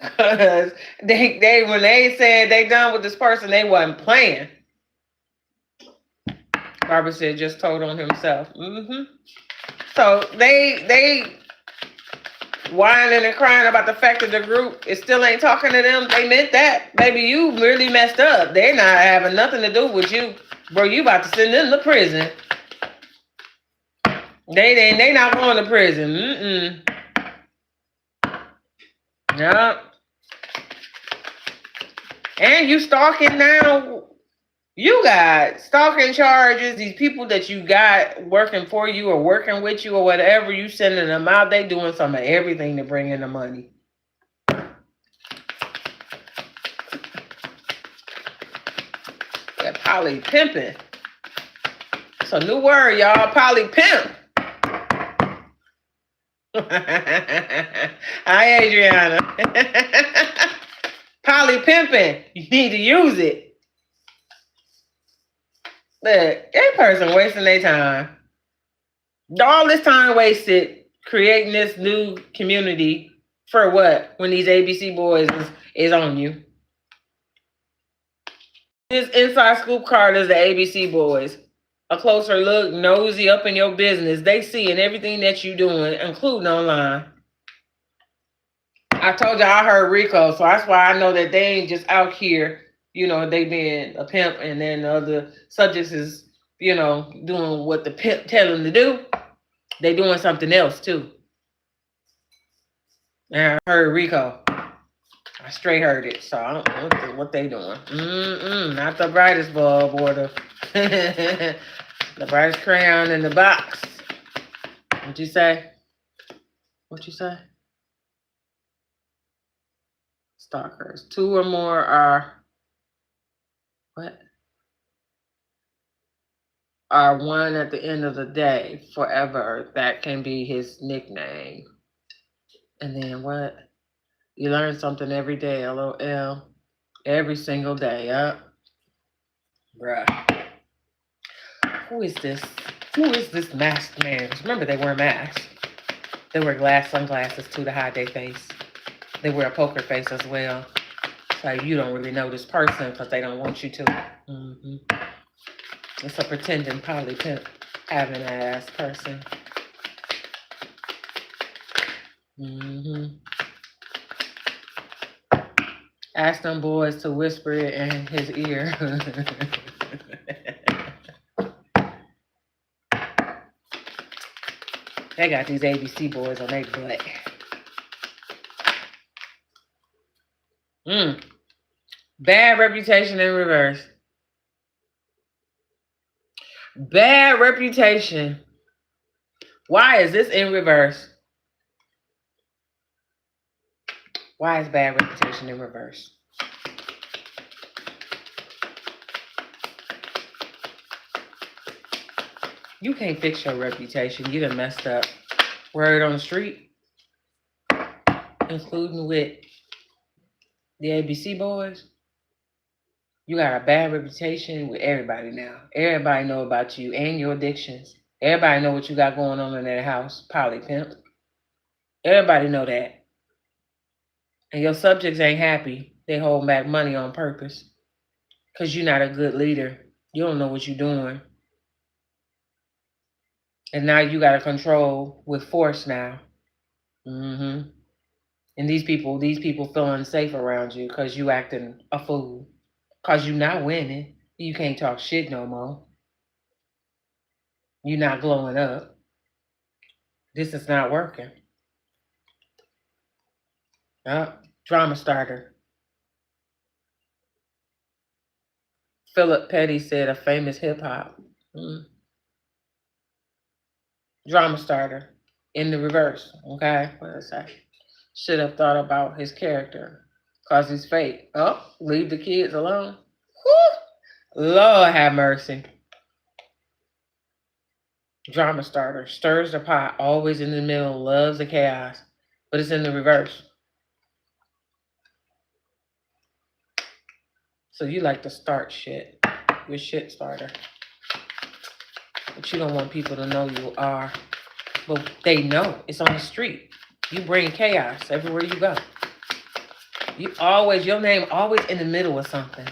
Because they when they said they done with this person, they wasn't playing. Barbara said just told on himself. So they whining and crying about the fact that the group is still ain't talking to them. They meant that. Baby, you really messed up. They're not having nothing to do with you. Bro, you about to send them to prison. They not going to prison. No. And you stalking now. You got stalking charges. These people that you got working for you or working with you or whatever, you sending them out. They doing some of everything to bring in the money. That poly pimping. It's a new word, y'all. Poly pimp. Hi, Adriana. Poly pimping. You need to use it. Look, that person wasting their time. All this time wasted creating this new community for what? When these ABC boys is on you. His inside scoop card is the ABC boys. A closer look, nosy up in your business. They seeing everything that you doing, including online. I told you I heard Rico, so that's why I know that they ain't just out here, they being a pimp, and then the other subjects is, doing what the pimp tell them to do. They doing something else too. And I heard Rico. I straight heard it, so I don't know what they doing. Not the brightest bulb or the brightest crayon in the box. What'd you say? What you say? Stalkers. 2 or more are what? Are one at the end of the day, forever. That can be his nickname. And then what? You learn something every day, LOL. Every single day, yup. Bruh. Who is this? Who is this masked man? Remember, they wear masks. They wear sunglasses too to hide their face. They wear a poker face as well. So you don't really know this person because they don't want you to. It's a pretending poly pimp having an ass person. Ask them boys to whisper it in his ear. They got these ABC boys on their butt. Bad reputation in reverse. Bad reputation. Why is this in reverse? Why is bad reputation in reverse? You can't fix your reputation. You done messed up. Word on the street, including with the ABC boys. You got a bad reputation with everybody now. Everybody know about you and your addictions. Everybody know what you got going on in that house, poly pimp. Everybody know that. And your subjects ain't happy. They hold back money on purpose. Because you're not a good leader. You don't know what you're doing. And now you got to control with force now. And these people feel unsafe around you because you acting a fool. Because you're not winning. You can't talk shit no more. You're not glowing up. This is not working. Drama starter. Philip Petty said a famous hip hop. Drama starter. In the reverse. Okay? What did I say? Should have thought about his character. Because he's fake. Leave the kids alone. Whew. Lord have mercy. Drama starter. Stirs the pot. Always in the middle. Loves the chaos. But it's in the reverse. So you like to start shit. You're a shit starter. But you don't want people to know you are. But they know. It's on the street. You bring chaos everywhere you go. Your name always in the middle of something.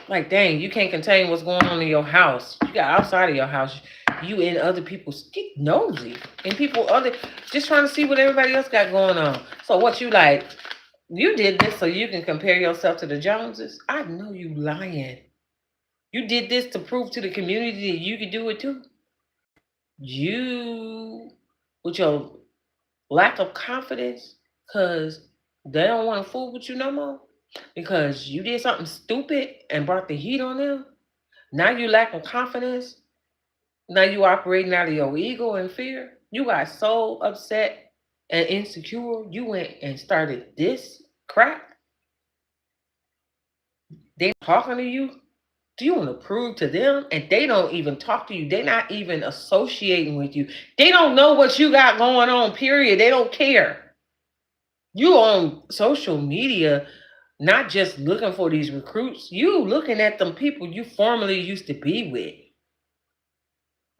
Like, dang, you can't contain what's going on in your house. You got outside of your house. You and other people's get nosy. And people just trying to see what everybody else got going on. So what you like, you did this so you can compare yourself to the Joneses? I know you lying. You did this to prove to the community that you could do it too. You, with your lack of confidence, because they don't want to fool with you no more. Because you did something stupid and brought the heat on them. Now you lacking confidence. Now you operating out of your ego and fear. You got so upset and insecure. You went and started this crap. They talking to you. Do you want to prove to them? And they don't even talk to you. They're not even associating with you. They don't know what you got going on, period. They don't care. You on social media, not just looking for these recruits. You looking at them people you formerly used to be with.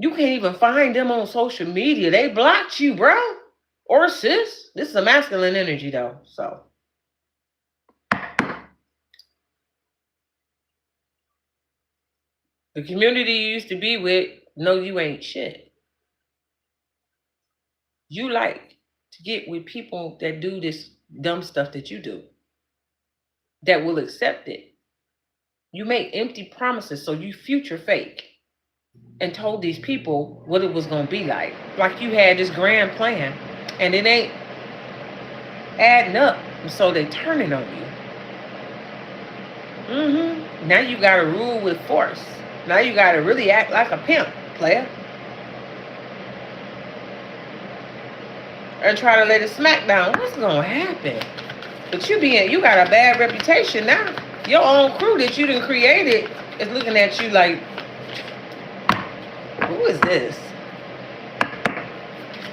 You can't even find them on social media. They blocked you, bro. Or sis. This is a masculine energy, though. So The community you used to be with know you ain't shit. You like to get with people that do this dumb stuff that you do, that will accept it. You make empty promises, so you future fake and told these people what it was going to be like. Like you had this grand plan and it ain't adding up, so they turning on you. Now you got to rule with force. Now you got to really act like a pimp, player. And try to let it smack down. What's going to happen? But you got a bad reputation now. Your own crew that you done created is looking at you like, who is this?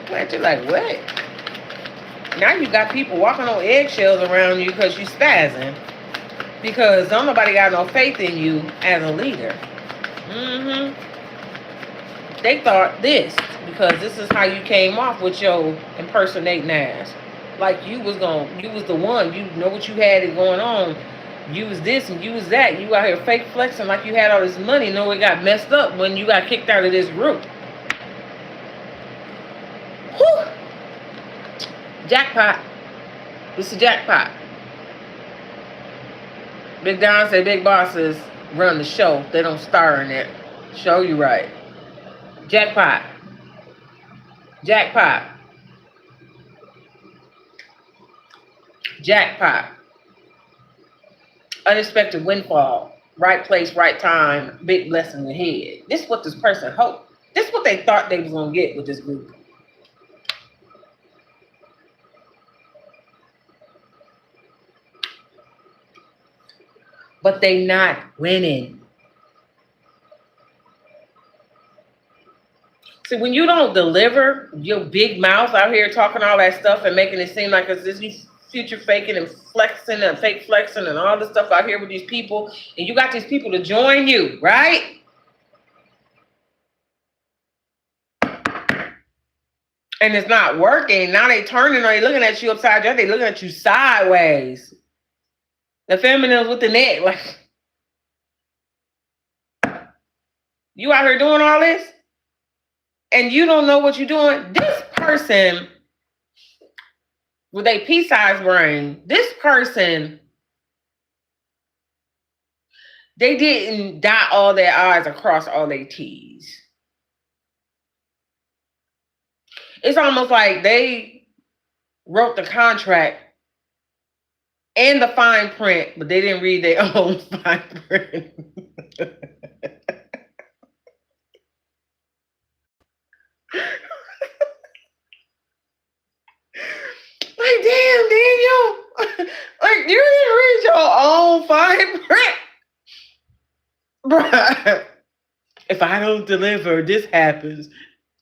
You're like, what? Now you got people walking on eggshells around you because you spazzing. Because don't nobody got no faith in you as a leader. They thought this, because this is how you came off with your impersonating ass. Like you was the one, you know what you had it going on. You was this and you was that. You out here fake flexing like you had all this money. No, it got messed up when you got kicked out of this group. Whew. Jackpot. This is jackpot. Big Don said big bosses run the show. They don't star in it. Show you right. Jackpot. Jackpot. Jackpot. Unexpected windfall. Right place, right time. Big blessing ahead. This is what this person hoped. This is what they thought they was going to get with this group. But they not winning. See, when you don't deliver, your big mouth out here talking all that stuff and making it seem like it's this future faking and flexing and fake flexing and all this stuff out here with these people, and you got these people to join you, right? And it's not working. Now they turning on you, looking at you upside down. They looking at you sideways. The feminines with the neck, like, you out here doing all this? And you don't know what you're doing? This person with a pea-sized brain, this person, they didn't dot all their I's across all their T's. It's almost like they wrote the contract and the fine print, but they didn't read their own fine print. Like, damn, Daniel. Like, you didn't read your own fine print. Bruh. If I don't deliver, this happens.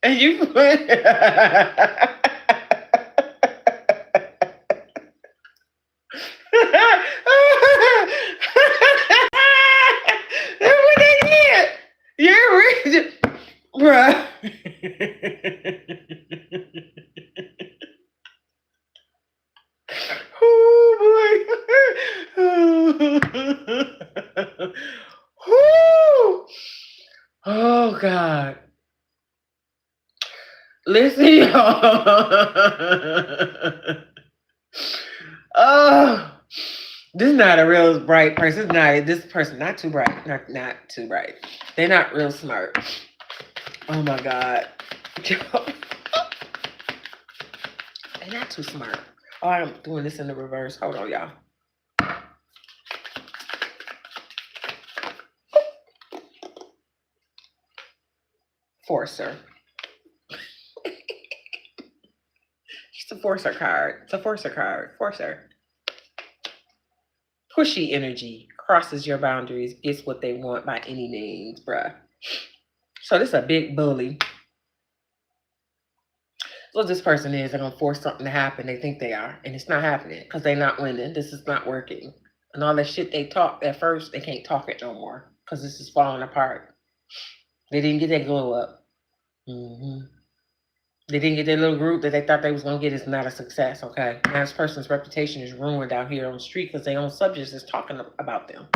And you put... That's what they did. You're reading, bruh. Oh boy. Oh God. Listen, y'all. Oh. This is not a real bright person. This person not too bright. Not too bright. They're not real smart. Oh my God. They're not too smart. Oh, I'm doing this in the reverse. Hold on, y'all. Forcer. It's a forcer card. It's a forcer card. Forcer. Pushy energy crosses your boundaries, gets what they want by any means, bruh. So this is a big bully. What this person is, they're gonna force something to happen. They think they are, and it's not happening because they're not winning. This is not working, and all that shit they talked at first, they can't talk it no more because this is falling apart. They didn't get that glow up. They didn't get their little group that they thought they was gonna get. Is not a success. Okay, now this person's reputation is ruined out here on the street because their own subjects is talking about them.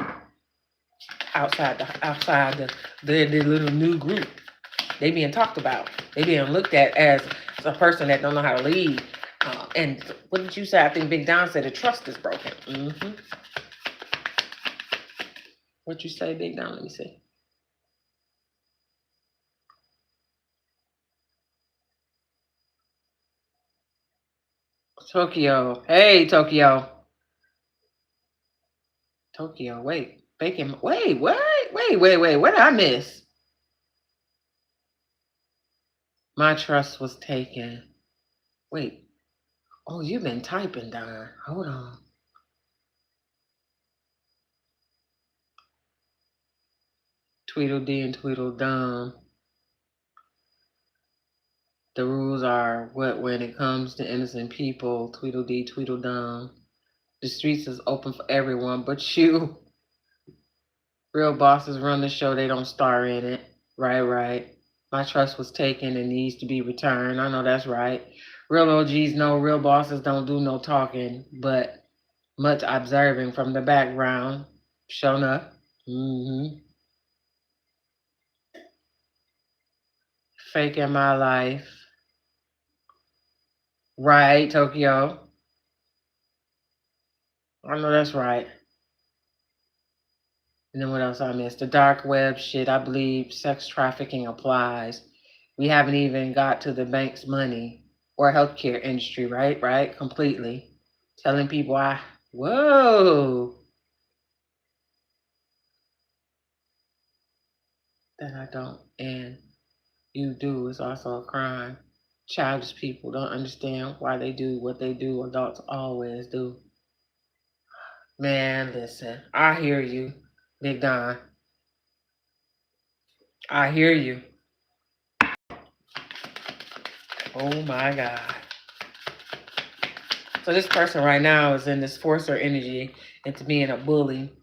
outside the little new group. They being talked about. They being looked at as a person that don't know how to lead. And what did you say? I think Big Don said the trust is broken. Mm-hmm. What you say, Big Don? Let me see. Tokyo. Hey, Tokyo. Tokyo, wait. Bacon. Wait, what? Wait. What did I miss? My trust was taken. Wait. Oh, you've been typing, Don. Hold on. Tweedledee and Tweedledum. The rules are what when it comes to innocent people, Tweedledee, Tweedledum. The streets is open for everyone but you. Real bosses run the show, they don't star in it. Right. My trust was taken and needs to be returned. I know that's right. Real OGs know real bosses don't do no talking, but much observing from the background. Shown up. Mm-hmm. Faking my life. Right, Tokyo. I know that's right. And then what else I missed? The dark web shit. I believe sex trafficking applies. We haven't even got to the bank's money or healthcare industry, right? Completely. Telling people whoa, that I don't. And you do is also a crime. Childish people don't understand why they do what they do. Adults always do. Man, listen, I hear you, Big Don. I hear you. Oh my God. So this person right now is in this forcer energy into being a bully.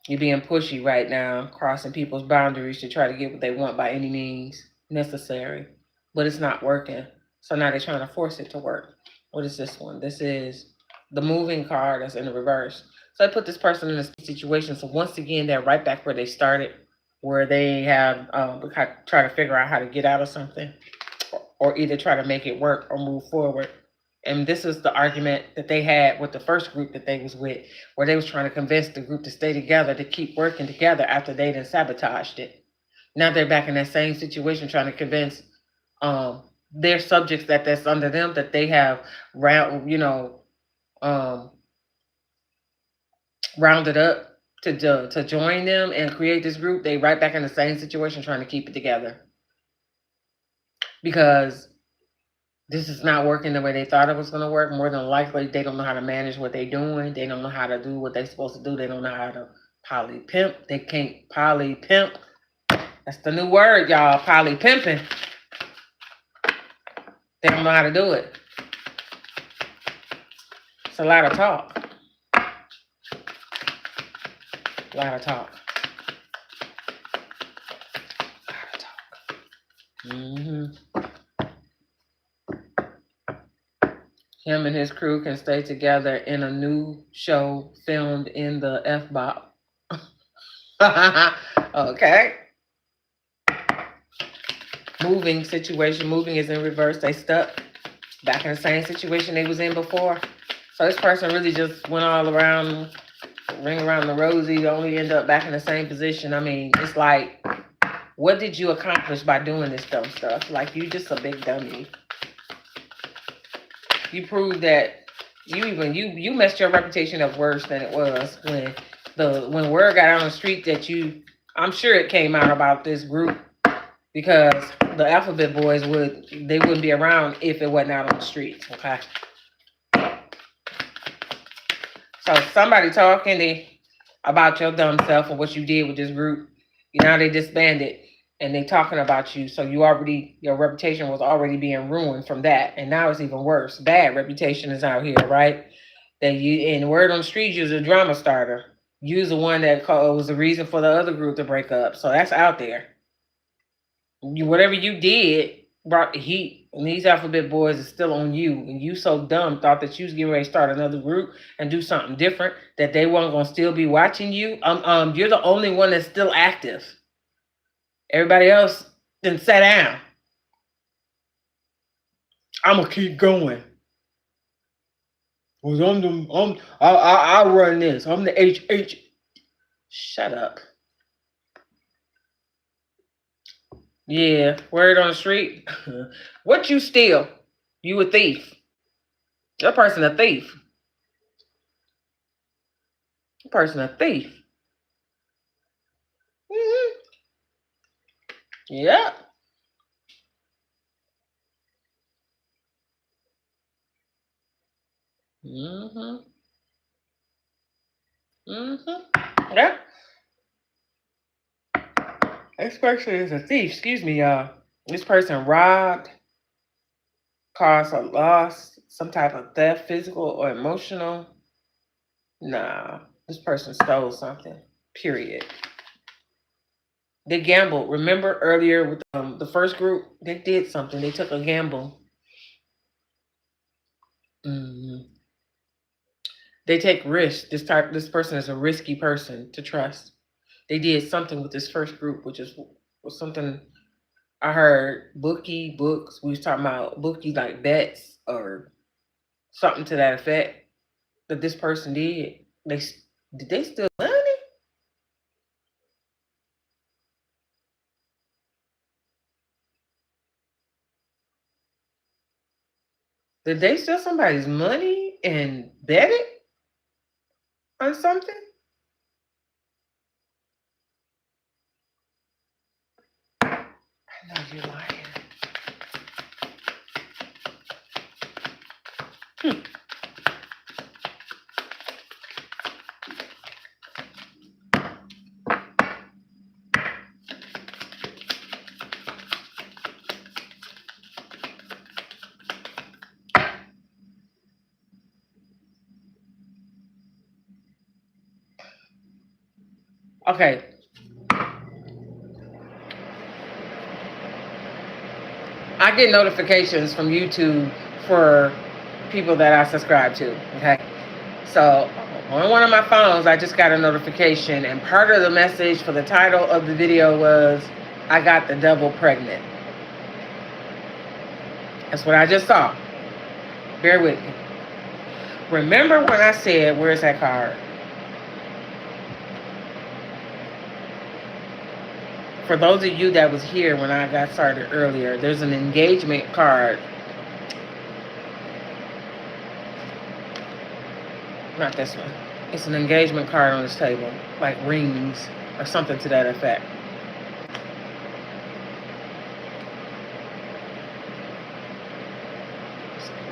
You're being pushy right now, crossing people's boundaries to try to get what they want by any means necessary. But it's not working. So now they're trying to force it to work. What is this one? This is the moving card that's in the reverse. So I put this person in a situation. So once again, they're right back where they started, where they have try to figure out how to get out of something, or either try to make it work or move forward. And this is the argument that they had with the first group that they was with, where they was trying to convince the group to stay together, to keep working together after they done sabotaged it. Now they're back in that same situation, trying to convince their subjects that's under them that they have rounded up to join them and create this group. They right back in the same situation, trying to keep it together because this is not working the way they thought it was going to work. More than likely, they don't know how to manage what they're doing. They don't know how to do what they're supposed to do. They don't know how to poly pimp. They can't poly pimp. That's the new word, y'all. Poly pimping. They don't know how to do it. It's a lot of talk. A lot of talk. Mm-hmm. Him and his crew can stay together in a new show filmed in the F-Bop. Okay. Moving situation. Moving is in reverse. They stuck back in the same situation they was in before. So this person really just went all around, ring around the rosy, only end up back in the same position. I mean, it's like, what did you accomplish by doing this dumb stuff? Like, you just a big dummy. You proved that you messed your reputation up worse than it was when word got out on the street that I'm sure it came out about this group, because the Alphabet Boys wouldn't be around if it wasn't out on the streets. Okay. So somebody talking about your dumb self and what you did with this group. Now they disbanded and they talking about you. So your reputation was already being ruined from that. And now it's even worse. Bad reputation is out here, right? And word on the street, you're a drama starter. You're the one that was the reason for the other group to break up. So that's out there. Whatever you did brought the heat And these alphabet boys are still on you, and you so dumb thought that you was getting ready to start another group and do something different, that they weren't gonna still be watching you. You're the only one that's still active. Everybody else then sat down. I'm gonna keep going. I run this. I'm the HH. Shut up. Yeah, word on the street. What you steal? You a thief. That person a thief. That person a thief. Mm-hmm. Yeah. Mm-hmm. Mm-hmm. Yeah. This person is a thief. Excuse me, y'all. This person robbed, caused a loss, some type of theft, physical or emotional. Nah, this person stole something. Period. They gambled. Remember earlier with the first group, they did something. They took a gamble. Mm-hmm. They take risks. This person is a risky person to trust. They did something with this first group, which was something I heard. Books. We was talking about bookie like bets or something to that effect that this person did. Did they steal money? Did they steal somebody's money and bet it on something? I know you're lying. Okay. I get notifications from YouTube for people that I subscribe to. Okay. So on one of my phones, I just got a notification, and part of the message for the title of the video was, I got the double pregnant. That's what I just saw. Bear with me. Remember when I said, where's that card? For those of you that was here when I got started earlier, there's an engagement card. Not this one. It's an engagement card on this table, like rings or something to that effect.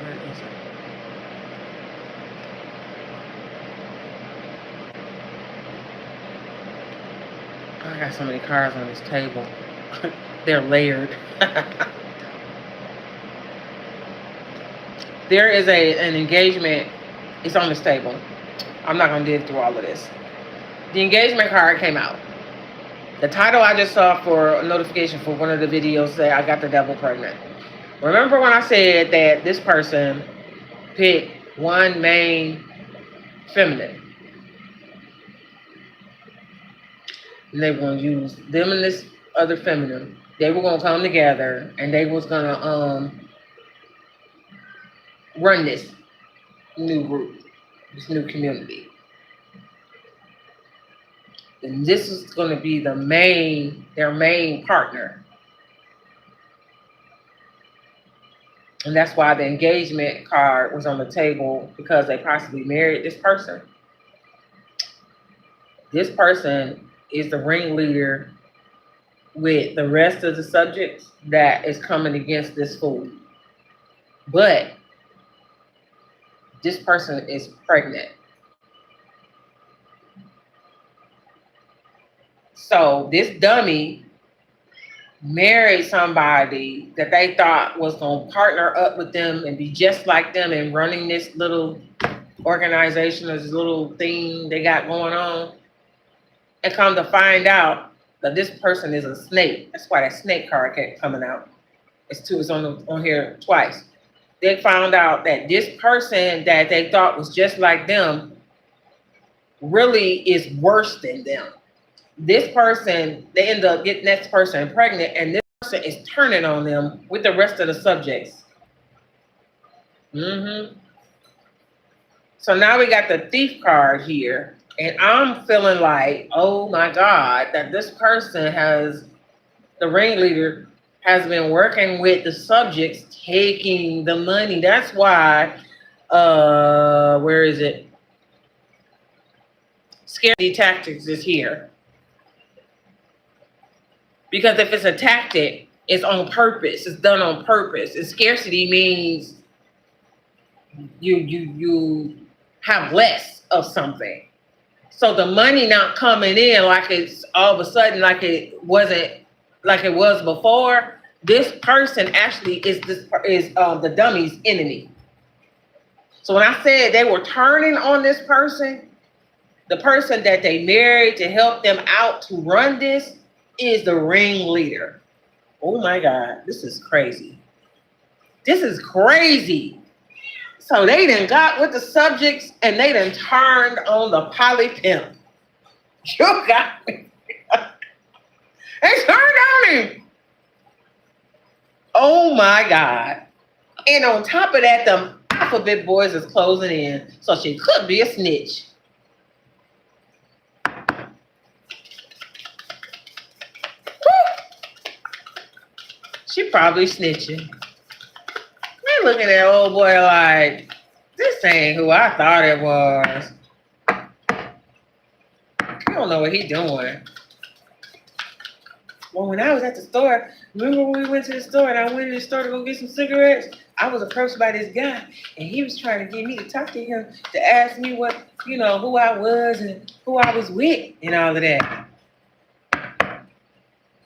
Where is it? I got so many cards on this table. They're layered. There is an engagement. It's on this table. I'm not going to dig through all of this. The engagement card came out. The title I just saw for a notification for one of the videos said, I got the double pregnant. Remember when I said that this person picked one main feminine? And they were going to use them and this other feminine. They were going to come together and they was going to run this new group, this new community. And this is going to be their main partner. And that's why the engagement card was on the table, because they possibly married this person. This person is the ringleader with the rest of the subjects that is coming against this fool. But this person is pregnant. So this dummy married somebody that they thought was going to partner up with them and be just like them in running this little organization or this little thing they got going on. And come to find out that this person is a snake. That's why that snake card kept coming out. It's on here twice. They found out that this person that they thought was just like them really is worse than them. This person, they end up getting this person pregnant, and this person is turning on them with the rest of the subjects. So now we got the thief card here, and I'm feeling like, oh my God, that this person has, the ringleader has been working with the subjects taking the money. That's why, where is it? Scarcity tactics is here. Because if it's a tactic, it's on purpose. It's done on purpose. And scarcity means you have less of something. So the money not coming in like it's all of a sudden like it wasn't like it was before. This person actually is the dummy's enemy. So when I said they were turning on this person, the person that they married to help them out to run this is the ringleader. Oh my God, this is crazy. This is crazy. So they done got with the subjects and they done turned on the poly pimp. You got me. They turned on him. Oh my God. And on top of that, the alphabet boys is closing in. So she could be a snitch. She probably snitching. They looking at old boy like, this ain't who I thought it was. I don't know what he doing. Well, when I was at the store, remember when we went to the store and I went to the store to go get some cigarettes? I was approached by this guy and he was trying to get me to talk to him to ask me what, who I was and who I was with and all of that.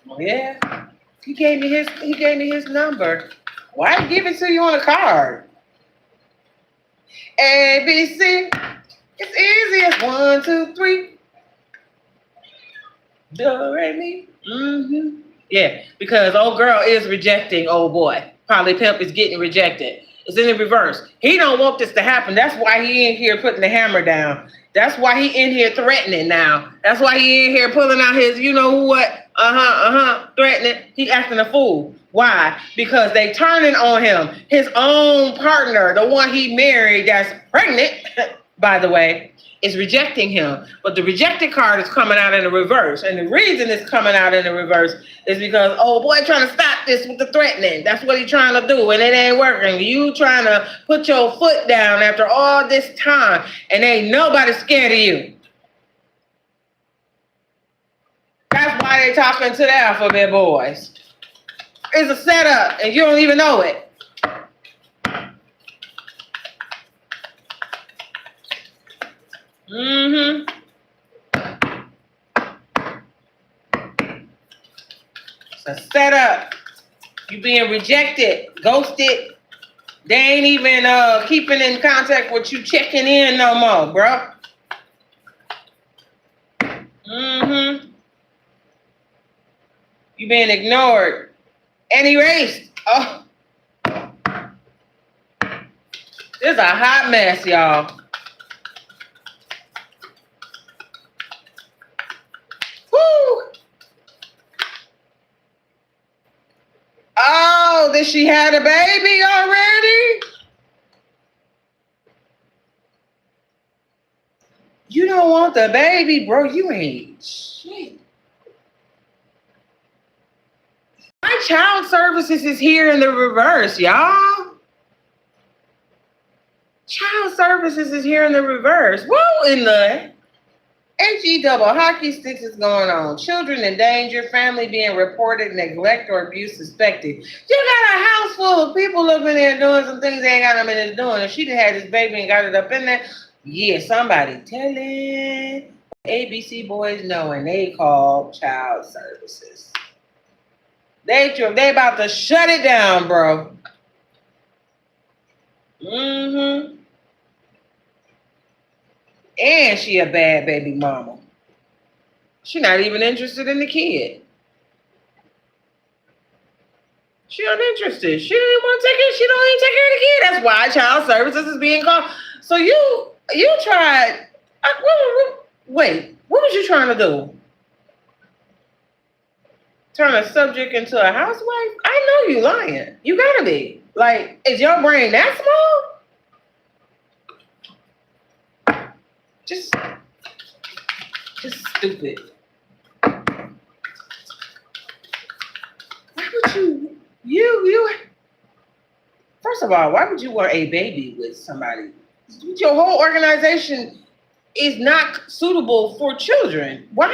Well, yeah. He gave me his number. Why give it to you on a card? A, B, C. It's easy as 1, 2, 3. Do, re, mi. Yeah, because old girl is rejecting old boy. Poly pimp is getting rejected. It's in the reverse. He don't want this to happen. That's why he in here putting the hammer down. That's why he in here threatening now. That's why he in here pulling out his, threatening. He acting a fool. Why? Because they turning on him. His own partner, the one he married that's pregnant, by the way, is rejecting him. But the rejected card is coming out in the reverse. And the reason it's coming out in the reverse is because, oh boy, trying to stop this with the threatening. That's what he's trying to do, and it ain't working. You trying to put your foot down after all this time, and ain't nobody scared of you. That's why they talking to the alphabet boys. It's a setup, and you don't even know it. It's a setup. You being rejected, ghosted. They ain't even keeping in contact with you, checking in no more, bro. You being ignored and erased. Oh, this is a hot mess, y'all. Woo! Oh, did she have a baby already? You don't want the baby, bro. You ain't shit. My child services is here in the reverse, y'all. Child services is here in the reverse. Whoa, in the HE double hockey sticks is going on. Children in danger, family being reported, neglect or abuse suspected. You got a house full of people up in there doing some things they ain't got them in there doing. If she done had this baby and got it up in there, yeah, somebody telling. ABC boys know, and they call child services. They about to shut it down, bro. And she a bad baby mama. She not even interested in the kid. She uninterested. She didn't want to take it. She don't even take care of the kid. That's why child services is being called. So you tried. Wait, what was you trying to do? Turn a subject into a housewife? I know you lying. You gotta be. Like, is your brain that small? Just stupid. Why would you first of all, why would you want a baby with somebody? Your whole organization is not suitable for children. Why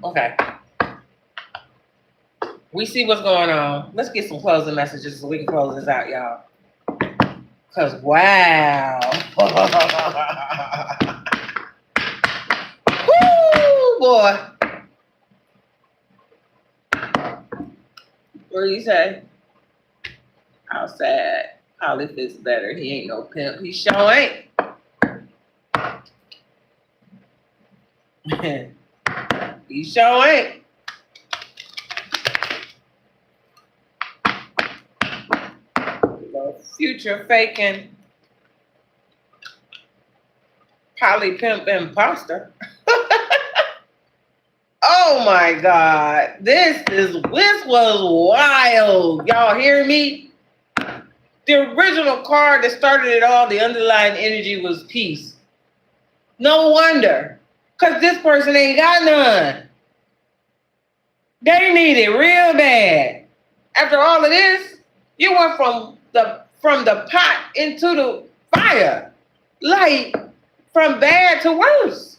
okay. We see what's going on. Let's get some closing messages so we can close this out, y'all. Cause wow. Woo, boy. What do you say? How sad. Holly fits better. He ain't no pimp. He sure ain't. He sure ain't. Future faking Holly pimp imposter. Oh my God. This was wild. Y'all hear me? The original card that started it all, the underlying energy was peace. No wonder. Because this person ain't got none. They need it real bad. After all of this, you went from the pot into the fire. Like, from bad to worse.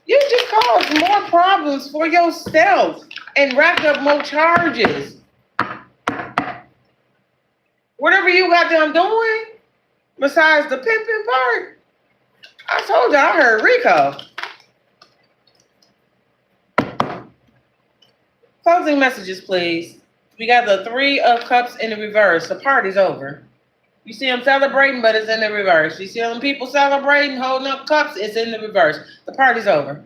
You just caused more problems for yourself and racked up more charges. Whatever you got them doing, besides the pimping part, I told you I heard Rico. Closing messages, please. We got the 3 of Cups in the reverse. The party's over. You see them celebrating, but it's in the reverse. You see them people celebrating, holding up cups, it's in the reverse. The party's over.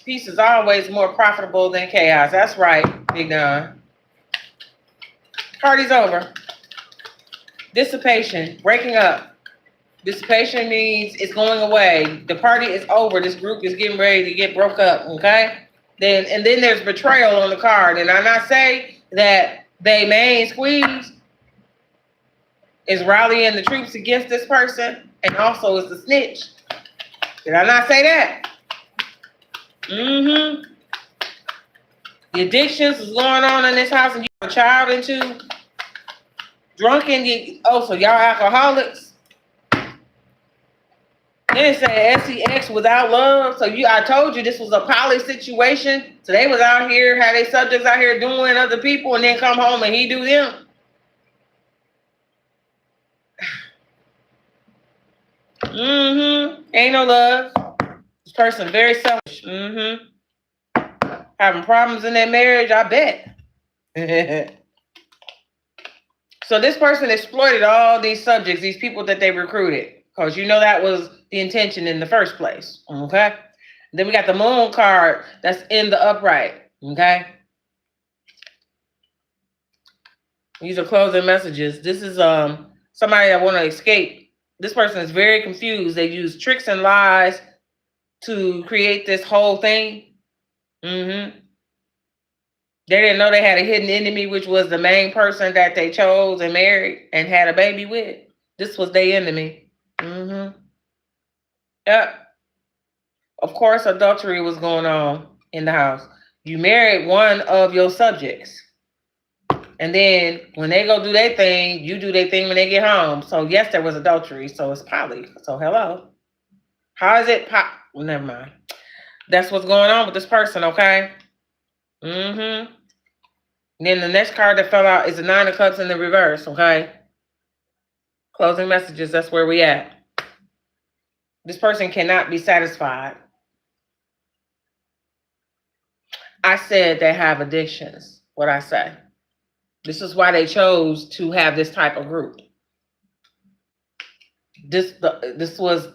Peace is always more profitable than chaos. That's right, Big Don. Party's over. Dissipation, breaking up. Dissipation means it's going away. The party is over. This group is getting ready to get broke up, okay? Then there's betrayal on the card. And I not say that they main squeeze is rallying the troops against this person and also is the snitch. Did I not say that? Mm-hmm. The addictions is going on in this house and you have a child into drunken. So y'all alcoholics. Then it said SEX without love. So I told you this was a poly situation. So they was out here, had their subjects out here doing other people and then come home and he do them. Mm-hmm. Ain't no love. This person very selfish. Mm-hmm. Having problems in their marriage, I bet. So this person exploited all these subjects, these people that they recruited. Because you know that was the intention in the first place. Okay? Then we got the moon card that's in the upright. Okay? These are closing messages. This is somebody that want to escape. This person is very confused. They use tricks and lies to create this whole thing. Mm-hmm. They didn't know they had a hidden enemy, which was the main person that they chose and married and had a baby with. This was their enemy. Mm-hmm. Yep. Of course, adultery was going on in the house. You married one of your subjects. And then when they go do their thing, you do their thing when they get home. So yes, there was adultery. So it's poly. So hello. How is it well, never mind. That's what's going on with this person, okay? Mm-hmm. And then the next card that fell out is the 9 of Cups in the reverse, okay? Closing messages, that's where we at. This person cannot be satisfied. I said they have addictions. What I say? This is why they chose to have this type of group. This was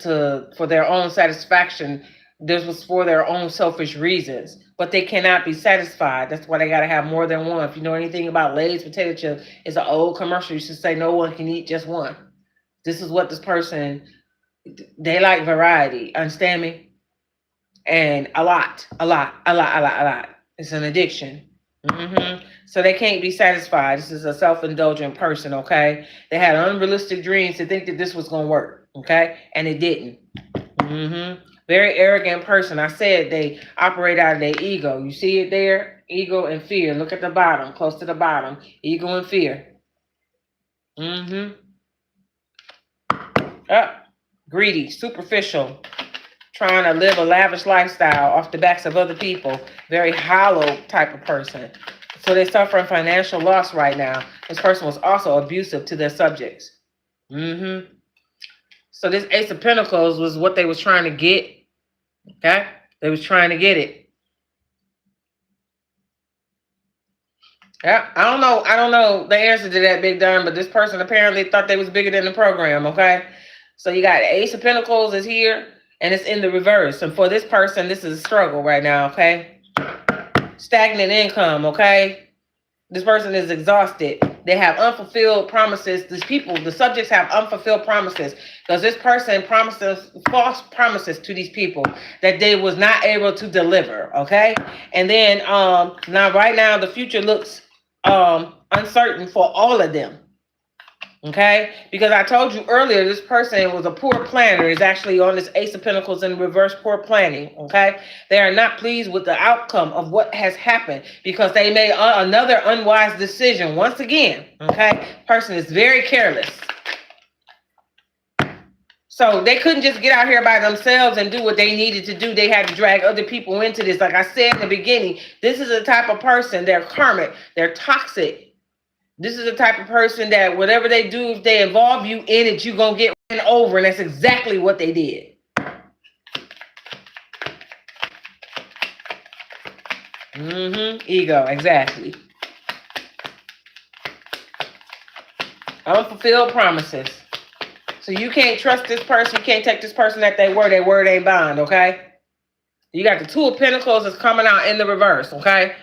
for their own satisfaction. This was for their own selfish reasons. But they cannot be satisfied. That's why they got to have more than one. If you know anything about Lay's potato chip, it's an old commercial. You should say no one can eat just one. This is what this person, they like variety. Understand me? And a lot. It's an addiction. So they can't be satisfied. This is a self-indulgent person, okay? They had unrealistic dreams to think that this was going to work, okay? And it didn't. Very arrogant person. I said they operate out of their ego. You see it there? Ego and fear. Look at the bottom, close to the bottom. Ego and fear. Greedy, superficial, trying to live a lavish lifestyle off the backs of other people. Very hollow type of person. So they're suffering financial loss right now. This person was also abusive to their subjects. So this Ace of Pentacles was what they was trying to get. Okay? They was trying to get it. Yeah, I don't know the answer to that, Big Don, but this person apparently thought they was bigger than the program, okay? So you got Ace of Pentacles is here, and it's in the reverse. And for this person, this is a struggle right now, okay? Stagnant income, okay? This person is exhausted. They have unfulfilled promises. These people, the subjects have unfulfilled promises because this person promises false promises to these people that they was not able to deliver, okay? And then now right now the future looks uncertain for all of them. Okay, because I told you earlier, this person was a poor planner. Is actually on this Ace of Pentacles in reverse, poor planning. Okay, they are not pleased with the outcome of what has happened because they made another unwise decision once again. Okay, person is very careless. So they couldn't just get out here by themselves and do what they needed to do. They had to drag other people into this. Like I said in the beginning, this is a type of person. They're karmic. They're toxic. This is the type of person that whatever they do, if they involve you in it, you're going to get ran over. And that's exactly what they did. Ego, exactly. Unfulfilled promises. So you can't trust this person. You can't take this person at their word. Their word ain't bond, okay? You got the Two of Pentacles that's coming out in the reverse, okay?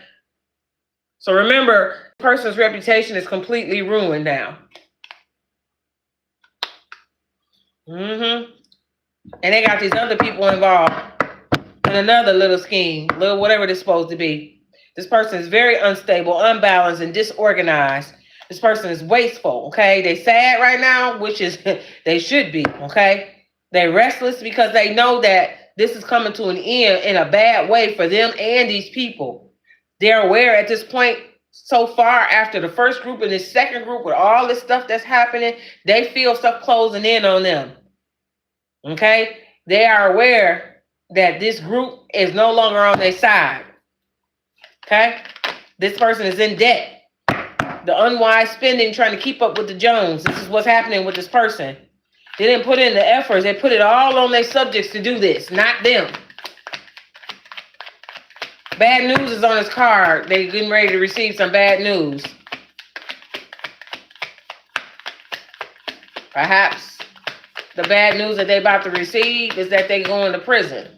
So remember, person's reputation is completely ruined now. And they got these other people involved in another little scheme, little whatever it's supposed to be. This person is very unstable, unbalanced, and disorganized. This person is wasteful, okay? They sad right now, which is they should be, okay? They're restless because they know that this is coming to an end in a bad way for them and these people. They're aware at this point, so far after the first group and this second group with all this stuff that's happening, they feel stuff closing in on them. Okay? They are aware that this group is no longer on their side. Okay? This person is in debt. The unwise spending, trying to keep up with the Jones. This is what's happening with this person. They didn't put in the efforts. They put it all on their subjects to do this, not them. Bad news is on his card. They're getting ready to receive some bad news. Perhaps the bad news that they're about to receive is that they're going to prison.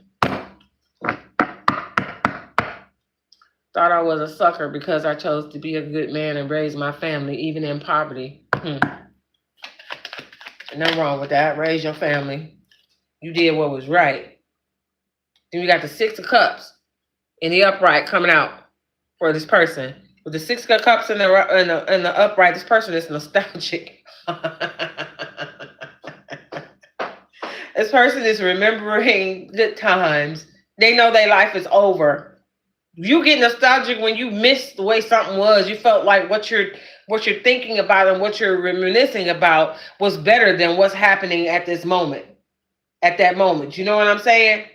Thought I was a sucker because I chose to be a good man and raise my family, even in poverty. Nothing wrong with that. Raise your family. You did what was right. Then you got the Six of Cups in the upright coming out for this person. With the Six of Cups in the upright, this person is nostalgic. This person is remembering good times. They know their life is over. You get nostalgic when you miss the way something was. You felt like what you're thinking about and what you're reminiscing about was better than what's happening at this moment. At that moment. You know what I'm saying?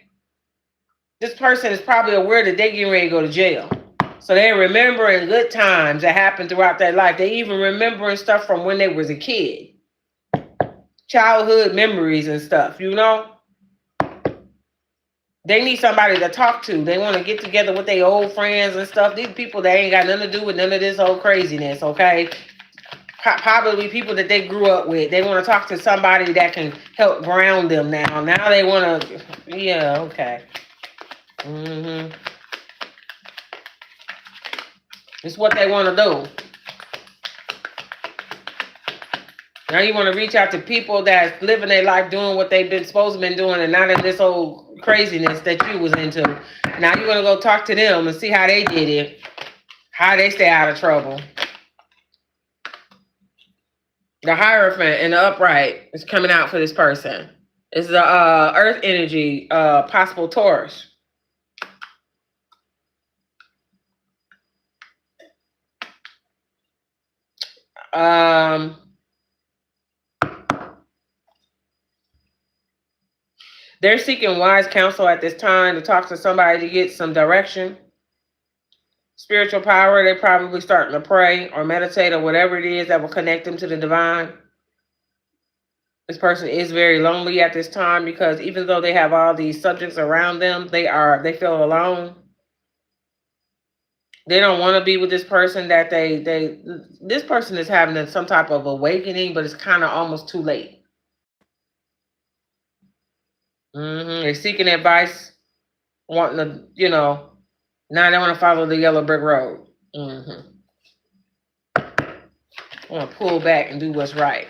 This person is probably aware that they're getting ready to go to jail. So they're remembering good times that happened throughout their life. They even remembering stuff from when they was a kid. Childhood memories and stuff, you know? They need somebody to talk to. They want to get together with their old friends and stuff. These people, they ain't got nothing to do with none of this old craziness, okay? Probably people that they grew up with. They want to talk to somebody that can help ground them now. Now they want to, yeah, okay. It's what they want to do. Now you want to reach out to people that's living their life doing what they've been supposed to been doing and not in this old craziness that you was into. Now you want to go talk to them and see how they did it, how they stay out of trouble. The Hierophant and the Upright is coming out for this person. It's the Earth energy, possible Taurus. They're seeking wise counsel at this time to talk to somebody to get some direction. Spiritual power, they're probably starting to pray or meditate or whatever it is that will connect them to the divine. This person is very lonely at this time because even though they have all these subjects around them, they feel alone. They don't want to be with this person that this person is having some type of awakening, but it's kind of almost too late. They're seeking advice, wanting to, now they want to follow the yellow brick road. Want to pull back and do what's right.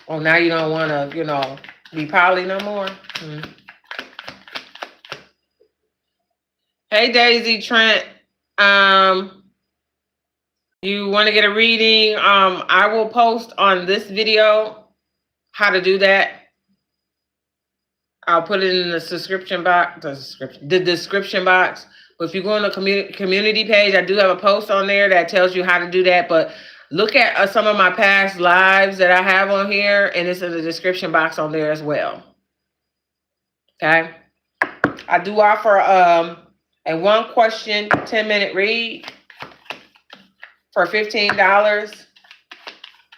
Oh, now you don't want to, be poly no more. Hey, Daisy Trent. You want to get a reading? I will post on this video how to do that. I'll put it in the description box. The description box. But if you go on the community page, I do have a post on there that tells you how to do that. But look at some of my past lives that I have on here, and it's in the description box on there as well. Okay. I do offer a 1-question, 10-minute read for $15.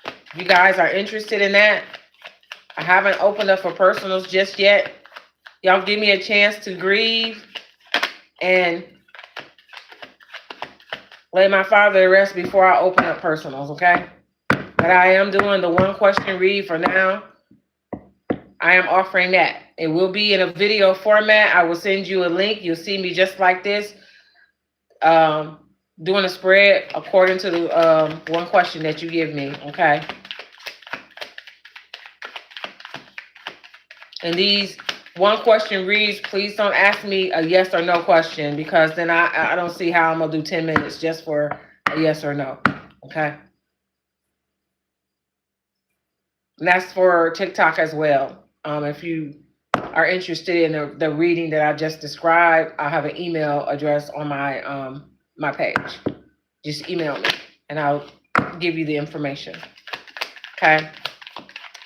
If you guys are interested in that, I haven't opened up for personals just yet. Y'all give me a chance to grieve and lay my father to rest before I open up personals, okay? But I am doing the 1-question read for now. I am offering that. It will be in a video format. I will send you a link. You'll see me just like this, doing a spread according to the 1 question that you give me, okay? And these 1-question reads, please don't ask me a yes or no question, because then I don't see how I'm going to do 10 minutes just for a yes or no, okay? And that's for TikTok as well. If you are interested in the reading that I just described, I have an email address on my my page. Just email me and I'll give you the information. Okay.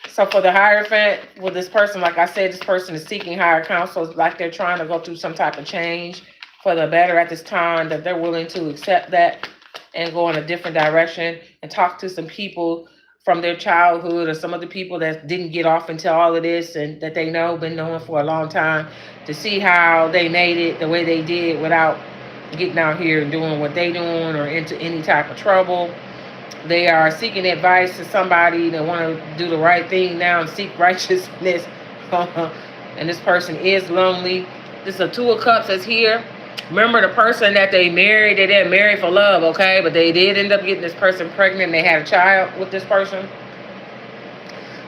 So for the Hierophant, with this person, like I said, this person is seeking higher counsel. It's like they're trying to go through some type of change for the better at this time, that they're willing to accept that and go in a different direction and talk to some people from their childhood or some of the people that didn't get off into all of this and that they been knowing for a long time, to see how they made it the way they did without getting out here and doing what they doing or into any type of trouble. They are seeking advice to somebody that want to do the right thing now and seek righteousness. And this person is lonely. This is a 2 of Cups that's here. Remember, the person that they married, they didn't marry for love, okay? But they did end up getting this person pregnant and they had a child with this person.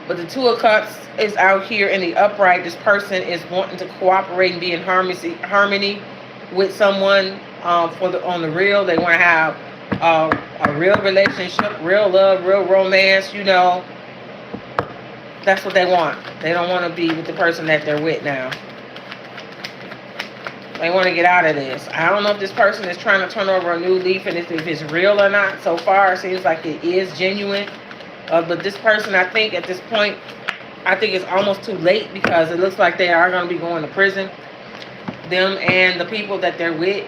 But the 2 of Cups is out here in the upright. This person is wanting to cooperate and be in harmony with someone on the real. They want to have a real relationship, real love, real romance, That's what they want. They don't want to be with the person that they're with now. They want to get out of this. I don't know if this person is trying to turn over a new leaf and if it's real or not. So far, it seems like it is genuine. But this person, I think at this point, I think it's almost too late, because it looks like they are going to be going to prison. Them and the people that they're with.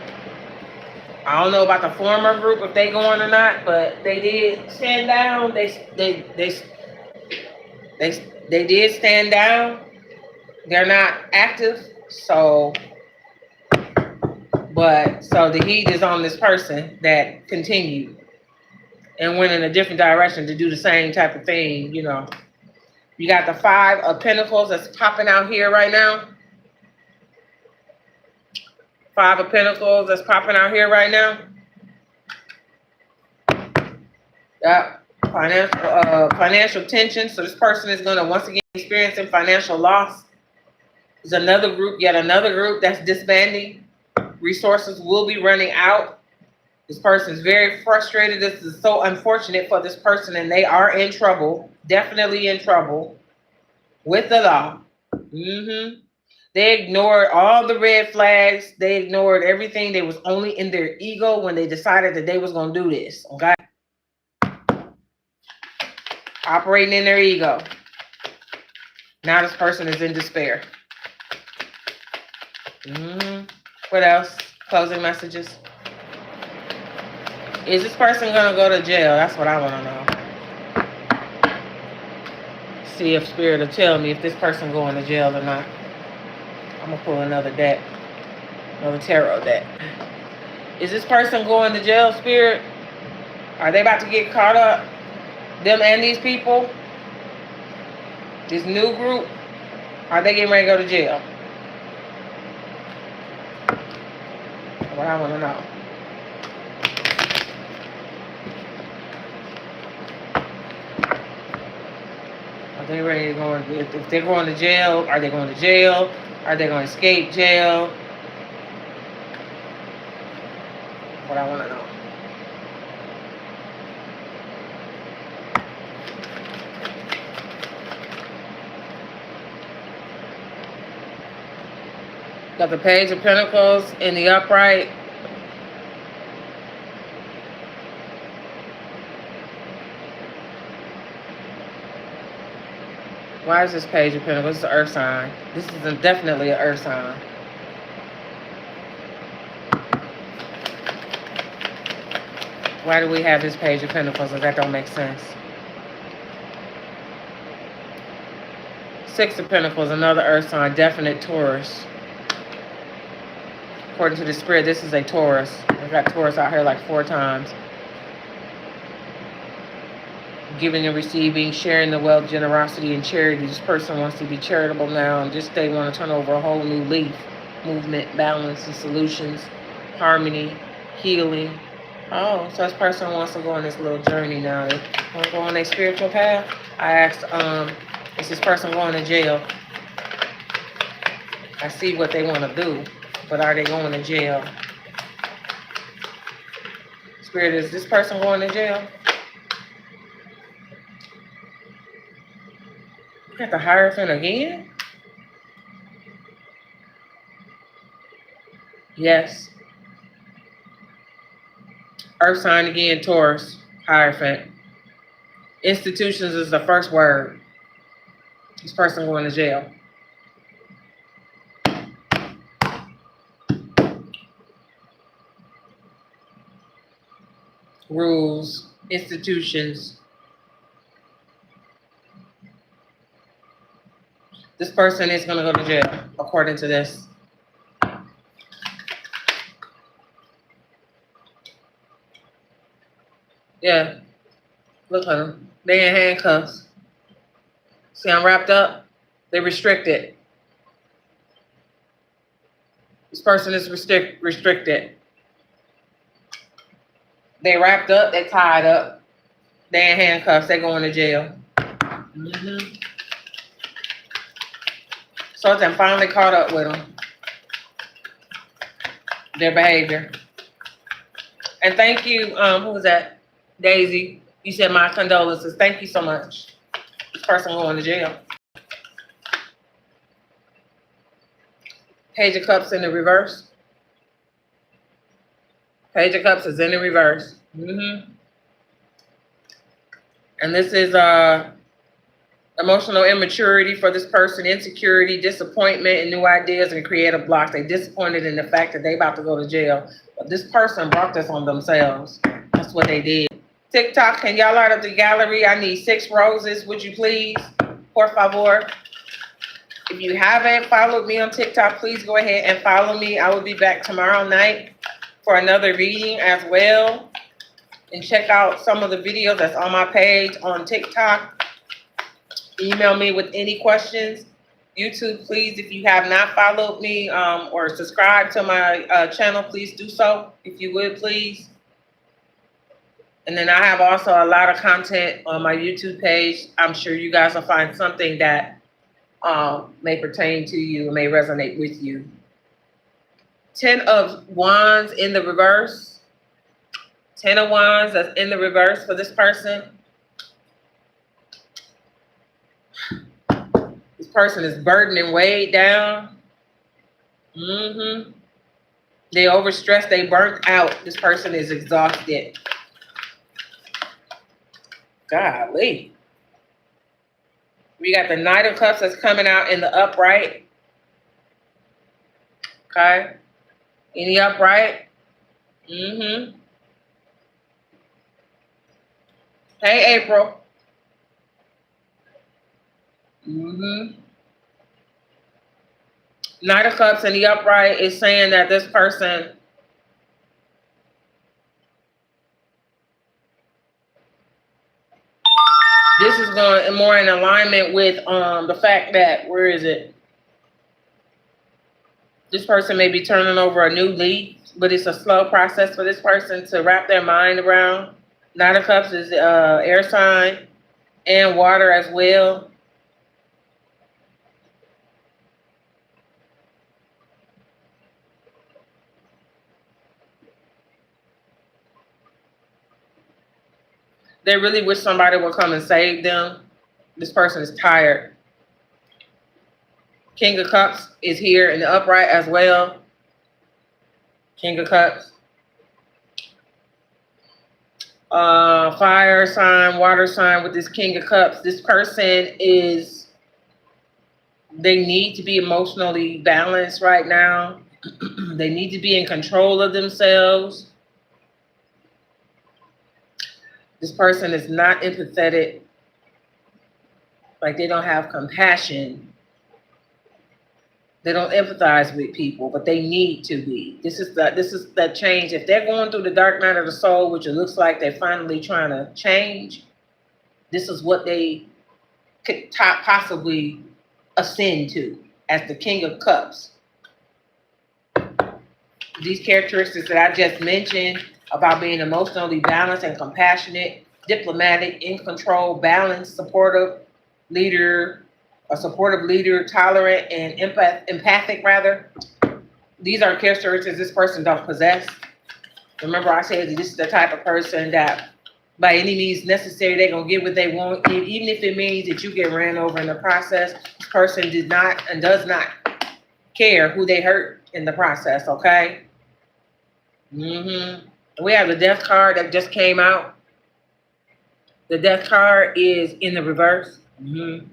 I don't know about the former group, if they going or not, but they did stand down. They did stand down. They're not active, so But so the heat is on this person that continued and went in a different direction to do the same type of thing, you know. You got the 5 of Pentacles that's popping out here right now. 5 of Pentacles that's popping out here right now. Yep. Financial tension. So this person is going to once again experiencing financial loss. There's another group, yet another group that's disbanding. Resources will be running out. This person is very frustrated. This is so unfortunate for this person, and they are in trouble, definitely in trouble with the law. They ignored all the red flags. They ignored everything. They was only in their ego when they decided that they was going to do this. Okay. Operating in their ego. Now this person is in despair. What else? Closing messages. Is this person going to go to jail? That's what I want to know. See if Spirit will tell me if this person going to jail or not. I'm going to pull another deck. Another tarot deck. Is this person going to jail, Spirit? Are they about to get caught up? Them and these people? This new group? Are they getting ready to go to jail? What I want to know. Are they ready to go? If they're going to jail, are they going to jail? Are they going to escape jail? What I want to know. Got the Page of Pentacles in the upright. Why is this Page of Pentacles? It's an earth sign. This is definitely an earth sign. Why do we have this Page of Pentacles? That don't make sense. 6 of Pentacles, another earth sign, definite Taurus. According to the Spirit, this is a Taurus. I got Taurus out here like 4 times. Giving and receiving, sharing the wealth, generosity, and charity. This person wants to be charitable now, and just they want to turn over a whole new leaf. Movement, balance, and solutions, harmony, healing. Oh, so this person wants to go on this little journey now. They want to go on their spiritual path. I asked, is this person going to jail? I see what they want to do, but are they going to jail? Spirit, is this person going to jail? Got the Hierophant again? Yes. Earth sign again, Taurus, Hierophant. Institutions is the first word. This person going to jail. Rules, institutions. This person is going to go to jail, according to this. Yeah. Look at them. They in handcuffs. See, I'm wrapped up. They're restricted. This person is restricted. They wrapped up. They tied up. They in handcuffs. They going to jail. So then finally caught up with them. Their behavior. And thank you, who was that? Daisy. You said my condolences. Thank you so much. This person going to jail. Page of Cups in the reverse. Page of Cups is in the reverse. And this is emotional immaturity for this person, insecurity, disappointment, and new ideas and creative blocks. They disappointed in the fact that they about to go to jail. But this person brought this on themselves. That's what they did. TikTok, can y'all light up the gallery? I need 6 roses, would you please? Por favor. If you haven't followed me on TikTok, please go ahead and follow me. I will be back tomorrow night for another reading as well. And check out some of the videos that's on my page on TikTok. Email me with any questions. YouTube, please, if you have not followed me or subscribed to my channel, please do so, if you would, please. And then I have also a lot of content on my YouTube page. I'm sure you guys will find something that may pertain to you, may resonate with you. 10 of Wands in the reverse. 10 of Wands that's in the reverse for this person. This person is burdened and weighed down. They overstressed, they burnt out. This person is exhausted. Golly. We got the Knight of Cups that's coming out in the upright. Okay. In the upright. Hey, April. Knight of Cups in the upright is saying that this person this is going more in alignment with the fact that, where is it? This person may be turning over a new leaf, but it's a slow process for this person to wrap their mind around. Knight of Cups is air sign and water as well. They really wish somebody would come and save them. This person is tired. King of Cups is here in the upright as well. King of Cups. Fire sign, water sign with this King of Cups. This person is, they need to be emotionally balanced right now. They need to be in control of themselves. This person is not empathetic. Like they don't have compassion. They don't empathize with people, but they need to be. This is that change. If they're going through the dark night of the soul, which it looks like they're finally trying to change, this is what they could possibly ascend to as the King of Cups. These characteristics that I just mentioned about being emotionally balanced and compassionate, diplomatic, in control, balanced, supportive leader, a supportive leader, tolerant and empathic rather. These are characteristics this person don't possess. Remember I said that this is the type of person that by any means necessary, they're going to get what they want. And even if it means that you get ran over in the process, this person did not and does not care who they hurt in the process, okay? We have the Death card that just came out. The Death card is in the reverse. The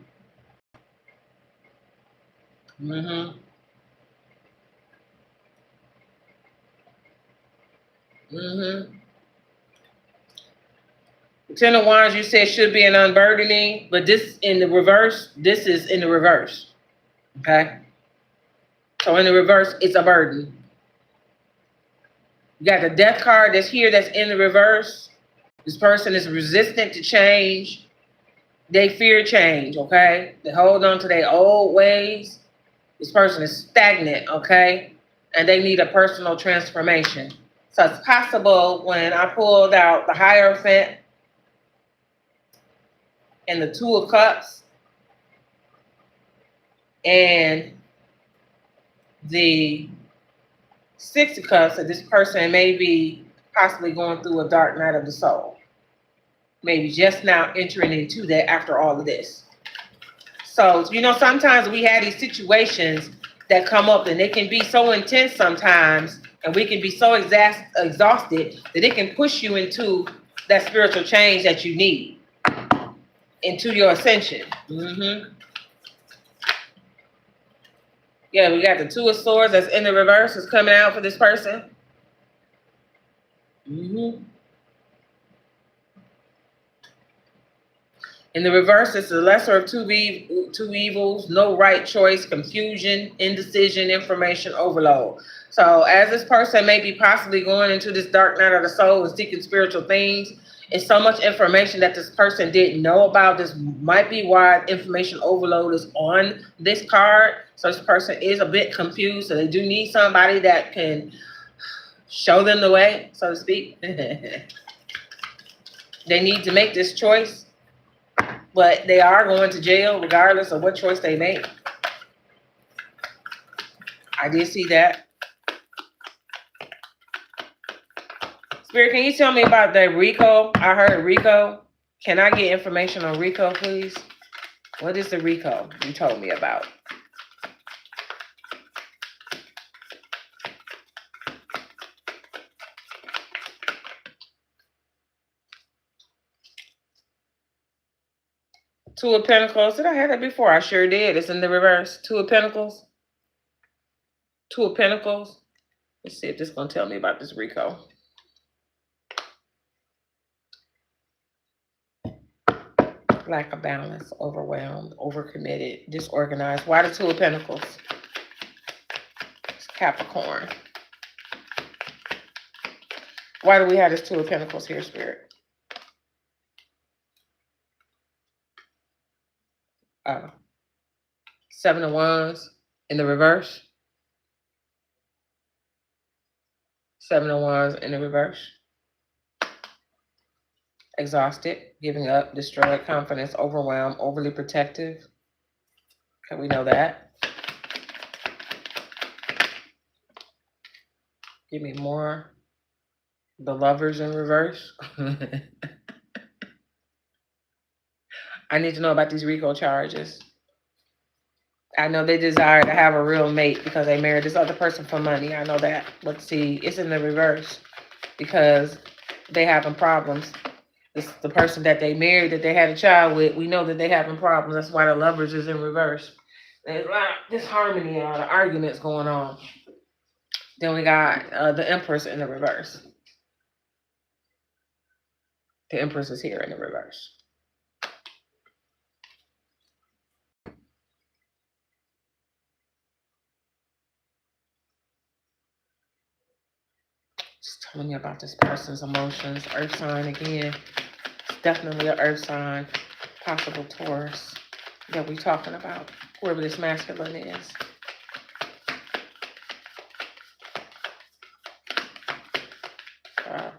10 of Wands you said should be an unburdening, but this in the reverse, this is in the reverse. Okay? So in the reverse, it's a burden. You got the Death card that's here that's in the reverse. This person is resistant to change. They fear change, okay? They hold on to their old ways. This person is stagnant, okay? And they need a personal transformation. So it's possible when I pulled out the Hierophant and the Two of Cups and the Six of Cups, that this person may be possibly going through a dark night of the soul. Maybe just now entering into that after all of this. So, you know, sometimes we have these situations that come up and they can be so intense sometimes, and we can be so exhausted that it can push you into that spiritual change that you need, into your ascension. Yeah, we got the Two of Swords that's in the reverse is coming out for this person. And In the reverse, it's the lesser of two evils, no right choice, confusion, indecision, information overload. So as this person may be possibly going into this dark night of the soul and seeking spiritual things, it's so much information that this person didn't know about. This might be why information overload is on this card. So this person is a bit confused. So they do need somebody that can show them the way, so to speak. They need to make this choice, but they are going to jail regardless of what choice they make. I did see that. Spirit, can you tell me about the RICO? I heard RICO. Can I get information on RICO, please? What is the RICO you told me about? Two of Pentacles. Did I have that before? I sure did. It's in the reverse. Two of Pentacles. Two of Pentacles. Let's see if this is going to tell me about this RICO. Lack of balance, overwhelmed, overcommitted, disorganized. Why the Two of Pentacles? It's Capricorn. Why do we have this Two of Pentacles here, Spirit? Seven of Wands in the reverse. Seven of Wands in the reverse. Exhausted, giving up, destroyed, confidence, overwhelmed, overly protective. Okay, we know that. Give me more. The Lovers in reverse. I need to know about these RICO charges. I know they desire to have a real mate because they married this other person for money. I know that. But see, it's in the reverse because they having problems. It's the person that they married, that they had a child with. We know that they having problems. That's why the Lovers is in reverse. There's a lot of disharmony, a lot of arguments going on. Then we got the Empress in the reverse. The Empress is here in the reverse. Just telling me about this person's emotions. Earth sign again. It's definitely an earth sign. Possible Taurus that we're talking about. Whoever this masculine is. Are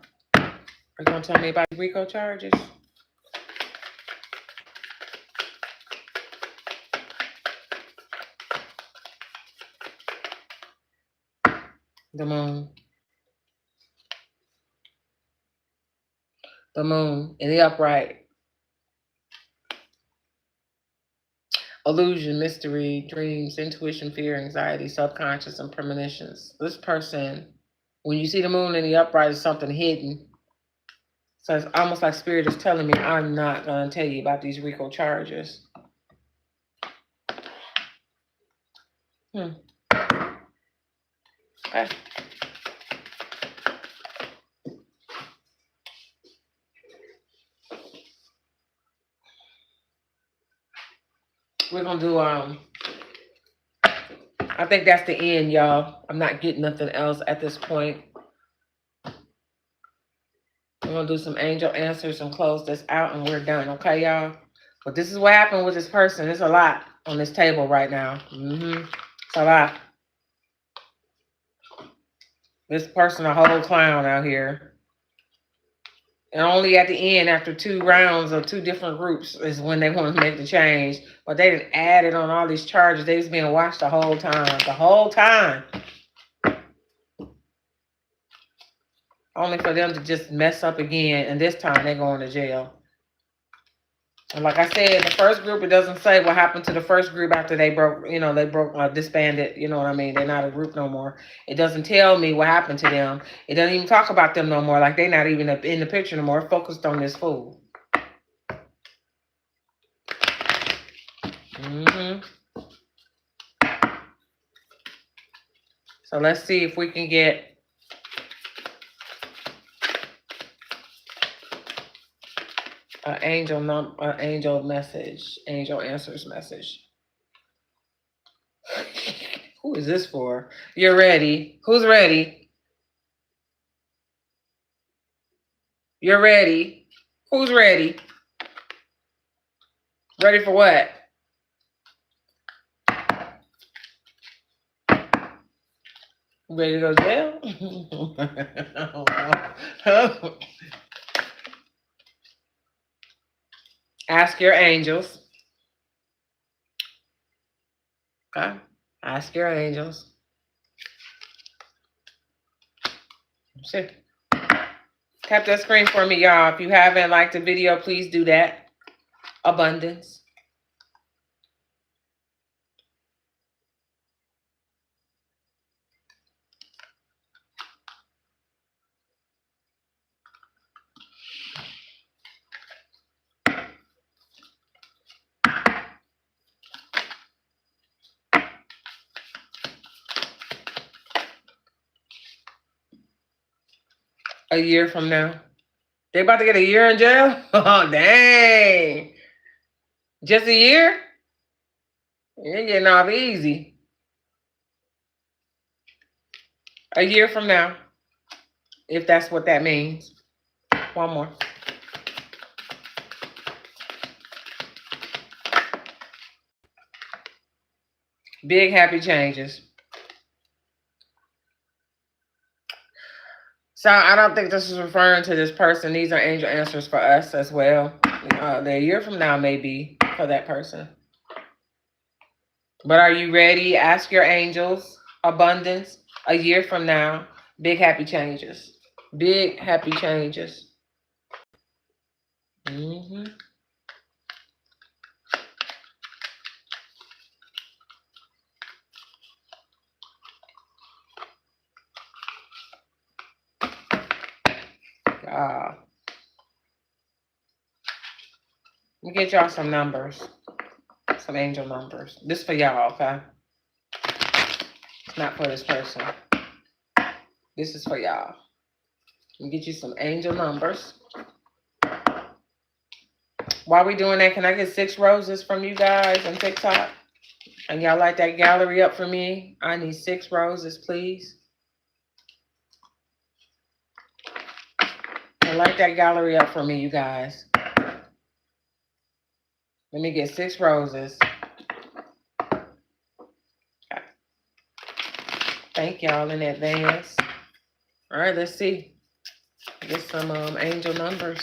you going to tell me about RICO charges? The Moon. The Moon in the upright. Illusion, mystery, dreams, intuition, fear, anxiety, subconscious, and premonitions. This person, when you see the Moon in the upright, is something hidden. So it's almost like Spirit is telling me, I'm not going to tell you about these RICO charges. Okay. We're going to do, I think that's the end, y'all. I'm not getting nothing else at this point. We're going to do some angel answers and close this out, and we're done. Okay, y'all? But this is what happened with this person. There's a lot on this table right now. It's a lot. This person a whole clown out here. And only at the end, after 2 rounds of 2 different groups, is when they want to make the change. But they didn't add it on all these charges. They was being watched the whole time. The whole time. Only for them to just mess up again. And this time they're going to jail. And like I said, the first group, it doesn't say what happened to the first group after they broke, disbanded, you know what I mean? They're not a group no more. It doesn't tell me what happened to them. It doesn't even talk about them no more. Like they're not even in the picture no more. Focused on this fool. So let's see if we can get angel message, angel answers message. Who is this for? You're ready. Who's ready? You're ready. Who's ready? Ready for what? Ready to go to jail? Ask your angels. Okay? Ask your angels. See. Tap that screen for me, y'all. If you haven't liked the video, please do that. Abundance. A year from now. They about to get a year in jail? Oh, dang. Just a year? You're getting off easy. A year from now. If that's what that means. One more. Big happy changes. So I don't think this is referring to this person. These are angel answers for us as well. The year from now may be for that person. But are you ready? Ask your angels. Abundance. A year from now. Big happy changes. Big happy changes. Mm-hmm. Let me get y'all some numbers. Some angel numbers. This for y'all, okay? It's not for this person. This is for y'all. Let me get you some angel numbers. While we doing that, can I get 6 roses from you guys on TikTok? And y'all light that gallery up for me? I need 6 roses, please. And light that gallery up for me, you guys. Let me get 6 roses. Okay. Thank y'all in advance. All right, let's see. Get some angel numbers.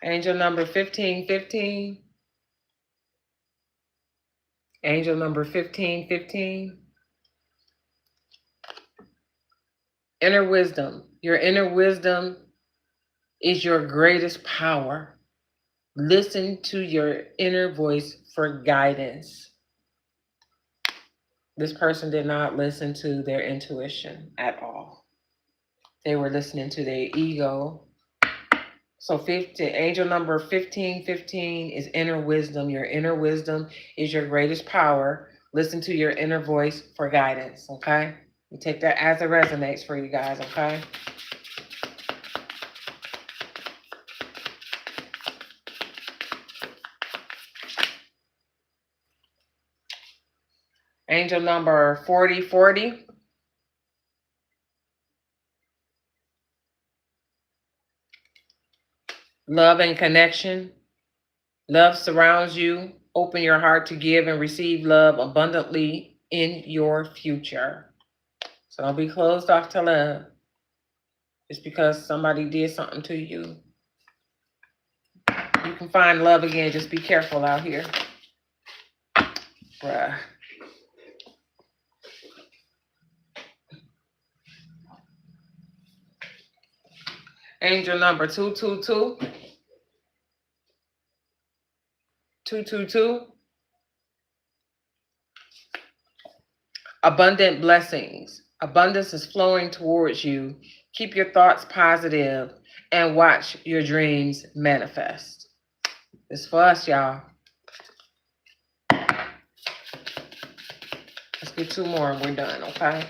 Angel number 1515. Angel number 1515. Inner wisdom. Your inner wisdom is your greatest power. Listen to your inner voice for guidance. This person did not listen to their intuition at all. They were listening to their ego. So angel number 1515 is inner wisdom. Your inner wisdom is your greatest power. Listen to your inner voice for guidance, okay? You take that as it resonates for you guys, okay? Angel number 4040. Love and connection. Love surrounds you. Open your heart to give and receive love abundantly in your future. So don't be closed off to love. Just because somebody did something to you. You can find love again. Just be careful out here. Bruh. Angel number 222. 222. Abundant blessings. Abundance is flowing towards you. Keep your thoughts positive and watch your dreams manifest. It's for us, y'all. Let's Get 2 more and we're done, okay?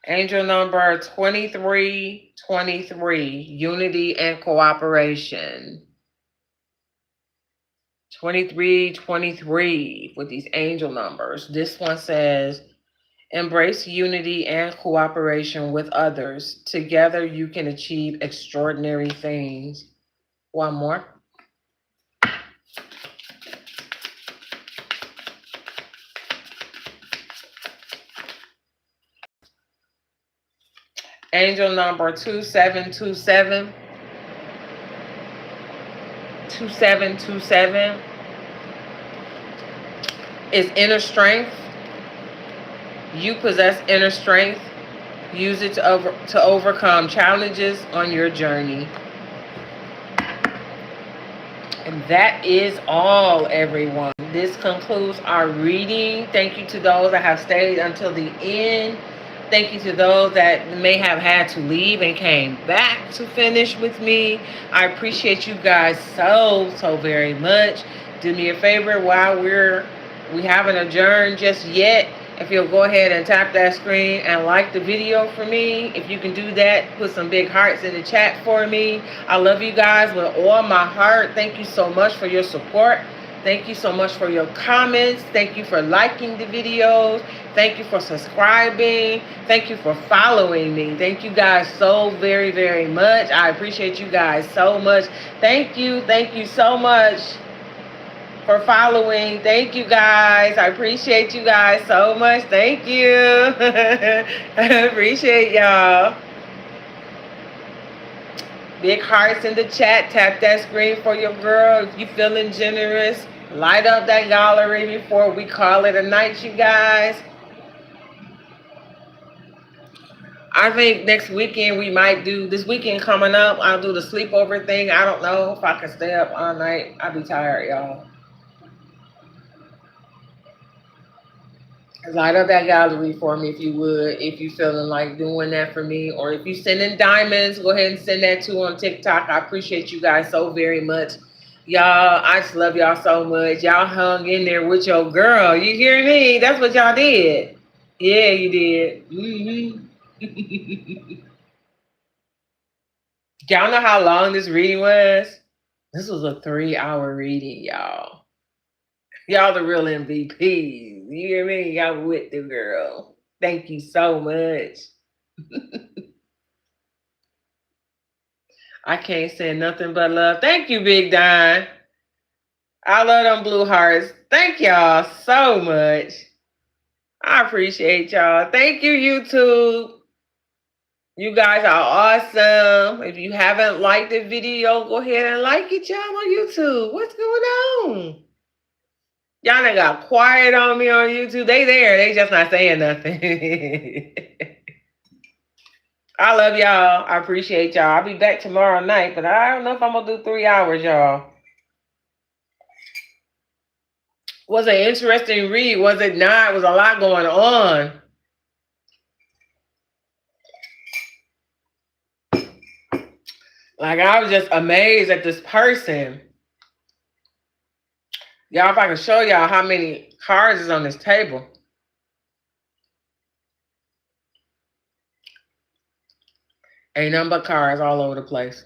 Angel number 2323, unity and cooperation. 2323 with these angel numbers. This one says, embrace unity and cooperation with others. Together you can achieve extraordinary things. One more. Angel number 2727. 2727 is inner strength. You possess inner strength. Use it to overcome challenges on your journey. And that is all, everyone. This concludes our reading. Thank you to those that have stayed until the end. Thank you to those that may have had to leave and came back to finish with me. I appreciate you guys so very much. Do me a favor while we haven't adjourned just yet. If you'll go ahead and tap that screen and like the video for me. If you can do that, put some big hearts in the chat for me. I love you guys with all my heart. Thank you so much for your support. Thank you so much for your comments. Thank you for liking the videos. Thank you for subscribing. Thank you for following me. Thank you guys so very much. I appreciate you guys so much. Thank you so much for following. Thank you guys. I appreciate you guys so much. Thank you. I appreciate y'all. Big hearts in the chat. Tap that screen for your girl. If you feeling generous, light up that gallery before we call it a night, you guys. I think next weekend we might do, this weekend coming up, I'll do the sleepover thing. I don't know if I can stay up all night. I'll be tired, y'all. Light up that gallery for me if you would, if you feeling like doing that for me, or if you sending diamonds, go ahead and send that too on TikTok. I appreciate you guys so very much. Y'all, I just love y'all so much. Y'all hung in there with your girl. You hear me? That's what y'all did. Yeah, you did. Y'all know how long this reading was? This was a 3-hour reading, y'all. Y'all the real MVPs. You hear me? Y'all with the girl. Thank you so much. I can't say nothing but love. Thank you, Big Don. I love them blue hearts. Thank y'all so much. I appreciate y'all. Thank you, YouTube. You guys are awesome. If you haven't liked the video, go ahead and like it, y'all, on YouTube. What's going on? Y'all done got quiet on me on YouTube. They there. They just not saying nothing. I love y'all. I appreciate y'all. I'll be back tomorrow night, but I don't know if I'm going to do 3 hours, y'all. Was an interesting read. Was it not? It was a lot going on. Like, I was just amazed at this person. Y'all, if I can show y'all how many cards is on this table. Ain't nothing but cards all over the place.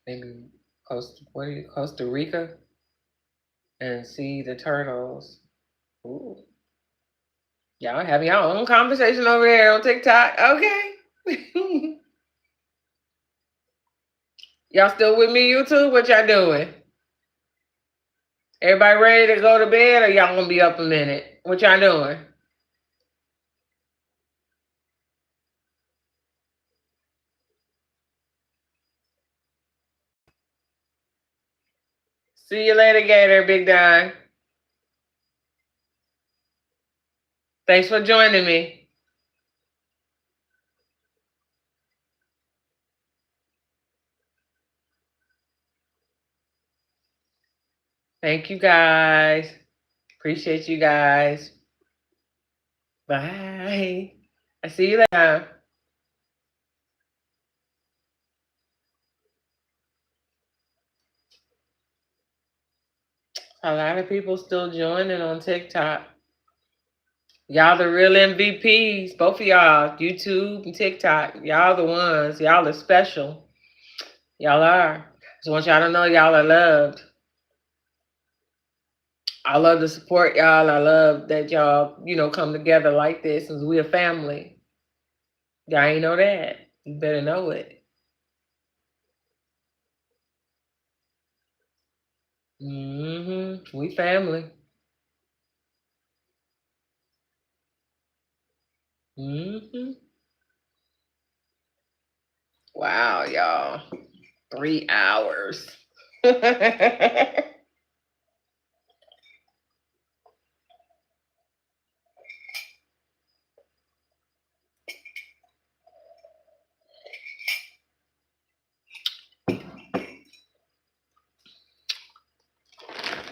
Maybe Costa Rica and see the turtles. Ooh. Y'all having your own conversation over there on TikTok. Okay. Y'all still with me, YouTube? What y'all doing? Everybody ready to go to bed, or y'all gonna be up a minute? What y'all doing? See you later, Gator, Big Don. Thanks for joining me. Thank you, guys. Appreciate you guys. Bye. I see you later. A lot of people still joining on TikTok. Y'all the real MVPs. Both of y'all, YouTube and TikTok. Y'all the ones. Y'all are special. Y'all are. Just want y'all to know y'all are loved. I love to support y'all. I love that y'all, come together like this since we a family. Y'all ain't know that. You better know it. We family. Wow, y'all. 3 hours.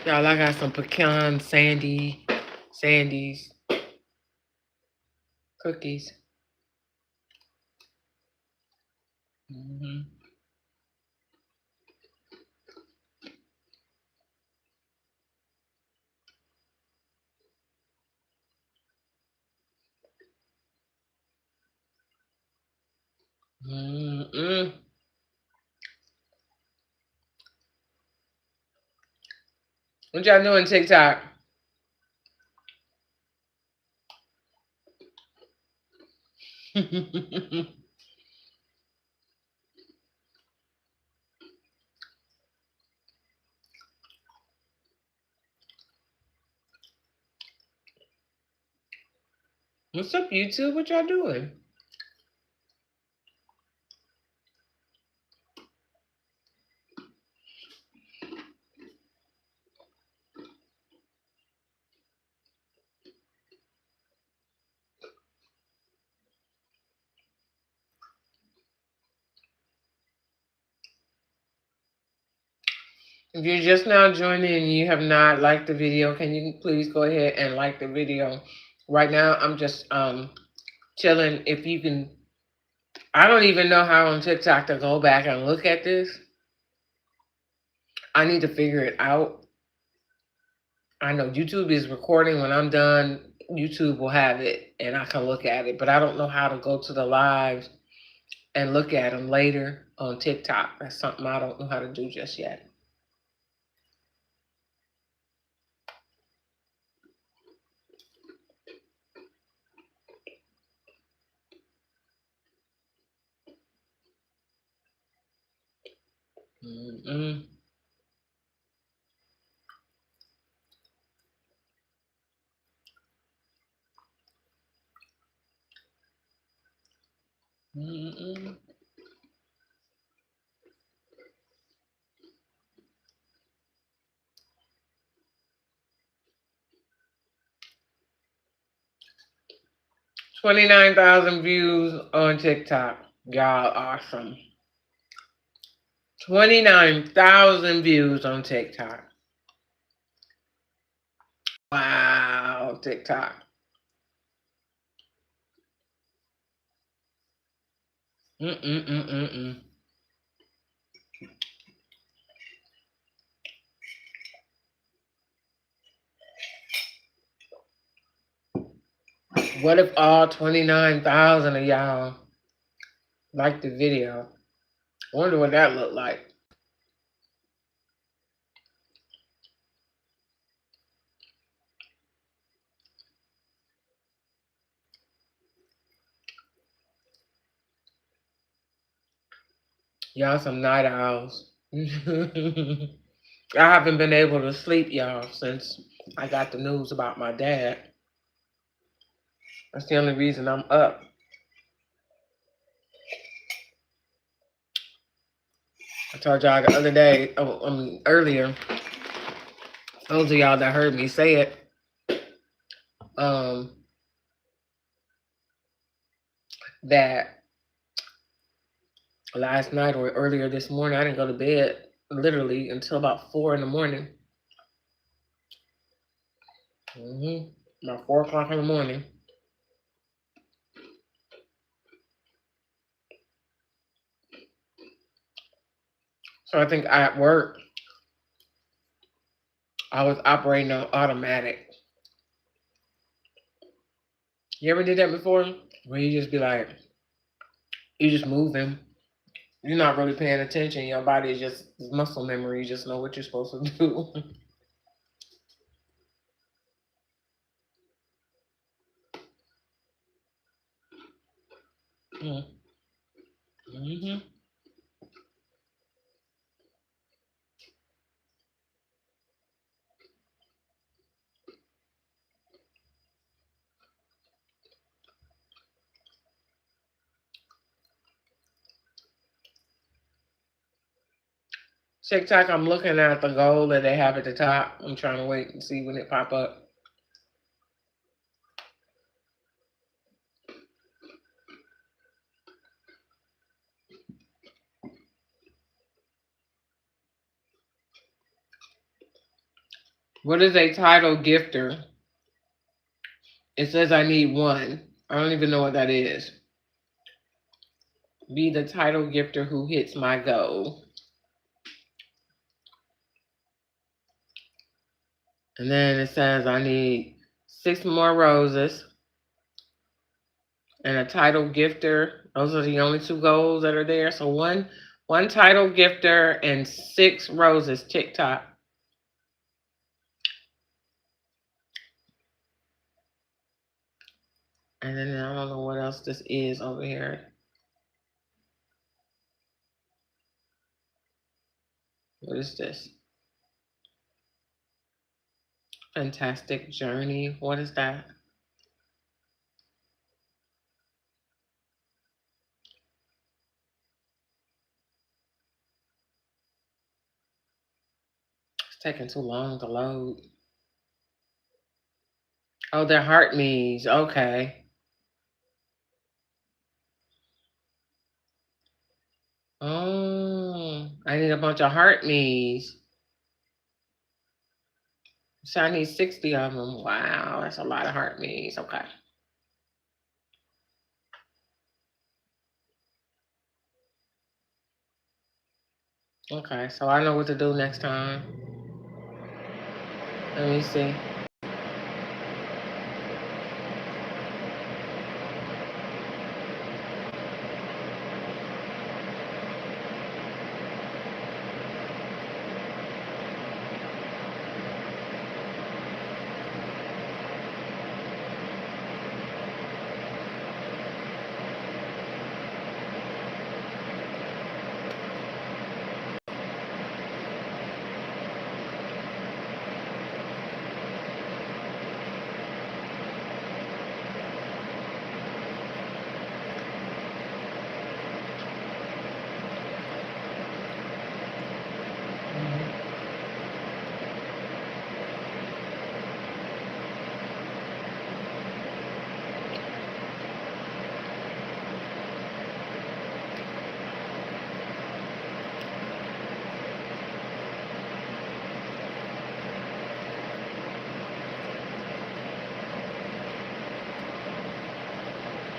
Y'all, I got some pecan sandies cookies. What y'all doing TikTok? What's up, YouTube? What y'all doing? If you're just now joining and you have not liked the video, can you please go ahead and like the video? Right now, I'm just chilling. If you can, I don't even know how on TikTok to go back and look at this. I need to figure it out. I know YouTube is recording. When I'm done, YouTube will have it and I can look at it. But I don't know how to go to the lives and look at them later on TikTok. That's something I don't know how to do just yet. Mm-mm. Mm-mm. $29,000 views on TikTok. Y'all awesome. 29,000 views on TikTok. Wow, TikTok. Mm-mm-mm-mm-mm. What if all 29,000 of y'all liked the video? I wonder what that looked like. Y'all some night owls. I haven't been able to sleep, y'all, since I got the news about my dad. That's the only reason I'm up. I told y'all the other day, earlier, those of y'all that heard me say it, that last night or earlier this morning, I didn't go to bed literally until about 4 in the morning. About 4 o'clock in the morning. So I think at work, I was operating on automatic. You ever did that before? Where you just be like, you just moving. You're not really paying attention. Your body is just muscle memory. You just know what you're supposed to do. Mm-hmm. TikTok, I'm looking at the goal that they have at the top. I'm trying to wait and see when it pop up. What is a title gifter? It says I need one. I don't even know what that is. Be the title gifter who hits my goal. And then it says I need 6 more roses and a title gifter. Those are the only 2 goals that are there. So one title gifter and 6 roses. TikTok. And then I don't know what else this is over here. What is this? Fantastic journey. What is that? It's taking too long to load. Oh, they're heart me's. Okay. Oh, I need a bunch of heart me's. So I need 60 of them. Wow, that's a lot of heart me's. Okay. Okay, so I know what to do next time. Let me see.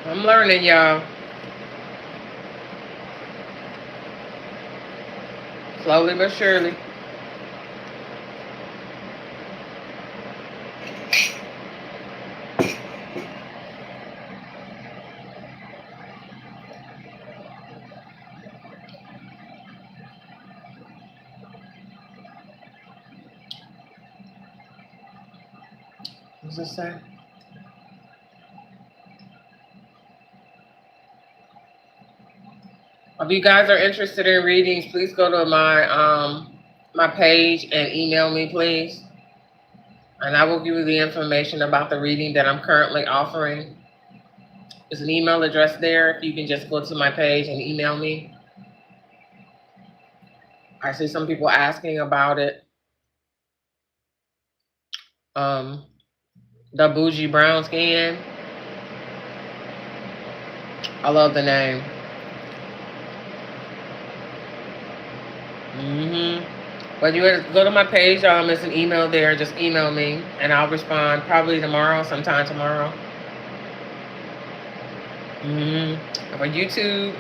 I'm learning, y'all. Slowly but surely. What's it say? If you guys are interested in readings, please go to my page and email me, please. And I will give you the information about the reading that I'm currently offering. There's an email address there. If you can just go to my page and email me. I see some people asking about it. The Bougie Brown Skin. I love the name. But you go to my page. There's an email there. Just email me, and I'll respond probably tomorrow, sometime tomorrow. For YouTube,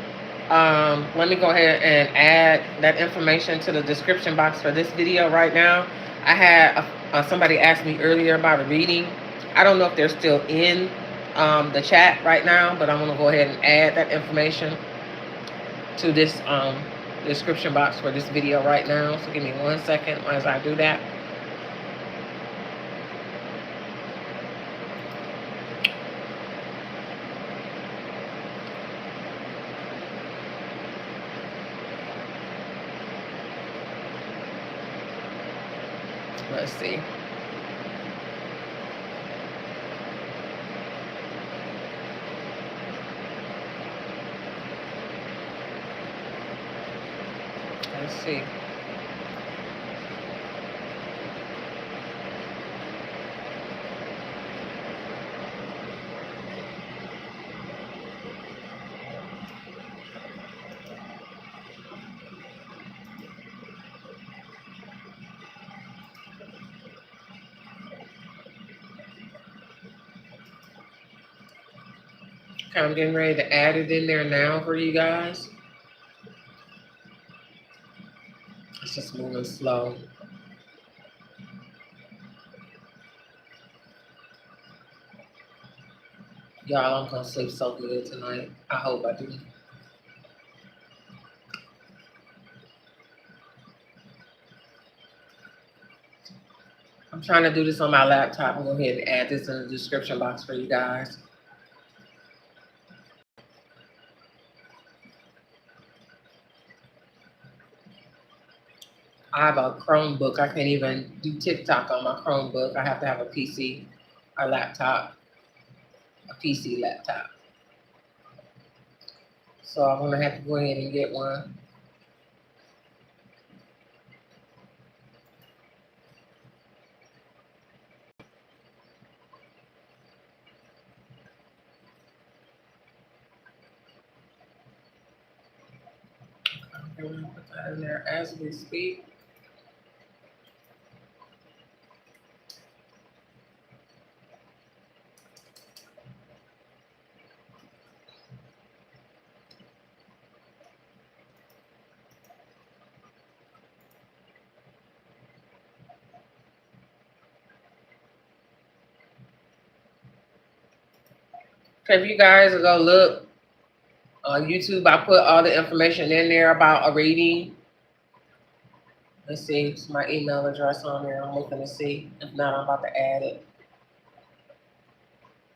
let me go ahead and add that information to the description box for this video right now. I had Somebody asked me earlier about a reading. I don't know if they're still in the chat right now, but I'm going to go ahead and add that information to this description box for this video right now. So give me 1 second as I do that. Let's see. Let's see. Okay, I'm getting ready to add it in there now for you guys. It's just moving slow. Y'all, I'm gonna sleep so good tonight. I hope I do. I'm trying to do this on my laptop. I'm going to go ahead and add this in the description box for you guys. I have a Chromebook. I can't even do TikTok on my Chromebook. I have to have a PC, a laptop, a PC laptop. So I'm going to have to go ahead and get one. I'm going to put that in there as we speak. Okay, if you guys go look on YouTube, I put all the information in there about a reading. Let's see, it's my email address on there. I'm looking to see. If not, I'm about to add it.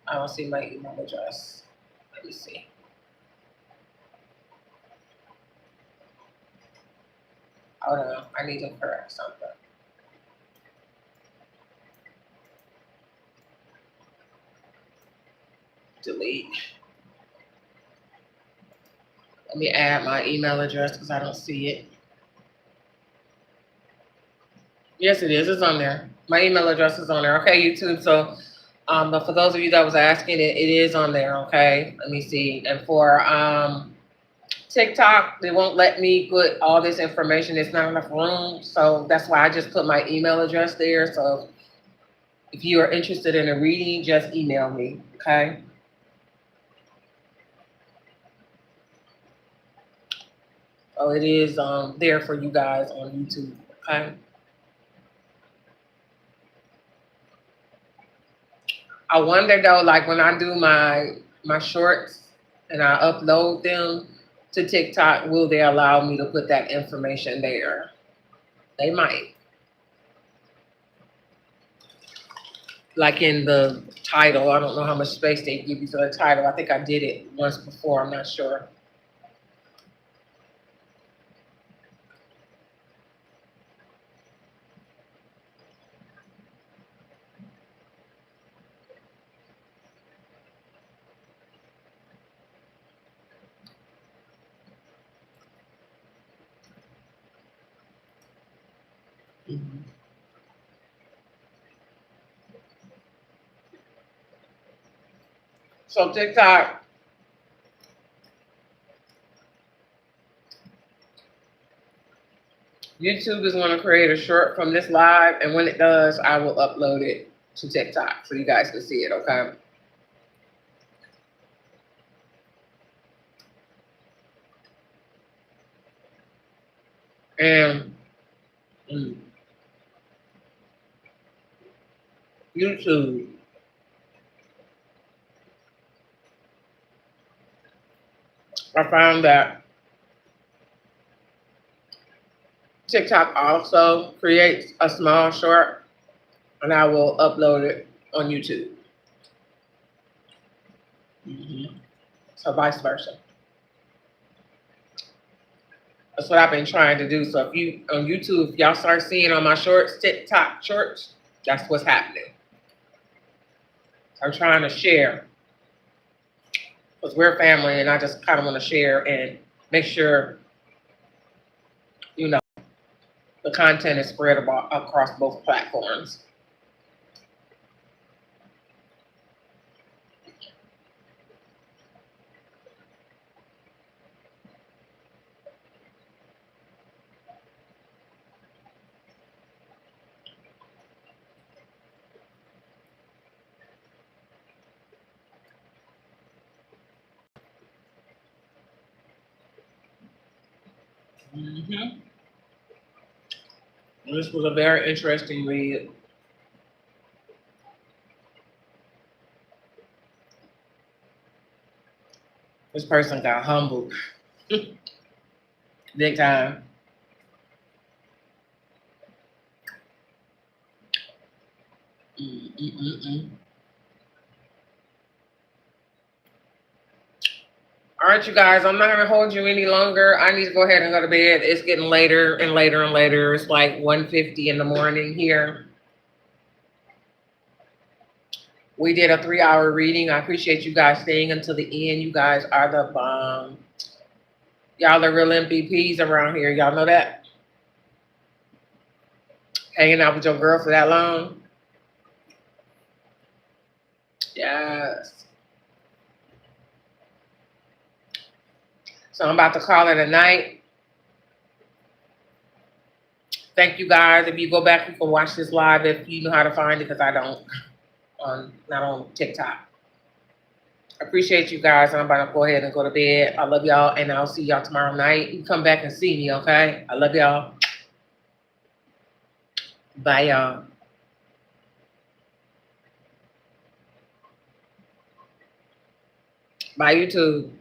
I don't see my email address. Let me see. Hold on, I need to correct something. Delete. Let me add my email address because I don't see it. Yes, it is. It's on there. My email address is on there. Okay, YouTube. So, but for those of you that was asking, it is on there. Okay, let me see. And for TikTok, they won't let me put all this information. It's not enough room, so that's why I just put my email address there. So, if you are interested in a reading, just email me. Okay. Oh, it is there for you guys on YouTube. Okay. I wonder though, like when I do my shorts and I upload them to TikTok, will they allow me to put that information there? They might. Like in the title, I don't know how much space they give you for the title. I think I did it once before. I'm not sure. Mm-hmm. So TikTok, YouTube is going to create a short from this live, and when it does, I will upload it to TikTok so you guys can see it. Okay. And YouTube. I found that TikTok also creates a small short, and I will upload it on YouTube. So vice versa. That's what I've been trying to do. So if you on YouTube, if y'all start seeing on my shorts, TikTok shorts, that's what's happening. I'm trying to share because we're family, and I just kind of want to share and make sure you know the content is spread across both platforms. This was a very interesting read. This person got humbled big time. All right, you guys, I'm not going to hold you any longer. I need to go ahead and go to bed. It's getting later and later and later. It's like 1:50 in the morning here. We did a 3-hour reading. I appreciate you guys staying until the end. You guys are the bomb. Y'all are real MVPs around here. Y'all know that? Hanging out with your girl for that long. Yes. So I'm about to call it a night. Thank you guys. If you go back, you can watch this live if you know how to find it, because I don't. Not on TikTok. I appreciate you guys. I'm about to go ahead and go to bed. I love y'all, and I'll see y'all tomorrow night. You come back and see me, okay? I love y'all. Bye, y'all. Bye, YouTube.